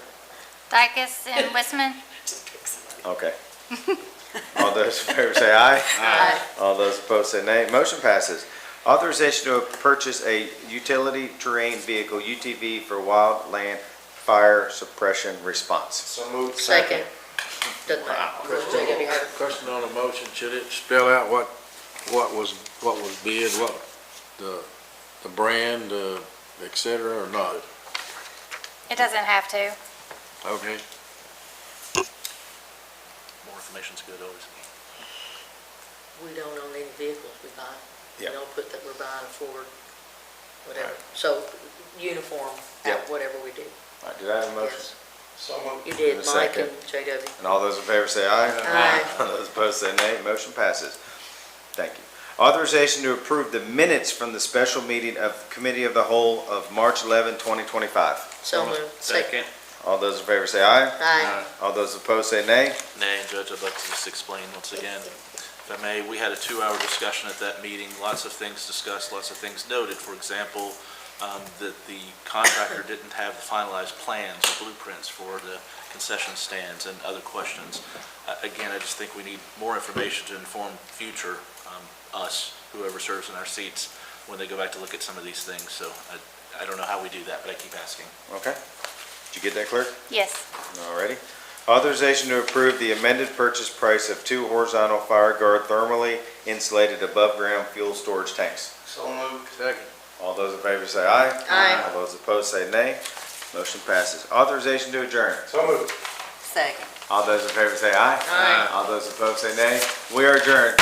Dykus and Wissman. Okay. All those in favor say aye. Aye. All those opposed say nay. Motion passes. Authorization to purchase a utility terrain vehicle, UTV, for wildland fire suppression response. So moved. Second. Doesn't matter. JW Harder. Question on the motion, should it spell out what was bid, what, the brand, et cetera, or not? It doesn't have to. Okay. More information's good always. We don't own any vehicles we buy. Yeah. We don't put that we're buying a Ford, whatever. So uniform, Yeah. whatever we do. All right, did I have a motion? Yes. So moved. You did, And a Mike second. and JW. And all those in favor say aye. Aye. All those opposed say nay. Motion passes. Thank you. Authorization to approve the minutes from the special meeting of Committee of the Whole of March 11, 2025. So moved. Second. All those in favor say aye. Aye. All those opposed say nay. Nay, Judge, I'd like to just explain once again. If I may, we had a 2-hour discussion at that meeting, lots of things discussed, lots of things noted. For example, that the contractor didn't have the finalized plans or blueprints for the concession stands and other questions. Again, I just think we need more information to inform future us, whoever serves in our seats, when they go back to look at some of these things. So I don't know how we do that, but I keep asking. Okay. Did you get that, clerk? Yes. Alrighty. Authorization to approve the amended purchase price of 2 horizontal fire guard thermally insulated above-ground fuel storage tanks. So moved. Second. All those in favor say aye. Aye. All those opposed say nay. Motion passes. Authorization to adjourn. So moved. Second. All those in favor say aye. Aye. All those opposed say nay. We are adjourned.